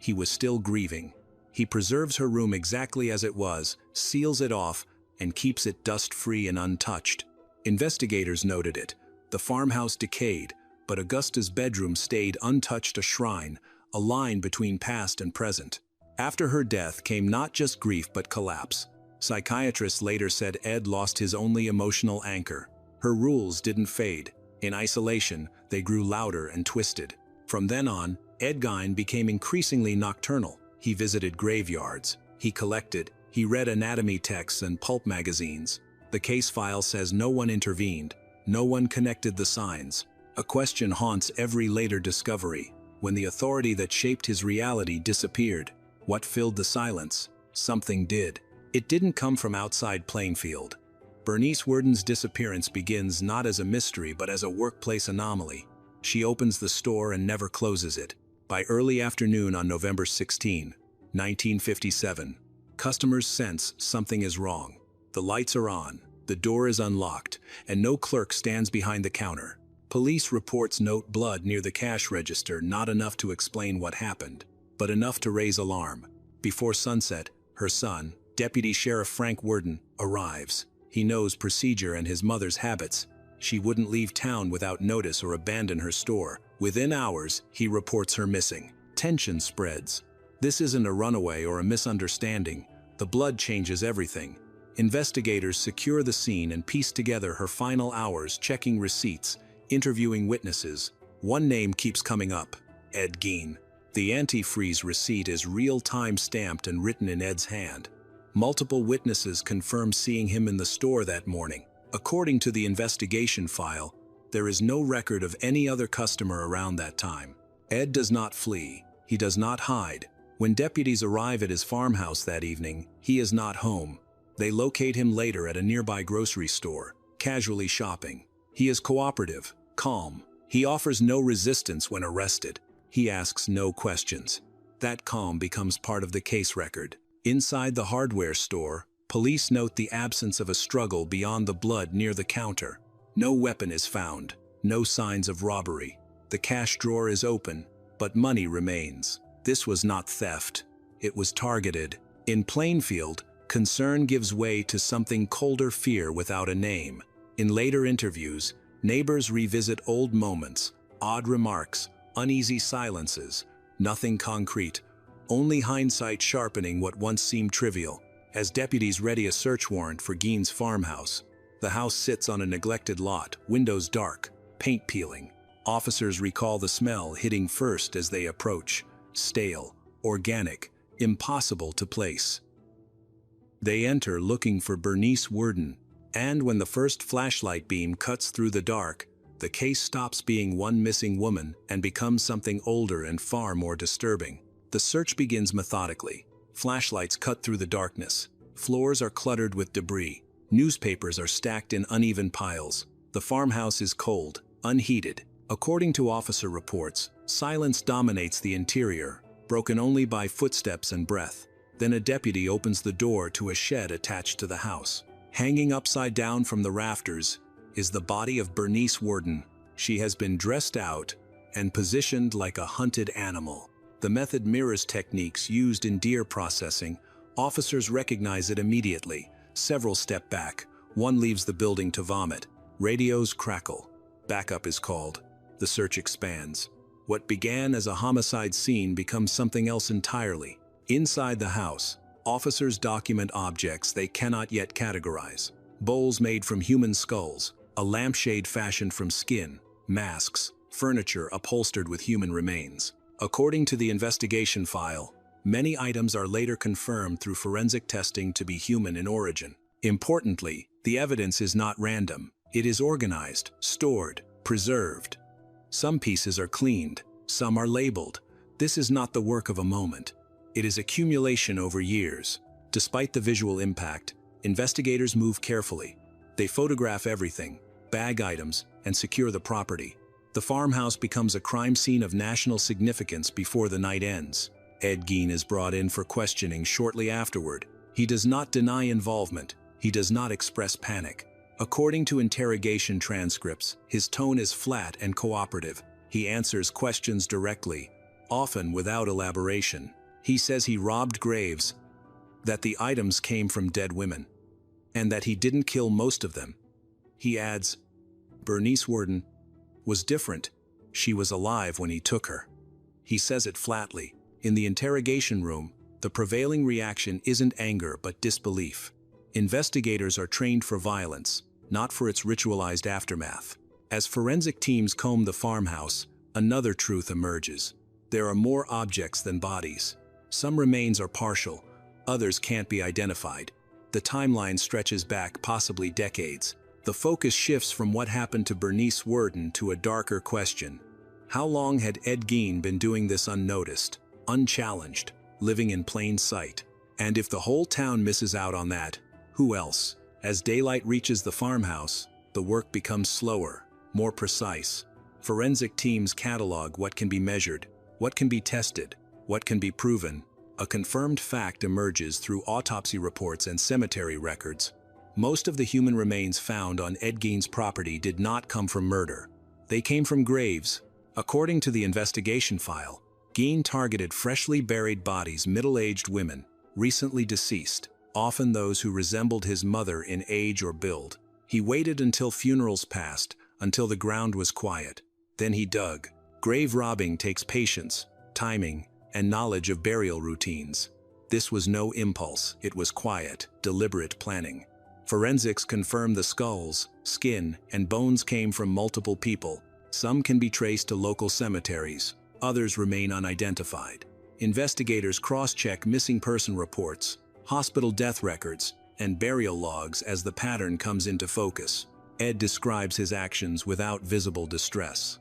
He was still grieving. He preserves her room exactly as it was, seals it off, and keeps it dust-free and untouched. Investigators noted it. The farmhouse decayed, but Augusta's bedroom stayed untouched, a shrine, a line between past and present. After her death came not just grief but collapse. Psychiatrists later said Ed lost his only emotional anchor. Her rules didn't fade. In isolation, they grew louder and twisted. From then on, Ed Gein became increasingly nocturnal. He visited graveyards. He collected. He read anatomy texts and pulp magazines. The case file says no one intervened. No one connected the signs. A question haunts every later discovery. When the authority that shaped his reality disappeared, what filled the silence? Something did. It didn't come from outside Plainfield. Bernice Worden's disappearance begins not as a mystery but as a workplace anomaly. She opens the store and never closes it. By early afternoon on November 16, 1957, customers sense something is wrong. The lights are on, the door is unlocked, and no clerk stands behind the counter. Police reports note blood near the cash register, not enough to explain what happened, but enough to raise alarm. Before sunset, her son, Deputy Sheriff Frank Worden, arrives. He knows procedure and his mother's habits. She wouldn't leave town without notice or abandon her store. Within hours, he reports her missing. Tension spreads. This isn't a runaway or a misunderstanding. The blood changes everything. Investigators secure the scene and piece together her final hours, checking receipts, interviewing witnesses. One name keeps coming up: Ed Gein. The antifreeze receipt is real-time stamped and written in Ed's hand. Multiple witnesses confirm seeing him in the store that morning. According to the investigation file, there is no record of any other customer around that time. Ed does not flee. He does not hide. When deputies arrive at his farmhouse that evening, he is not home. They locate him later at a nearby grocery store, casually shopping. He is cooperative, calm. He offers no resistance when arrested. He asks no questions. That calm becomes part of the case record. Inside the hardware store, police note the absence of a struggle beyond the blood near the counter. No weapon is found, no signs of robbery. The cash drawer is open, but money remains. This was not theft. It was targeted. In Plainfield, concern gives way to something colder: fear without a name. In later interviews, neighbors revisit old moments, odd remarks, uneasy silences. Nothing concrete, only hindsight sharpening what once seemed trivial. As deputies ready a search warrant for Gein's farmhouse, the house sits on a neglected lot, windows dark, paint peeling. Officers recall the smell hitting first as they approach: stale, organic, impossible to place. They enter looking for Bernice Worden, and when the first flashlight beam cuts through the dark, the case stops being one missing woman and becomes something older and far more disturbing. The search begins methodically. Flashlights cut through the darkness. Floors are cluttered with debris. Newspapers are stacked in uneven piles. The farmhouse is cold, unheated. According to officer reports, silence dominates the interior, broken only by footsteps and breath. Then a deputy opens the door to a shed attached to the house. Hanging upside down from the rafters is the body of Bernice Worden. She has been dressed out and positioned like a hunted animal. The method mirrors techniques used in deer processing. Officers recognize it immediately. Several step back. One leaves the building to vomit. Radios crackle. Backup is called. The search expands. What began as a homicide scene becomes something else entirely. Inside the house, officers document objects they cannot yet categorize. Bowls made from human skulls, a lampshade fashioned from skin, masks, furniture upholstered with human remains. According to the investigation file, many items are later confirmed through forensic testing to be human in origin. Importantly, the evidence is not random. It is organized, stored, preserved. Some pieces are cleaned, some are labeled. This is not the work of a moment. It is accumulation over years. Despite the visual impact, investigators move carefully. They photograph everything, bag items, and secure the property. The farmhouse becomes a crime scene of national significance before the night ends. Ed Gein is brought in for questioning shortly afterward. He does not deny involvement. He does not express panic. According to interrogation transcripts, his tone is flat and cooperative. He answers questions directly, often without elaboration. He says he robbed graves, that the items came from dead women, and that he didn't kill most of them. He adds, Bernice Worden was different. She was alive when he took her. He says it flatly. In the interrogation room, the prevailing reaction isn't anger but disbelief. Investigators are trained for violence, not for its ritualized aftermath. As forensic teams comb the farmhouse, another truth emerges. There are more objects than bodies. Some remains are partial, others can't be identified. The timeline stretches back possibly decades. The focus shifts from what happened to Bernice Worden to a darker question. How long had Ed Gein been doing this unnoticed, unchallenged, living in plain sight? And if the whole town misses out on that, who else? As daylight reaches the farmhouse, the work becomes slower, more precise. Forensic teams catalog what can be measured, what can be tested, what can be proven. A confirmed fact emerges through autopsy reports and cemetery records. Most of the human remains found on Ed Gein's property did not come from murder. They came from graves. According to the investigation file, Gein targeted freshly buried bodies, middle-aged women, recently deceased, often those who resembled his mother in age or build. He waited until funerals passed, until the ground was quiet. Then he dug. Grave robbing takes patience, timing, and knowledge of burial routines. This was no impulse, it was quiet, deliberate planning. Forensics confirmed the skulls, skin, and bones came from multiple people. Some can be traced to local cemeteries, others remain unidentified. Investigators cross-check missing person reports, hospital death records, and burial logs as the pattern comes into focus. Ed describes his actions without visible distress.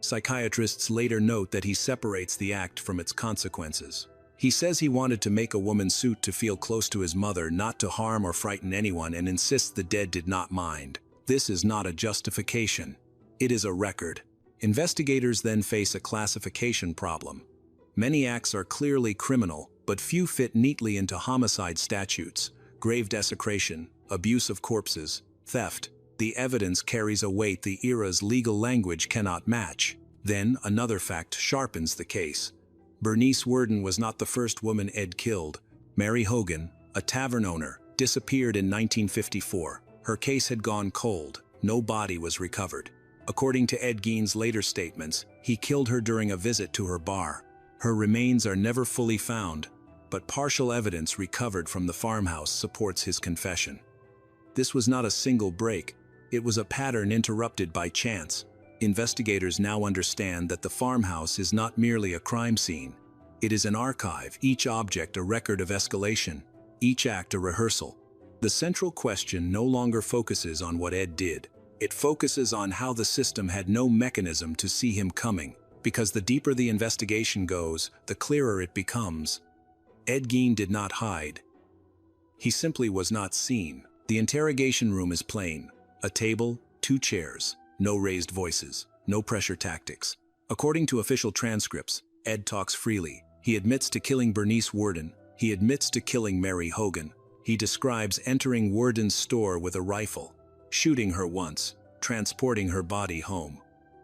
Psychiatrists later note that he separates the act from its consequences. He says he wanted to make a woman's suit to feel close to his mother, not to harm or frighten anyone, and insists the dead did not mind. This is not a justification. It is a record. Investigators then face a classification problem. Many acts are clearly criminal, but few fit neatly into homicide statutes. Grave desecration, abuse of corpses, theft. The evidence carries a weight the era's legal language cannot match. Then, another fact sharpens the case. Bernice Worden was not the first woman Ed killed. Mary Hogan, a tavern owner, disappeared in 1954. Her case had gone cold. No body was recovered. According to Ed Gein's later statements, he killed her during a visit to her bar. Her remains are never fully found, but partial evidence recovered from the farmhouse supports his confession. This was not a single break. It was a pattern interrupted by chance. Investigators now understand that the farmhouse is not merely a crime scene. It is an archive, each object a record of escalation, each act a rehearsal. The central question no longer focuses on what Ed did. It focuses on how the system had no mechanism to see him coming, because the deeper the investigation goes, the clearer it becomes. Ed Gein did not hide. He simply was not seen. The interrogation room is plain. A table, 2 chairs. No raised voices, no pressure tactics. According to official transcripts, Ed talks freely. He admits to killing Bernice Worden. He admits to killing Mary Hogan. He describes entering Worden's store with a rifle, shooting her once, transporting her body home.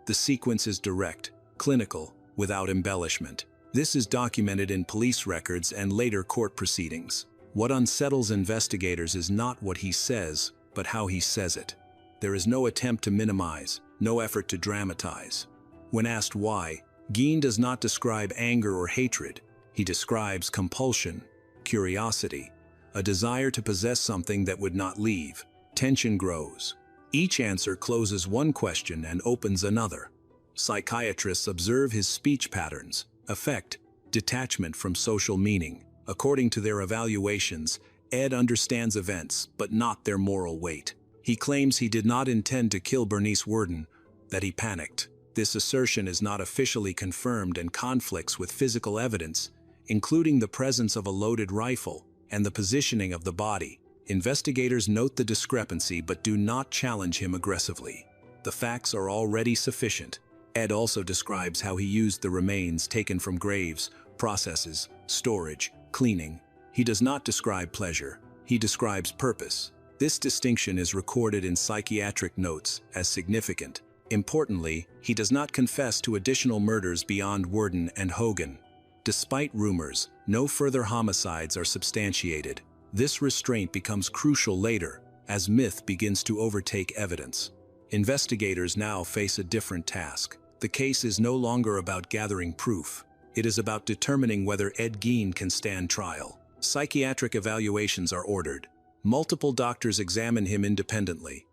The sequence is direct, clinical, without embellishment. This is documented in police records and later court proceedings. What unsettles investigators is not what he says, but how he says it. There is no attempt to minimize, no effort to dramatize. When asked why, Gein does not describe anger or hatred. He describes compulsion, curiosity, a desire to possess something that would not leave. Tension grows. Each answer closes one question and opens another. Psychiatrists observe his speech patterns, affect, detachment from social meaning. According to their evaluations, Ed understands events, but not their moral weight. He claims he did not intend to kill Bernice Worden, that he panicked. This assertion is not officially confirmed and conflicts with physical evidence, including the presence of a loaded rifle and the positioning of the body. Investigators note the discrepancy but do not challenge him aggressively. The facts are already sufficient. Ed also describes how he used the remains taken from graves, processes, storage, cleaning. He does not describe pleasure. He describes purpose. This distinction is recorded in psychiatric notes as significant. Importantly, he does not confess to additional murders beyond Worden and Hogan. Despite rumors, no further homicides are substantiated. This restraint becomes crucial later, as myth begins to overtake evidence. Investigators now face a different task. The case is no longer about gathering proof. It is about determining whether Ed Gein can stand trial. Psychiatric evaluations are ordered. Multiple doctors examine him independently.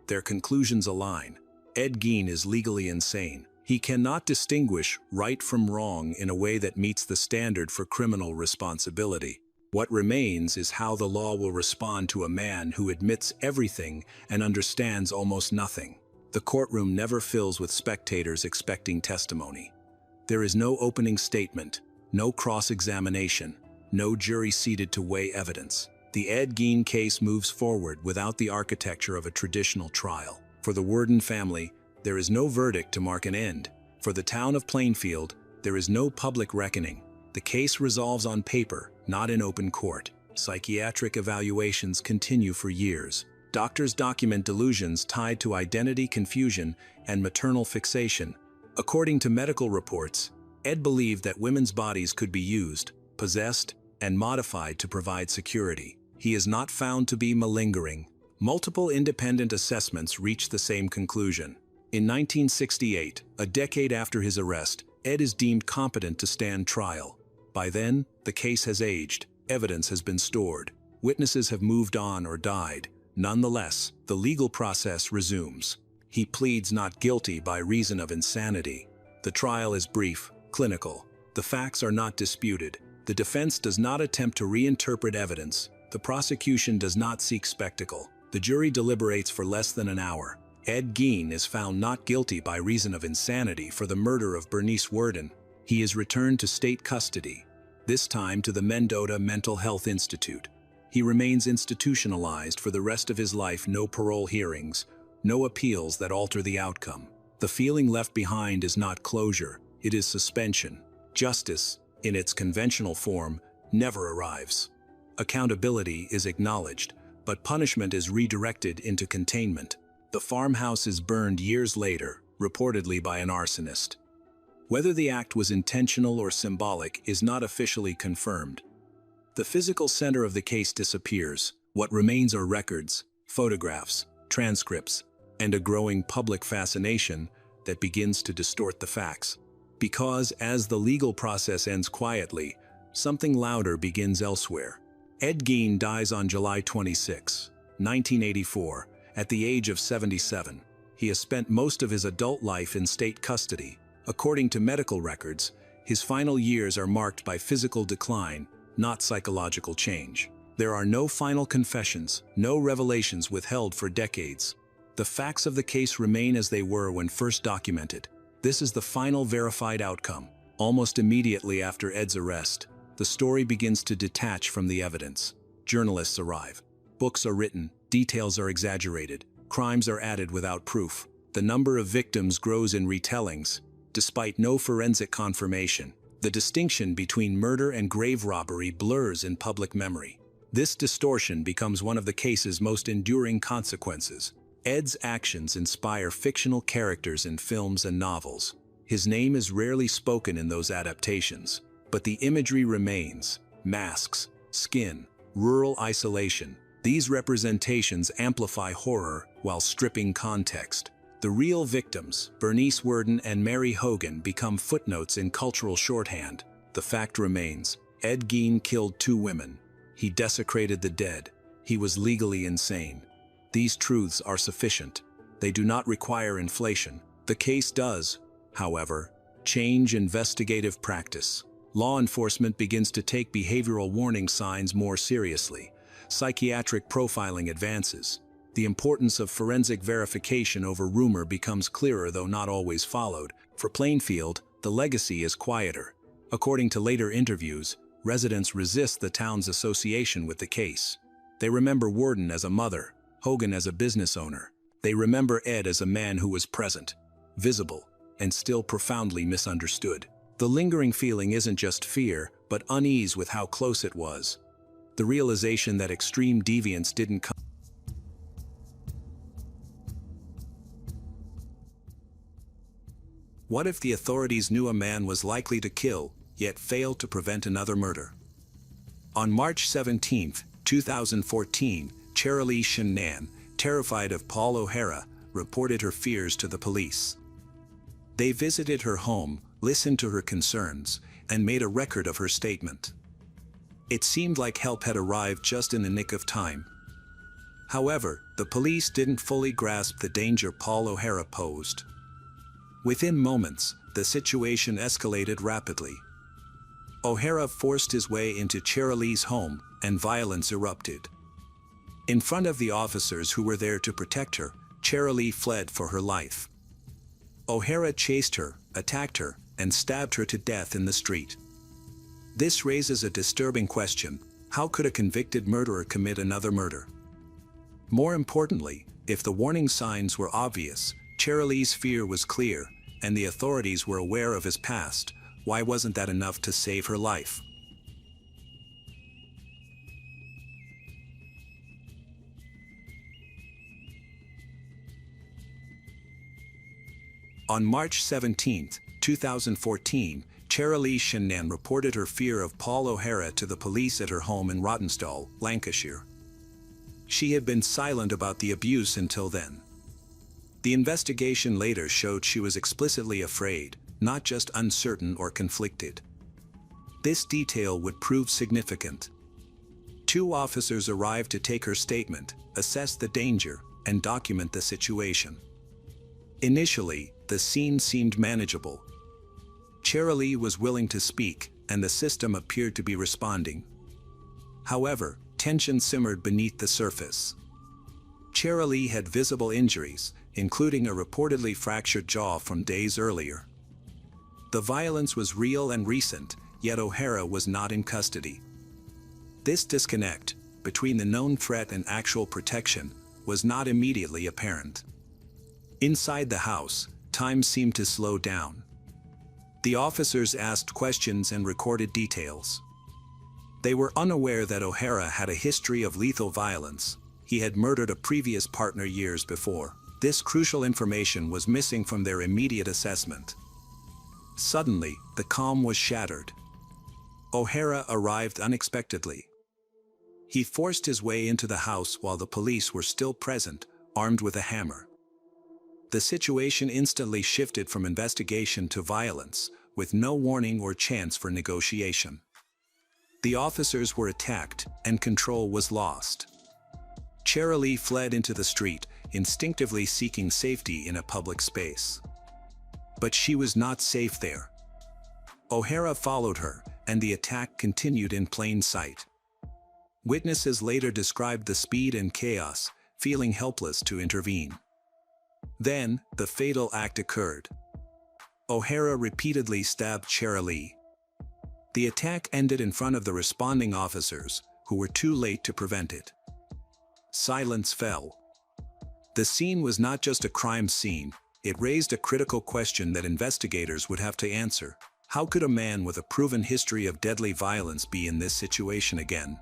Their conclusions align. Ed Gein is legally insane. He cannot distinguish right from wrong in a way that meets the standard for criminal responsibility. What remains is how the law will respond to a man who admits everything and understands almost nothing. The courtroom never fills with spectators expecting testimony. There is no opening statement, no cross-examination, no jury seated to weigh evidence. The Ed Gein case moves forward without the architecture of a traditional trial. For the Worden family, there is no verdict to mark an end. For the town of Plainfield, there is no public reckoning. The case resolves on paper, not in open court. Psychiatric evaluations continue for years. Doctors document delusions tied to identity confusion and maternal fixation. According to medical reports, Ed believed that women's bodies could be used, possessed, and modified to provide security. He is not found to be malingering. Multiple independent assessments reached the same conclusion. In 1968, a decade after his arrest, Ed is deemed competent to stand trial. By then, the case has aged, evidence has been stored, witnesses have moved on or died. Nonetheless, the legal process resumes. He pleads not guilty by reason of insanity. The trial is brief, clinical. The facts are not disputed. The defense does not attempt to reinterpret evidence. The prosecution does not seek spectacle. The jury deliberates for less than an hour. Ed Gein is found not guilty by reason of insanity for the murder of Bernice Worden. He is returned to state custody, this time to the Mendota Mental Health Institute. He remains institutionalized for the rest of his life. No parole hearings, no appeals that alter the outcome. The feeling left behind is not closure, it is suspension. Justice, in its conventional form, never arrives. Accountability is acknowledged, but punishment is redirected into containment. The farmhouse is burned years later, reportedly by an arsonist. Whether the act was intentional or symbolic is not officially confirmed. The physical center of the case disappears. What remains are records, photographs, transcripts, and a growing public fascination that begins to distort the facts. Because as the legal process ends quietly, something louder begins elsewhere. Ed Gein dies on July 26, 1984, at the age of 77. He has spent most of his adult life in state custody. According to medical records, his final years are marked by physical decline, not psychological change. There are no final confessions, no revelations withheld for decades. The facts of the case remain as they were when first documented. This is the final verified outcome. Almost immediately after Ed's arrest, the story begins to detach from the evidence. Journalists arrive. Books are written, details are exaggerated, crimes are added without proof. The number of victims grows in retellings, despite no forensic confirmation. The distinction between murder and grave robbery blurs in public memory. This distortion becomes one of the case's most enduring consequences. Ed's actions inspire fictional characters in films and novels. His name is rarely spoken in those adaptations, but the imagery remains. Masks, skin, rural isolation. These representations amplify horror while stripping context. The real victims, Bernice Worden and Mary Hogan, become footnotes in cultural shorthand. The fact remains, Ed Gein killed 2 women. He desecrated the dead. He was legally insane. These truths are sufficient. They do not require inflation. The case does, however, change investigative practice. Law enforcement begins to take behavioral warning signs more seriously. Psychiatric profiling advances. The importance of forensic verification over rumor becomes clearer, though not always followed. For Plainfield, the legacy is quieter. According to later interviews, residents resist the town's association with the case. They remember Worden as a mother, Hogan as a business owner. They remember Ed as a man who was present, visible, and still profoundly misunderstood. The lingering feeling isn't just fear, but unease with how close it was. The realization that extreme deviance didn't come. What if the authorities knew a man was likely to kill, yet failed to prevent another murder? On March 17, 2014, Cherilee Shannan, terrified of Paul O'Hara, reported her fears to the police. They visited her home, listened to her concerns, and made a record of her statement. It seemed like help had arrived just in the nick of time. However, the police didn't fully grasp the danger Paul O'Hara posed. Within moments, the situation escalated rapidly. O'Hara forced his way into Cherilee's home, and violence erupted. In front of the officers who were there to protect her, Cherilee fled for her life. O'Hara chased her, attacked her, and stabbed her to death in the street. This raises a disturbing question: how could a convicted murderer commit another murder? More importantly, if the warning signs were obvious, Cherilee's fear was clear, and the authorities were aware of his past, why wasn't that enough to save her life? On March 17, 2014, Cherilee Shannan reported her fear of Paul O'Hara to the police at her home in Rawtenstall, Lancashire. She had been silent about the abuse until then. The investigation later showed she was explicitly afraid, not just uncertain or conflicted. This detail would prove significant. 2 officers arrived to take her statement, assess the danger, and document the situation. Initially, the scene seemed manageable. Cherilee was willing to speak, and the system appeared to be responding. However, tension simmered beneath the surface. Cherilee had visible injuries, including a reportedly fractured jaw from days earlier. The violence was real and recent, yet O'Hara was not in custody. This disconnect, between the known threat and actual protection, was not immediately apparent. Inside the house, time seemed to slow down. The officers asked questions and recorded details. They were unaware that O'Hara had a history of lethal violence. He had murdered a previous partner years before. This crucial information was missing from their immediate assessment. Suddenly, the calm was shattered. O'Hara arrived unexpectedly. He forced his way into the house while the police were still present, armed with a hammer. The situation instantly shifted from investigation to violence, with no warning or chance for negotiation. The officers were attacked, and control was lost. Cherilee fled into the street, instinctively seeking safety in a public space. But she was not safe there. O'Hara followed her, and the attack continued in plain sight. Witnesses later described the speed and chaos, feeling helpless to intervene. Then, the fatal act occurred. O'Hara repeatedly stabbed Cherilee. The attack ended in front of the responding officers, who were too late to prevent it. Silence fell. The scene was not just a crime scene, it raised a critical question that investigators would have to answer. How could a man with a proven history of deadly violence be in this situation again?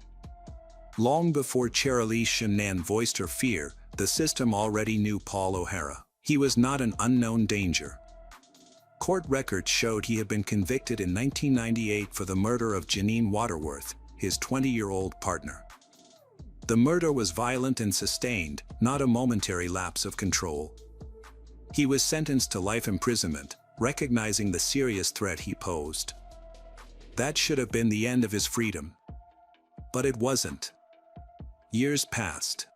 Long before Cherilee Shannan voiced her fear, the system already knew Paul O'Hara. He was not an unknown danger. Court records showed he had been convicted in 1998 for the murder of Janine Waterworth, his 20-year-old partner. The murder was violent and sustained, not a momentary lapse of control. He was sentenced to life imprisonment, recognizing the serious threat he posed. That should have been the end of his freedom. But it wasn't. Years passed.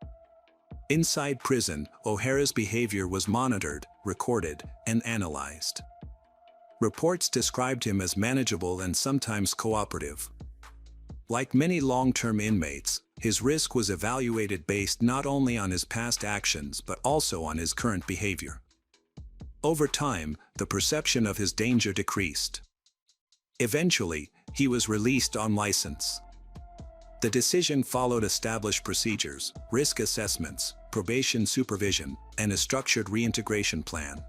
Inside prison, O'Hara's behavior was monitored, recorded, and analyzed. Reports described him as manageable and sometimes cooperative. Like many long-term inmates, his risk was evaluated based not only on his past actions but also on his current behavior. Over time, the perception of his danger decreased. Eventually, he was released on license. The decision followed established procedures, risk assessments, probation supervision, and a structured reintegration plan.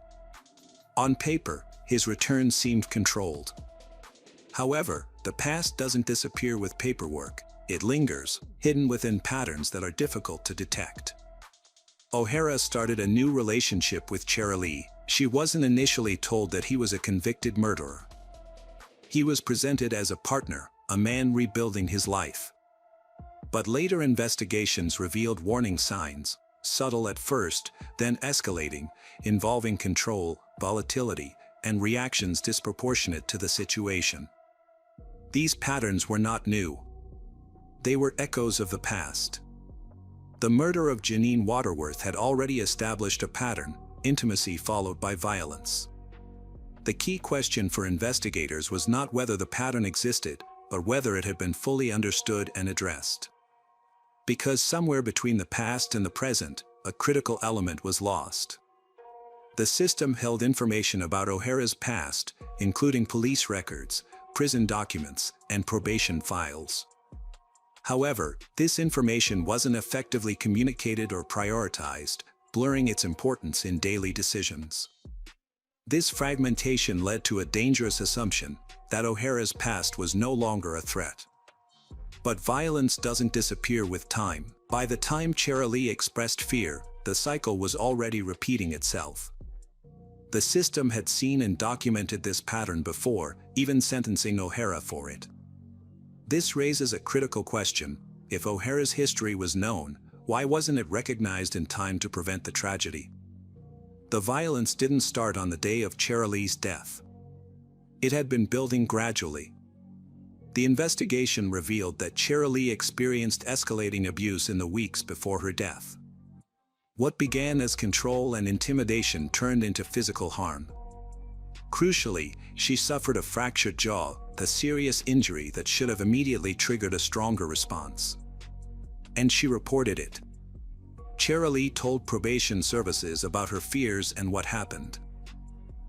On paper, his return seemed controlled. However, the past doesn't disappear with paperwork. It lingers, hidden within patterns that are difficult to detect. O'Hara started a new relationship with Cherilee. She wasn't initially told that he was a convicted murderer. He was presented as a partner, a man rebuilding his life. But later investigations revealed warning signs, subtle at first, then escalating, involving control, volatility, and reactions disproportionate to the situation. These patterns were not new. They were echoes of the past. The murder of Janine Waterworth had already established a pattern: intimacy followed by violence. The key question for investigators was not whether the pattern existed, but whether it had been fully understood and addressed. Because somewhere between the past and the present, a critical element was lost. The system held information about O'Hara's past, including police records, prison documents, and probation files. However, this information wasn't effectively communicated or prioritized, blurring its importance in daily decisions. This fragmentation led to a dangerous assumption that O'Hara's past was no longer a threat. But violence doesn't disappear with time. By the time Cherilee expressed fear, the cycle was already repeating itself. The system had seen and documented this pattern before, even sentencing O'Hara for it. This raises a critical question: if O'Hara's history was known, why wasn't it recognized in time to prevent the tragedy? The violence didn't start on the day of Cherilee's death. It had been building gradually. The investigation revealed that Cherilee experienced escalating abuse in the weeks before her death. What began as control and intimidation turned into physical harm. Crucially, she suffered a fractured jaw, a serious injury that should have immediately triggered a stronger response. And she reported it. Cherilee told probation services about her fears and what happened.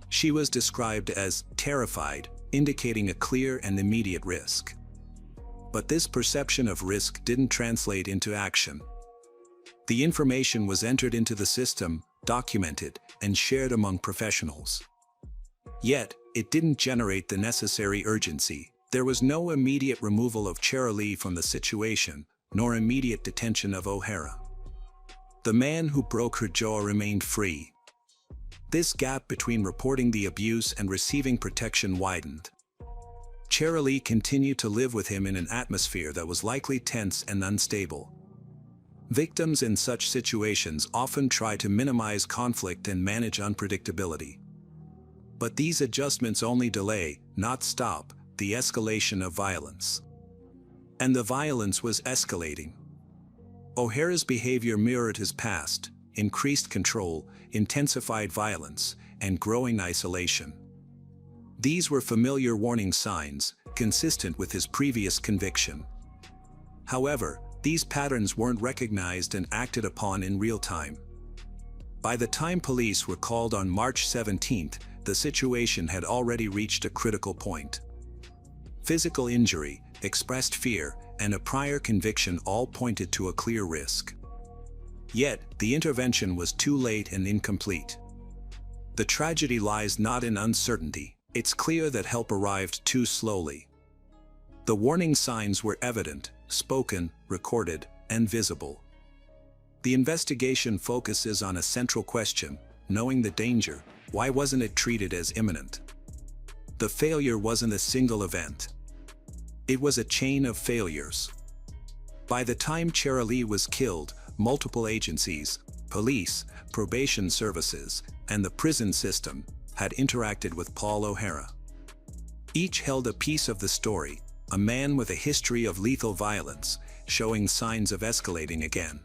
She was described as terrified, indicating a clear and immediate risk. But this perception of risk didn't translate into action. The information was entered into the system, documented, and shared among professionals. Yet, it didn't generate the necessary urgency. There was no immediate removal of Cherilee from the situation, nor immediate detention of O'Hara. The man who broke her jaw remained free. This gap between reporting the abuse and receiving protection widened. Cherilee continued to live with him in an atmosphere that was likely tense and unstable. Victims in such situations often try to minimize conflict and manage unpredictability. But these adjustments only delay, not stop, the escalation of violence. And the violence was escalating. O'Hara's behavior mirrored his past: increased control, intensified violence, and growing isolation. These were familiar warning signs, consistent with his previous conviction. However, these patterns weren't recognized and acted upon in real time. By the time police were called on March 17th, the situation had already reached a critical point. Physical injury, expressed fear, and a prior conviction all pointed to a clear risk. Yet, the intervention was too late and incomplete. The tragedy lies not in uncertainty. It's clear that help arrived too slowly. The warning signs were evident, spoken, recorded, and visible. The investigation focuses on a central question: knowing the danger, why wasn't it treated as imminent? The failure wasn't a single event. It was a chain of failures. By the time Cherilee was killed, multiple agencies, police, probation services, and the prison system, had interacted with Paul O'Hara. Each held a piece of the story: a man with a history of lethal violence, showing signs of escalating again.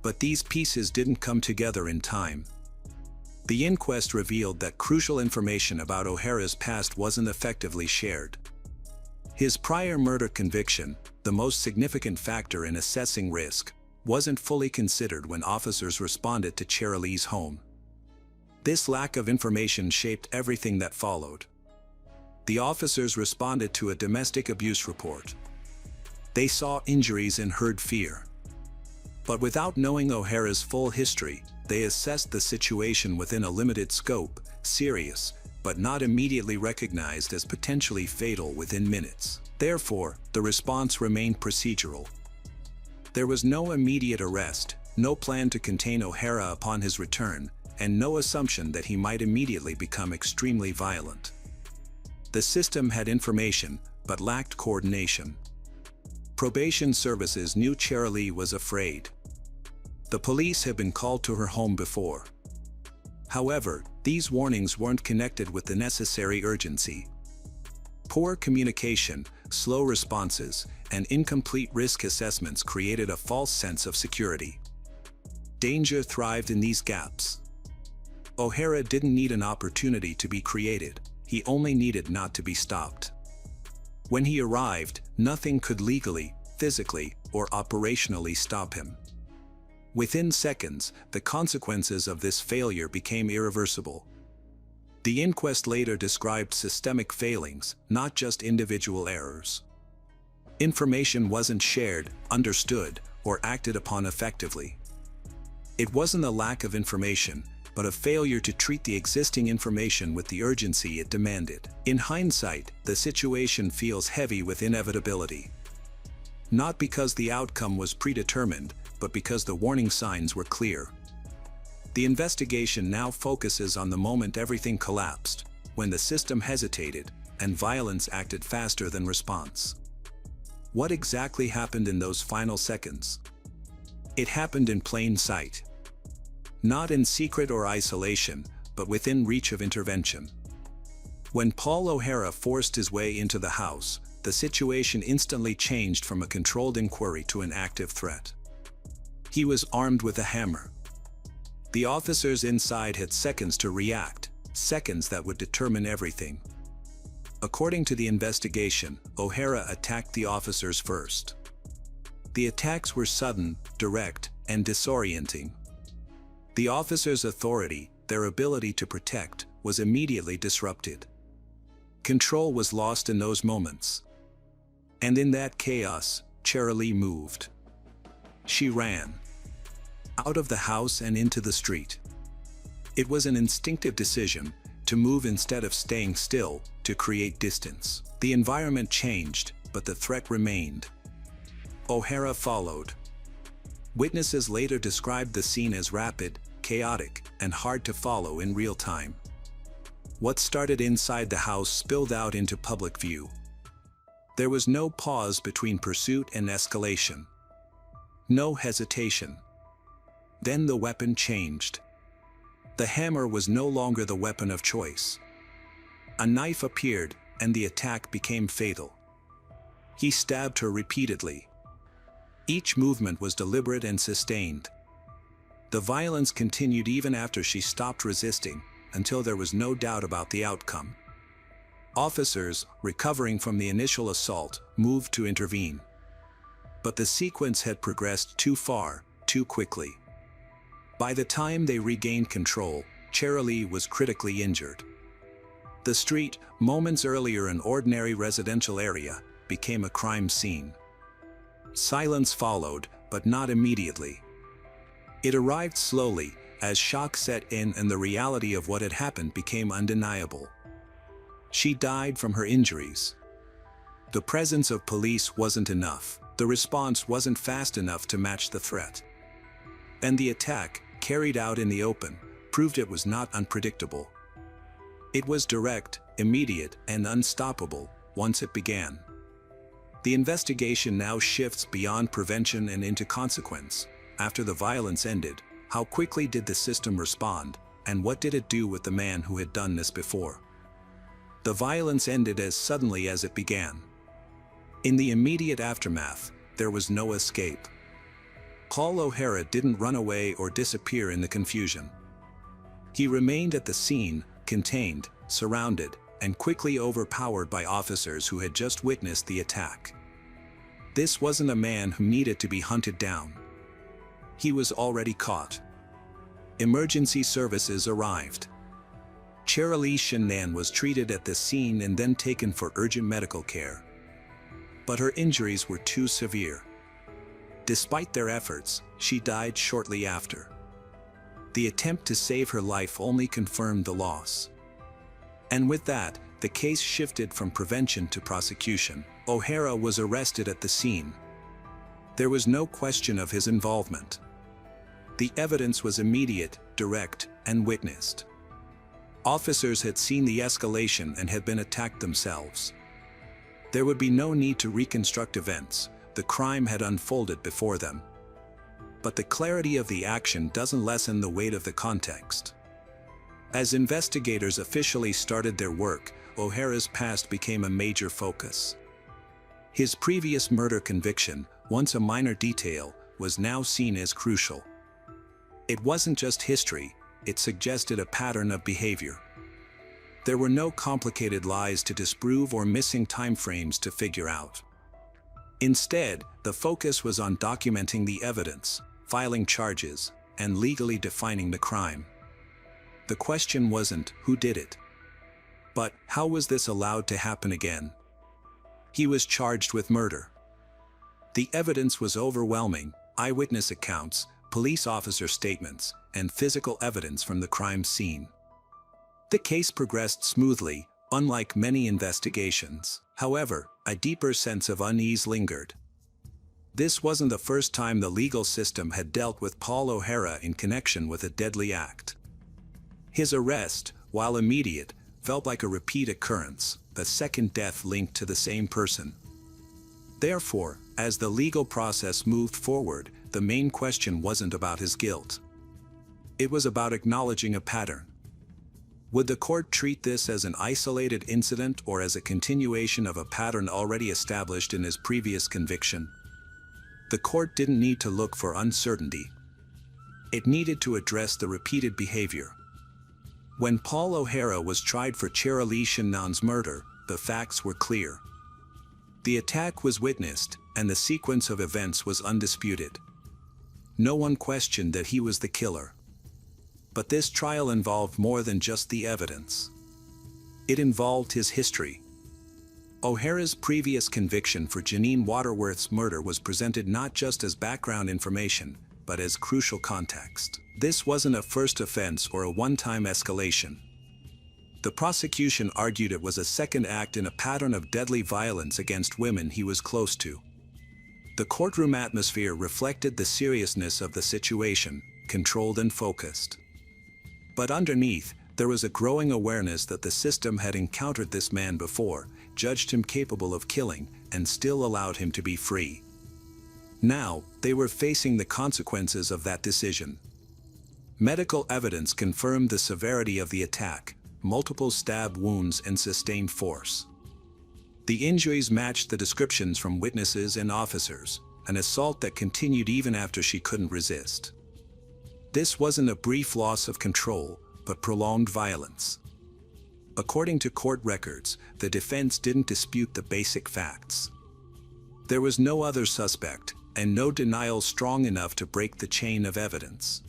But these pieces didn't come together in time. The inquest revealed that crucial information about O'Hara's past wasn't effectively shared. His prior murder conviction, the most significant factor in assessing risk, wasn't fully considered when officers responded to Cherilee's home. This lack of information shaped everything that followed. The officers responded to a domestic abuse report. They saw injuries and heard fear. But without knowing O'Hara's full history, they assessed the situation within a limited scope: serious, but not immediately recognized as potentially fatal within minutes. Therefore, the response remained procedural. There was no immediate arrest, no plan to contain O'Hara upon his return, and no assumption that he might immediately become extremely violent. The system had information, but lacked coordination. Probation services knew Cherilee was afraid. The police had been called to her home before. However, these warnings weren't connected with the necessary urgency. Poor communication, slow responses, and incomplete risk assessments created a false sense of security. Danger thrived in these gaps. O'Hara didn't need an opportunity to be created. He only needed not to be stopped. When he arrived, nothing could legally, physically, or operationally stop him. Within seconds, the consequences of this failure became irreversible. The inquest later described systemic failings, not just individual errors. Information wasn't shared, understood, or acted upon effectively. It wasn't a lack of information, but a failure to treat the existing information with the urgency it demanded. In hindsight, the situation feels heavy with inevitability. Not because the outcome was predetermined, but because the warning signs were clear. The investigation now focuses on the moment everything collapsed, when the system hesitated, and violence acted faster than response. What exactly happened in those final seconds? It happened in plain sight. Not in secret or isolation, but within reach of intervention. When Paul O'Hara forced his way into the house, the situation instantly changed from a controlled inquiry to an active threat. He was armed with a hammer. The officers inside had seconds to react, seconds that would determine everything. According to the investigation, O'Hara attacked the officers first. The attacks were sudden, direct, and disorienting. The officers' authority, their ability to protect, was immediately disrupted. Control was lost in those moments. And in that chaos, Cherilee moved. She ran. Out of the house and into the street. It was an instinctive decision, to move instead of staying still, to create distance. The environment changed, but the threat remained. O'Hara followed. Witnesses later described the scene as rapid, chaotic, and hard to follow in real time. What started inside the house spilled out into public view. There was no pause between pursuit and escalation. No hesitation. Then the weapon changed. The hammer was no longer the weapon of choice. A knife appeared, and the attack became fatal. He stabbed her repeatedly. Each movement was deliberate and sustained. The violence continued even after she stopped resisting, until there was no doubt about the outcome. Officers, recovering from the initial assault, moved to intervene. But the sequence had progressed too far, too quickly. By the time they regained control, Cherilee was critically injured. The street, moments earlier an ordinary residential area, became a crime scene. Silence followed, but not immediately. It arrived slowly, as shock set in and the reality of what had happened became undeniable. She died from her injuries. The presence of police wasn't enough. The response wasn't fast enough to match the threat. And the attack, carried out in the open, proved it was not unpredictable. It was direct, immediate, and unstoppable once it began. The investigation now shifts beyond prevention and into consequence. After the violence ended, how quickly did the system respond, and what did it do with the man who had done this before? The violence ended as suddenly as it began. In the immediate aftermath, there was no escape. Paul O'Hara didn't run away or disappear in the confusion. He remained at the scene, contained, surrounded, and quickly overpowered by officers who had just witnessed the attack. This wasn't a man who needed to be hunted down. He was already caught. Emergency services arrived. Cherilee Shenan was treated at the scene and then taken for urgent medical care. But her injuries were too severe. Despite their efforts, she died shortly after. The attempt to save her life only confirmed the loss. And with that, the case shifted from prevention to prosecution. O'Hara was arrested at the scene. There was no question of his involvement. The evidence was immediate, direct, and witnessed. Officers had seen the escalation and had been attacked themselves. There would be no need to reconstruct events. The crime had unfolded before them. But the clarity of the action doesn't lessen the weight of the context. As investigators officially started their work, O'Hara's past became a major focus. His previous murder conviction, once a minor detail, was now seen as crucial. It wasn't just history, it suggested a pattern of behavior. There were no complicated lies to disprove or missing timeframes to figure out. Instead, the focus was on documenting the evidence, filing charges, and legally defining the crime. The question wasn't who did it, but how was this allowed to happen again? He was charged with murder. The evidence was overwhelming: eyewitness accounts, police officer statements, and physical evidence from the crime scene. The case progressed smoothly, unlike many investigations. However, a deeper sense of unease lingered. This wasn't the first time the legal system had dealt with Paul O'Hara in connection with a deadly act. His arrest, while immediate, felt like a repeat occurrence, the second death linked to the same person. Therefore, as the legal process moved forward, the main question wasn't about his guilt. It was about acknowledging a pattern. Would the court treat this as an isolated incident or as a continuation of a pattern already established in his previous conviction? The court didn't need to look for uncertainty. It needed to address the repeated behavior. When Paul O'Hara was tried for Cherilee Shannon's murder, the facts were clear. The attack was witnessed, and the sequence of events was undisputed. No one questioned that he was the killer. But this trial involved more than just the evidence. It involved his history. O'Hara's previous conviction for Janine Waterworth's murder was presented not just as background information, but as crucial context. This wasn't a first offense or a one-time escalation. The prosecution argued it was a second act in a pattern of deadly violence against women he was close to. The courtroom atmosphere reflected the seriousness of the situation, controlled and focused. But underneath, there was a growing awareness that the system had encountered this man before, judged him capable of killing, and still allowed him to be free. Now, they were facing the consequences of that decision. Medical evidence confirmed the severity of the attack: multiple stab wounds and sustained force. The injuries matched the descriptions from witnesses and officers, an assault that continued even after she couldn't resist. This wasn't a brief loss of control, but prolonged violence. According to court records, the defense didn't dispute the basic facts. There was no other suspect, and no denial strong enough to break the chain of evidence.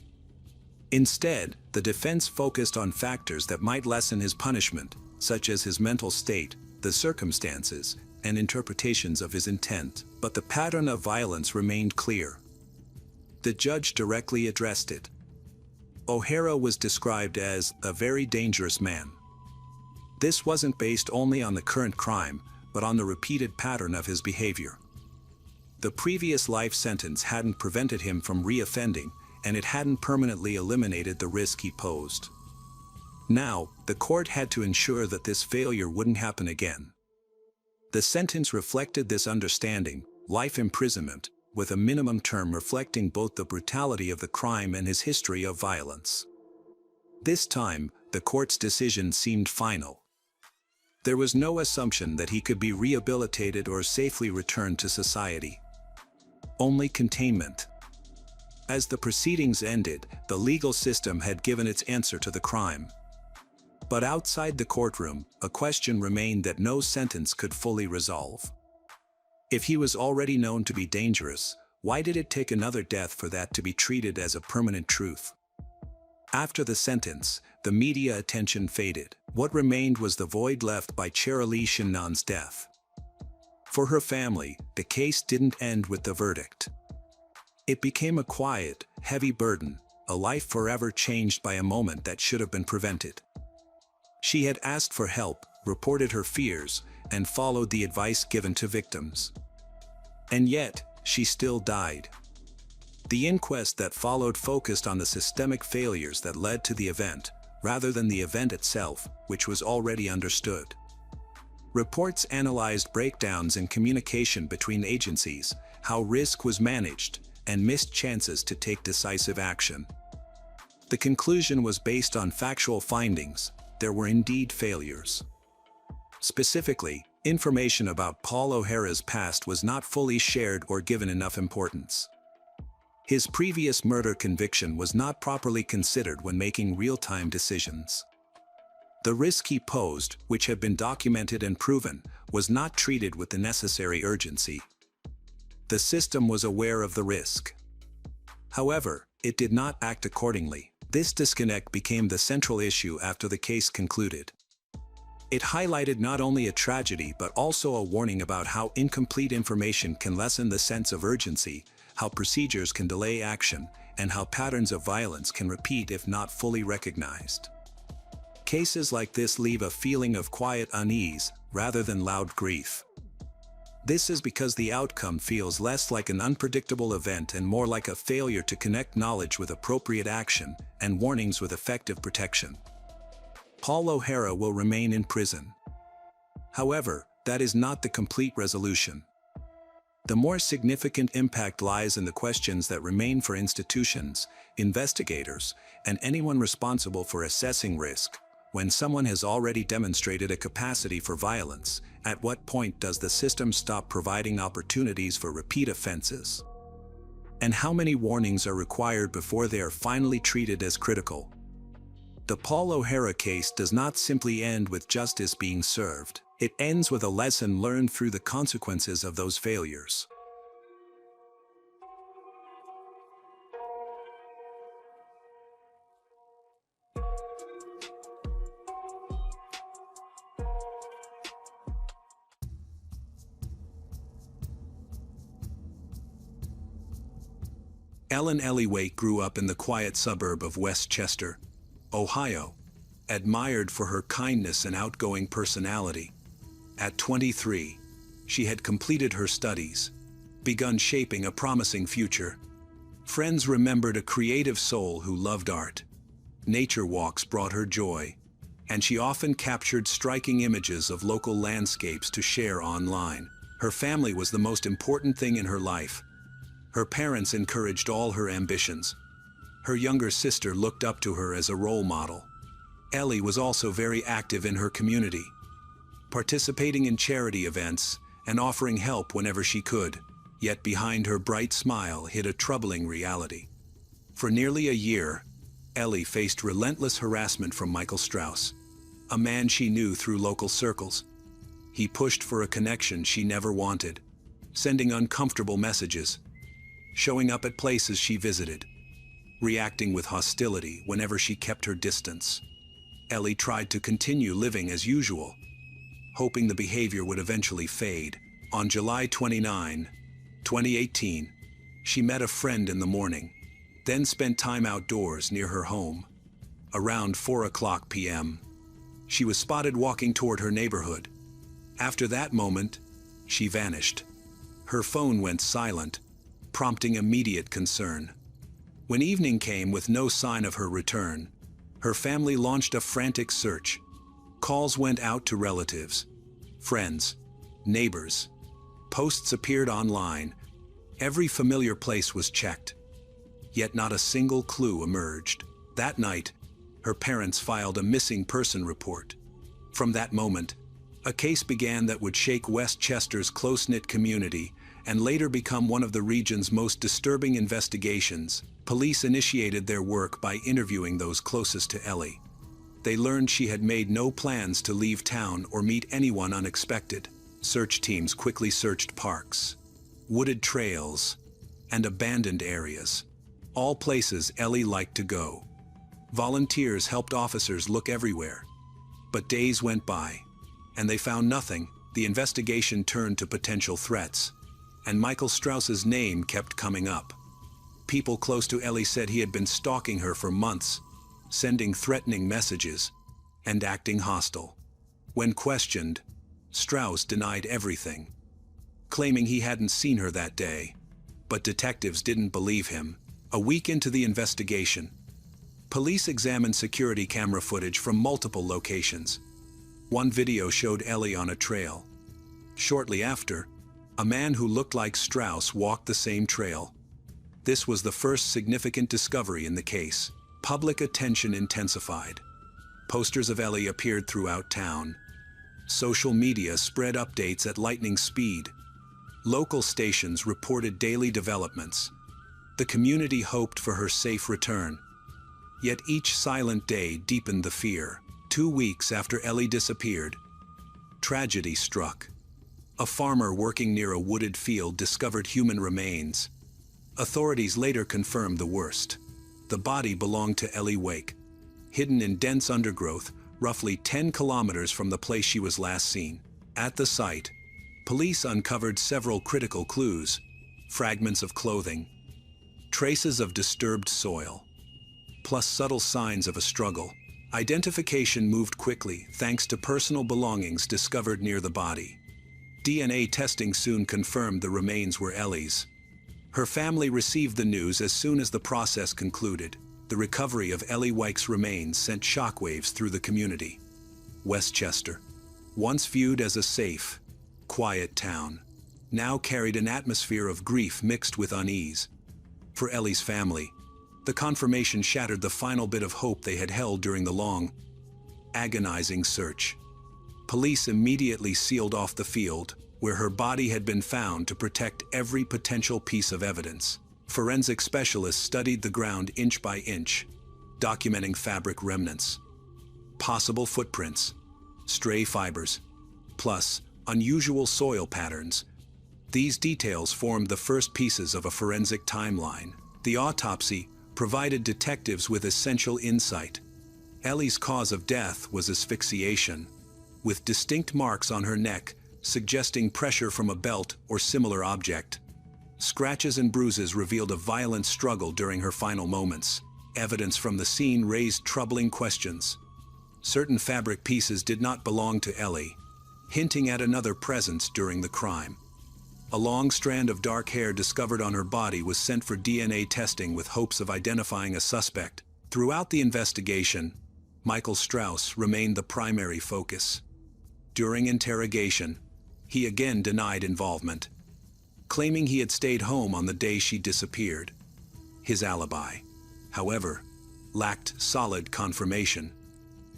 Instead, the defense focused on factors that might lessen his punishment, such as his mental state, the circumstances, and interpretations of his intent. But the pattern of violence remained clear. The judge directly addressed it. O'Hara was described as a very dangerous man. This wasn't based only on the current crime, but on the repeated pattern of his behavior. The previous life sentence hadn't prevented him from reoffending, and it hadn't permanently eliminated the risk he posed. Now, the court had to ensure that this failure wouldn't happen again. The sentence reflected this understanding: life imprisonment, with a minimum term reflecting both the brutality of the crime and his history of violence. This time, the court's decision seemed final. There was no assumption that he could be rehabilitated or safely returned to society. Only containment. As the proceedings ended, the legal system had given its answer to the crime. But outside the courtroom, a question remained that no sentence could fully resolve. If he was already known to be dangerous, why did it take another death for that to be treated as a permanent truth? After the sentence, the media attention faded. What remained was the void left by Cherilee Shannon's death. For her family, the case didn't end with the verdict. It became a quiet, heavy burden, a life forever changed by a moment that should have been prevented. She had asked for help, reported her fears, and followed the advice given to victims. And yet, she still died. The inquest that followed focused on the systemic failures that led to the event, rather than the event itself, which was already understood. Reports analyzed breakdowns in communication between agencies, how risk was managed, and missed chances to take decisive action. The conclusion was based on factual findings: there were indeed failures. Specifically, information about Paul O'Hara's past was not fully shared or given enough importance. His previous murder conviction was not properly considered when making real-time decisions. The risk he posed, which had been documented and proven, was not treated with the necessary urgency. The system was aware of the risk. However, it did not act accordingly. This disconnect became the central issue after the case concluded. It highlighted not only a tragedy but also a warning about how incomplete information can lessen the sense of urgency, how procedures can delay action, and how patterns of violence can repeat if not fully recognized. Cases like this leave a feeling of quiet unease, rather than loud grief. This is because the outcome feels less like an unpredictable event and more like a failure to connect knowledge with appropriate action and warnings with effective protection. Paul O'Hara will remain in prison. However, that is not the complete resolution. The more significant impact lies in the questions that remain for institutions, investigators, and anyone responsible for assessing risk. When someone has already demonstrated a capacity for violence, at what point does the system stop providing opportunities for repeat offenses? And how many warnings are required before they are finally treated as critical? The Paul O'Hara case does not simply end with justice being served. It ends with a lesson learned through the consequences of those failures. Ellen Ellie Wake grew up in the quiet suburb of West Chester, Ohio, admired for her kindness and outgoing personality. At 23, she had completed her studies, begun shaping a promising future. Friends remembered a creative soul who loved art. Nature walks brought her joy, and she often captured striking images of local landscapes to share online. Her family was the most important thing in her life. Her parents encouraged all her ambitions. Her younger sister looked up to her as a role model. Ellie was also very active in her community, participating in charity events and offering help whenever she could. Yet behind her bright smile hid a troubling reality. For nearly a year, Ellie faced relentless harassment from Michael Strauss, a man she knew through local circles. He pushed for a connection she never wanted, sending uncomfortable messages, showing up at places she visited, reacting with hostility whenever she kept her distance. Ellie tried to continue living as usual, hoping the behavior would eventually fade. On July 29, 2018, she met a friend in the morning, then spent time outdoors near her home. Around 4:00 p.m., she was spotted walking toward her neighborhood. After that moment, she vanished. Her phone went silent, prompting immediate concern. When evening came with no sign of her return, her family launched a frantic search. Calls went out to relatives, friends, neighbors. Posts appeared online. Every familiar place was checked. Yet not a single clue emerged. That night, her parents filed a missing person report. From that moment, a case began that would shake West Chester's close-knit community and later become one of the region's most disturbing investigations. Police initiated their work by interviewing those closest to Ellie. They learned she had made no plans to leave town or meet anyone unexpected. Search teams quickly searched parks, wooded trails, and abandoned areas, all places Ellie liked to go. Volunteers helped officers look everywhere. But days went by, and they found nothing. The investigation turned to potential threats, and Michael Strauss's name kept coming up. People close to Ellie said he had been stalking her for months, sending threatening messages, and acting hostile. When questioned, Strauss denied everything, claiming he hadn't seen her that day. But detectives didn't believe him. A week into the investigation, police examined security camera footage from multiple locations. One video showed Ellie on a trail. Shortly after, a man who looked like Strauss walked the same trail. This was the first significant discovery in the case. Public attention intensified. Posters of Ellie appeared throughout town. Social media spread updates at lightning speed. Local stations reported daily developments. The community hoped for her safe return. Yet each silent day deepened the fear. 2 weeks after Ellie disappeared, tragedy struck. A farmer working near a wooded field discovered human remains. Authorities later confirmed the worst. The body belonged to Ellie Wake, hidden in dense undergrowth, roughly 10 kilometers from the place she was last seen. At the site, police uncovered several critical clues: fragments of clothing, traces of disturbed soil, plus subtle signs of a struggle. Identification moved quickly thanks to personal belongings discovered near the body. DNA testing soon confirmed the remains were Ellie's. Her family received the news as soon as the process concluded. The recovery of Ellie Weich's remains sent shockwaves through the community. Westchester, once viewed as a safe, quiet town, now carried an atmosphere of grief mixed with unease. For Ellie's family, the confirmation shattered the final bit of hope they had held during the long, agonizing search. Police immediately sealed off the field where her body had been found to protect every potential piece of evidence. Forensic specialists studied the ground inch by inch, documenting fabric remnants, possible footprints, stray fibers, plus unusual soil patterns. These details formed the first pieces of a forensic timeline. The autopsy provided detectives with essential insight. Ellie's cause of death was asphyxiation, with distinct marks on her neck suggesting pressure from a belt or similar object. Scratches and bruises revealed a violent struggle during her final moments. Evidence from the scene raised troubling questions. Certain fabric pieces did not belong to Ellie, hinting at another presence during the crime. A long strand of dark hair discovered on her body was sent for DNA testing with hopes of identifying a suspect. Throughout the investigation, Michael Strauss remained the primary focus. During interrogation, he again denied involvement, claiming he had stayed home on the day she disappeared. His alibi, however, lacked solid confirmation.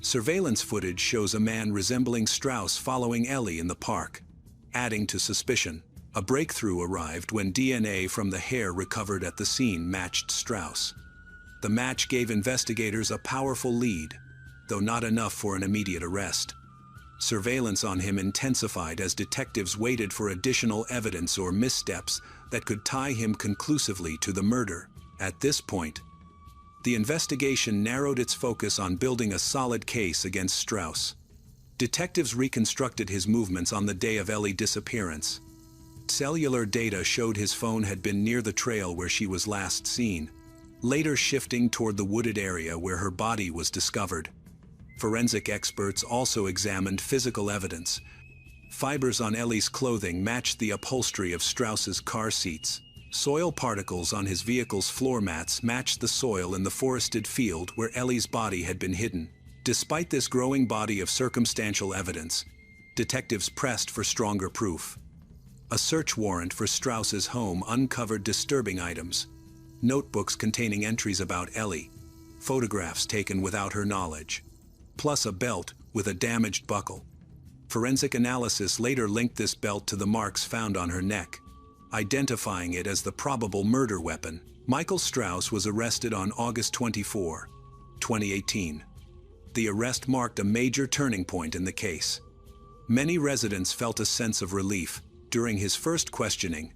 Surveillance footage shows a man resembling Strauss following Ellie in the park, adding to suspicion. A breakthrough arrived when DNA from the hair recovered at the scene matched Strauss. The match gave investigators a powerful lead, though not enough for an immediate arrest. Surveillance on him intensified as detectives waited for additional evidence or missteps that could tie him conclusively to the murder. At this point, the investigation narrowed its focus on building a solid case against Strauss. Detectives reconstructed his movements on the day of Ellie's disappearance. Cellular data showed his phone had been near the trail where she was last seen, later shifting toward the wooded area where her body was discovered. Forensic experts also examined physical evidence. Fibers on Ellie's clothing matched the upholstery of Strauss's car seats. Soil particles on his vehicle's floor mats matched the soil in the forested field where Ellie's body had been hidden. Despite this growing body of circumstantial evidence, detectives pressed for stronger proof. A search warrant for Strauss's home uncovered disturbing items: notebooks containing entries about Ellie, photographs taken without her knowledge, plus a belt with a damaged buckle. Forensic analysis later linked this belt to the marks found on her neck, identifying it as the probable murder weapon. Michael Strauss was arrested on August 24, 2018. The arrest marked a major turning point in the case. Many residents felt a sense of relief. During his first questioning,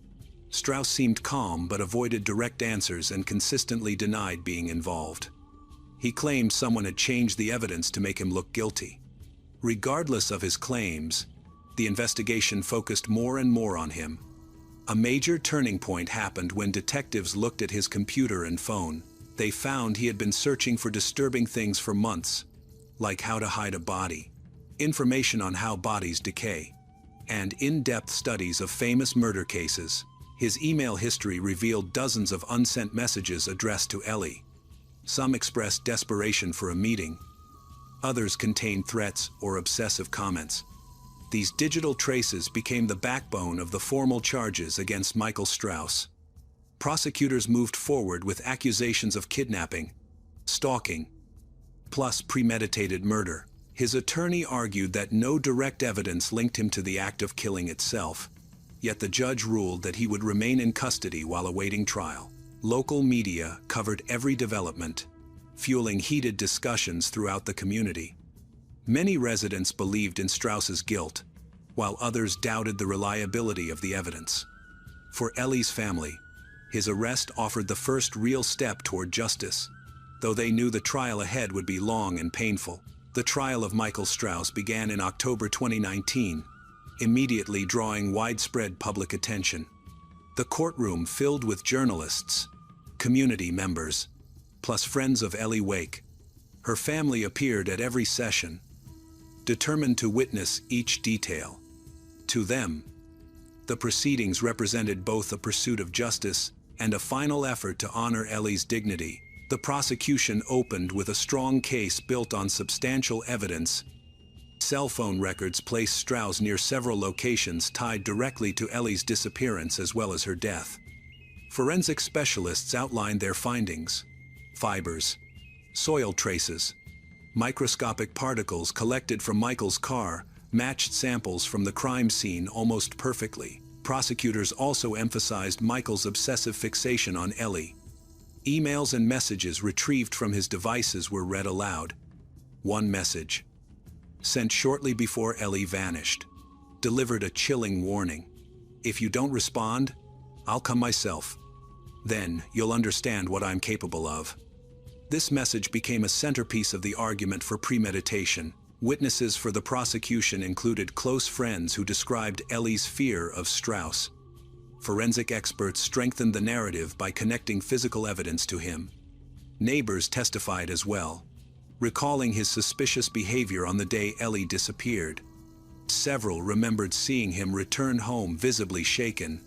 Strauss seemed calm but avoided direct answers and consistently denied being involved. He claimed someone had changed the evidence to make him look guilty. Regardless of his claims, the investigation focused more and more on him. A major turning point happened when detectives looked at his computer and phone. They found he had been searching for disturbing things for months, like how to hide a body, information on how bodies decay, and in-depth studies of famous murder cases. His email history revealed dozens of unsent messages addressed to Ellie. Some expressed desperation for a meeting. Others contained threats or obsessive comments. These digital traces became the backbone of the formal charges against Michael Strauss. Prosecutors moved forward with accusations of kidnapping, stalking, plus premeditated murder. His attorney argued that no direct evidence linked him to the act of killing itself, yet the judge ruled that he would remain in custody while awaiting trial. Local media covered every development, fueling heated discussions throughout the community. Many residents believed in Strauss's guilt, while others doubted the reliability of the evidence. For Ellie's family, his arrest offered the first real step toward justice, though they knew the trial ahead would be long and painful. The trial of Michael Strauss began in October 2019, immediately drawing widespread public attention. The courtroom filled with journalists, community members, plus friends of Ellie Weich. Her family appeared at every session, determined to witness each detail. To them, The proceedings represented both a pursuit of justice and a final effort to honor Ellie's dignity. The prosecution opened with a strong case built on substantial evidence. Cell phone records placed Strauss near several locations tied directly to Ellie's disappearance as well as her death. Forensic specialists outlined their findings: fibers, soil traces, microscopic particles collected from Michael's car matched samples from the crime scene almost perfectly. Prosecutors also emphasized Michael's obsessive fixation on Ellie. Emails and messages retrieved from his devices were read aloud. One message, sent shortly before Ellie vanished, delivered a chilling warning. "If you don't respond, I'll come myself. Then you'll understand what I'm capable of." This message became a centerpiece of the argument for premeditation. Witnesses for the prosecution included close friends who described Ellie's fear of Strauss. Forensic experts strengthened the narrative by connecting physical evidence to him. Neighbors testified as well, recalling his suspicious behavior on the day Ellie disappeared. Several remembered seeing him return home visibly shaken,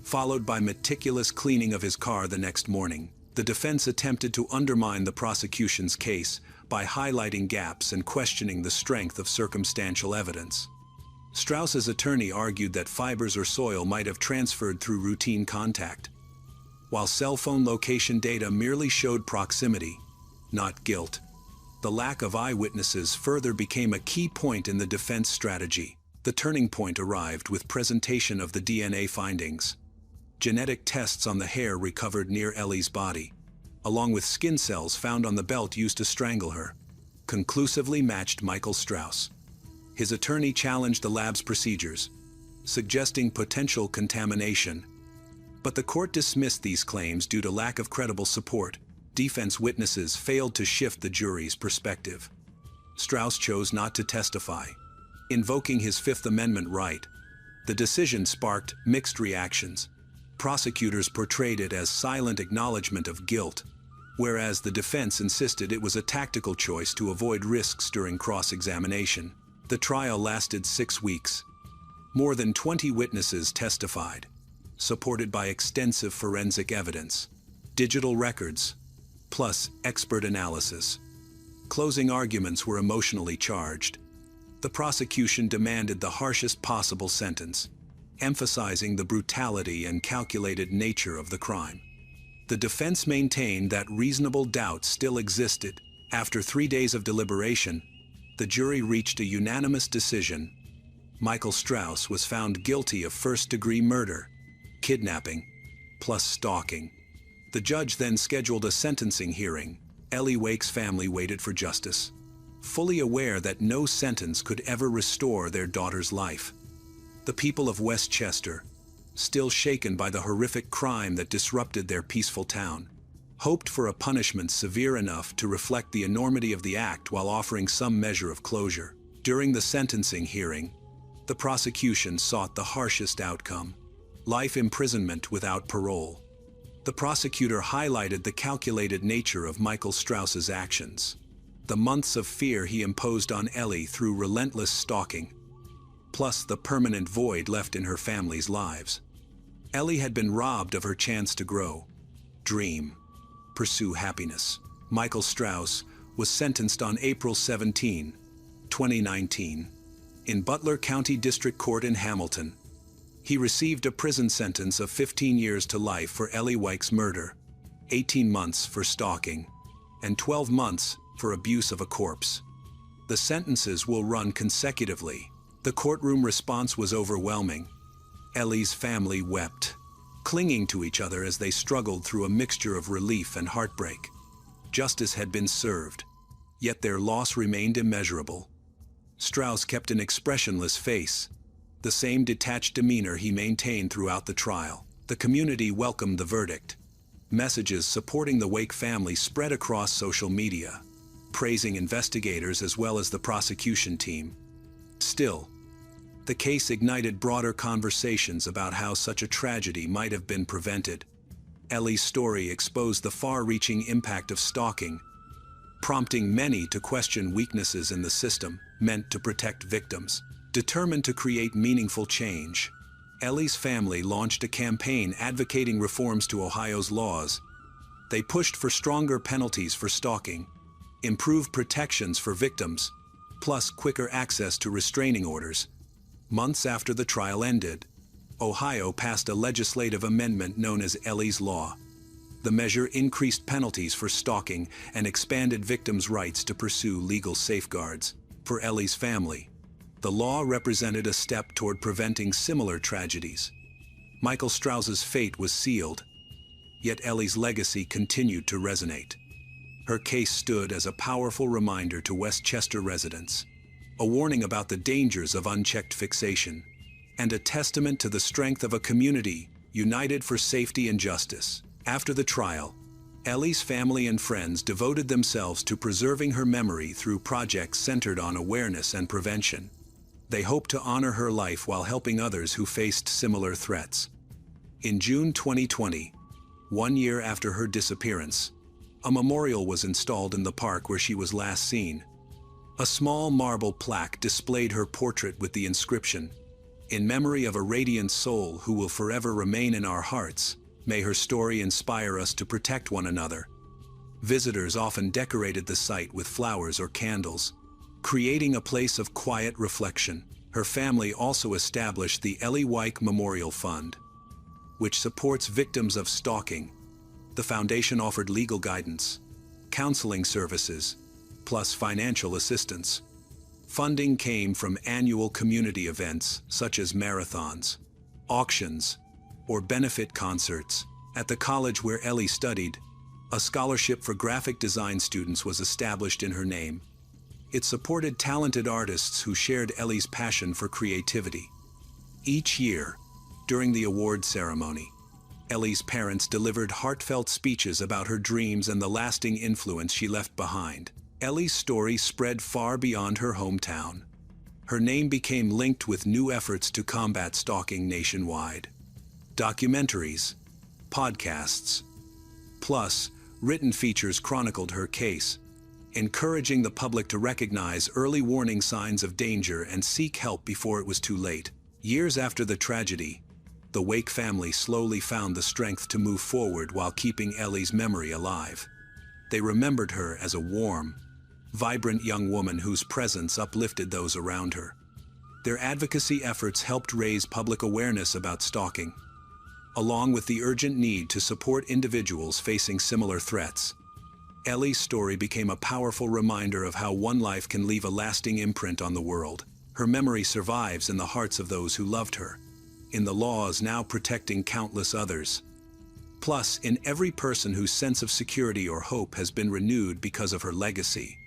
followed by meticulous cleaning of his car the next morning. The defense attempted to undermine the prosecution's case by highlighting gaps and questioning the strength of circumstantial evidence. Strauss's attorney argued that fibers or soil might have transferred through routine contact, while cell phone location data merely showed proximity, not guilt. The lack of eyewitnesses further became a key point in the defense strategy. The turning point arrived with presentation of the DNA findings. Genetic tests on the hair recovered near Ellie's body, along with skin cells found on the belt used to strangle her, conclusively matched Michael Strauss. His attorney challenged the lab's procedures, suggesting potential contamination. But the court dismissed these claims due to lack of credible support. Defense witnesses failed to shift the jury's perspective. Strauss chose not to testify, invoking his Fifth Amendment right. The decision sparked mixed reactions. Prosecutors portrayed it as silent acknowledgement of guilt, whereas the defense insisted it was a tactical choice to avoid risks during cross-examination. The trial lasted 6 weeks. More than 20 witnesses testified, supported by extensive forensic evidence, digital records, plus expert analysis. Closing arguments were emotionally charged. The prosecution demanded the harshest possible sentence, emphasizing the brutality and calculated nature of the crime. The defense maintained that reasonable doubt still existed. After 3 days of deliberation, the jury reached a unanimous decision. Michael Strauss was found guilty of first-degree murder, kidnapping, plus stalking. The judge then scheduled a sentencing hearing. Ellie Wake's family waited for justice, fully aware that no sentence could ever restore their daughter's life. The people of Westchester, still shaken by the horrific crime that disrupted their peaceful town, hoped for a punishment severe enough to reflect the enormity of the act while offering some measure of closure. During the sentencing hearing, the prosecution sought the harshest outcome: life imprisonment without parole. The prosecutor highlighted the calculated nature of Michael Strauss's actions, the months of fear he imposed on Ellie through relentless stalking, plus the permanent void left in her family's lives. Ellie had been robbed of her chance to grow, dream, pursue happiness. Michael Strauss was sentenced on April 17, 2019, in Butler County District Court in Hamilton. He received a prison sentence of 15 years to life for Ellie Wake's murder, 18 months for stalking, and 12 months for abuse of a corpse. The sentences will run consecutively. The courtroom response was overwhelming. Ellie's family wept, clinging to each other as they struggled through a mixture of relief and heartbreak. Justice had been served, yet their loss remained immeasurable. Strauss kept an expressionless face, the same detached demeanor he maintained throughout the trial. The community welcomed the verdict. Messages supporting the Wake family spread across social media, praising investigators as well as the prosecution team. Still, the case ignited broader conversations about how such a tragedy might have been prevented. Ellie's story exposed the far-reaching impact of stalking, prompting many to question weaknesses in the system meant to protect victims. Determined to create meaningful change, Ellie's family launched a campaign advocating reforms to Ohio's laws. They pushed for stronger penalties for stalking, improved protections for victims, plus quicker access to restraining orders. Months after the trial ended, Ohio passed a legislative amendment known as Ellie's Law. The measure increased penalties for stalking and expanded victims' rights to pursue legal safeguards. For Ellie's family, the law represented a step toward preventing similar tragedies. Michael Strauss's fate was sealed, yet Ellie's legacy continued to resonate. Her case stood as a powerful reminder to Westchester residents, a warning about the dangers of unchecked fixation, and a testament to the strength of a community united for safety and justice. After the trial, Ellie's family and friends devoted themselves to preserving her memory through projects centered on awareness and prevention. They hope to honor her life while helping others who faced similar threats. In June 2020, 1 year after her disappearance, a memorial was installed in the park where she was last seen. A small marble plaque displayed her portrait with the inscription, "In memory of a radiant soul who will forever remain in our hearts, may her story inspire us to protect one another." Visitors often decorated the site with flowers or candles, creating a place of quiet reflection. Her family also established the Ellie Wyke Memorial Fund, which supports victims of stalking. The foundation offered legal guidance, counseling services, plus financial assistance. Funding came from annual community events such as marathons, auctions, or benefit concerts. At the college where Ellie studied, a scholarship for graphic design students was established in her name. It supported talented artists who shared Ellie's passion for creativity. Each year, during the award ceremony, Ellie's parents delivered heartfelt speeches about her dreams and the lasting influence she left behind. Ellie's story spread far beyond her hometown. Her name became linked with new efforts to combat stalking nationwide. Documentaries, podcasts, plus written features chronicled her case, encouraging the public to recognize early warning signs of danger and seek help before it was too late. Years after the tragedy, the Wake family slowly found the strength to move forward while keeping Ellie's memory alive. They remembered her as a warm, vibrant young woman whose presence uplifted those around her. Their advocacy efforts helped raise public awareness about stalking, along with the urgent need to support individuals facing similar threats. Ellie's story became a powerful reminder of how one life can leave a lasting imprint on the world. Her memory survives in the hearts of those who loved her, in the laws now protecting countless others, plus in every person whose sense of security or hope has been renewed because of her legacy.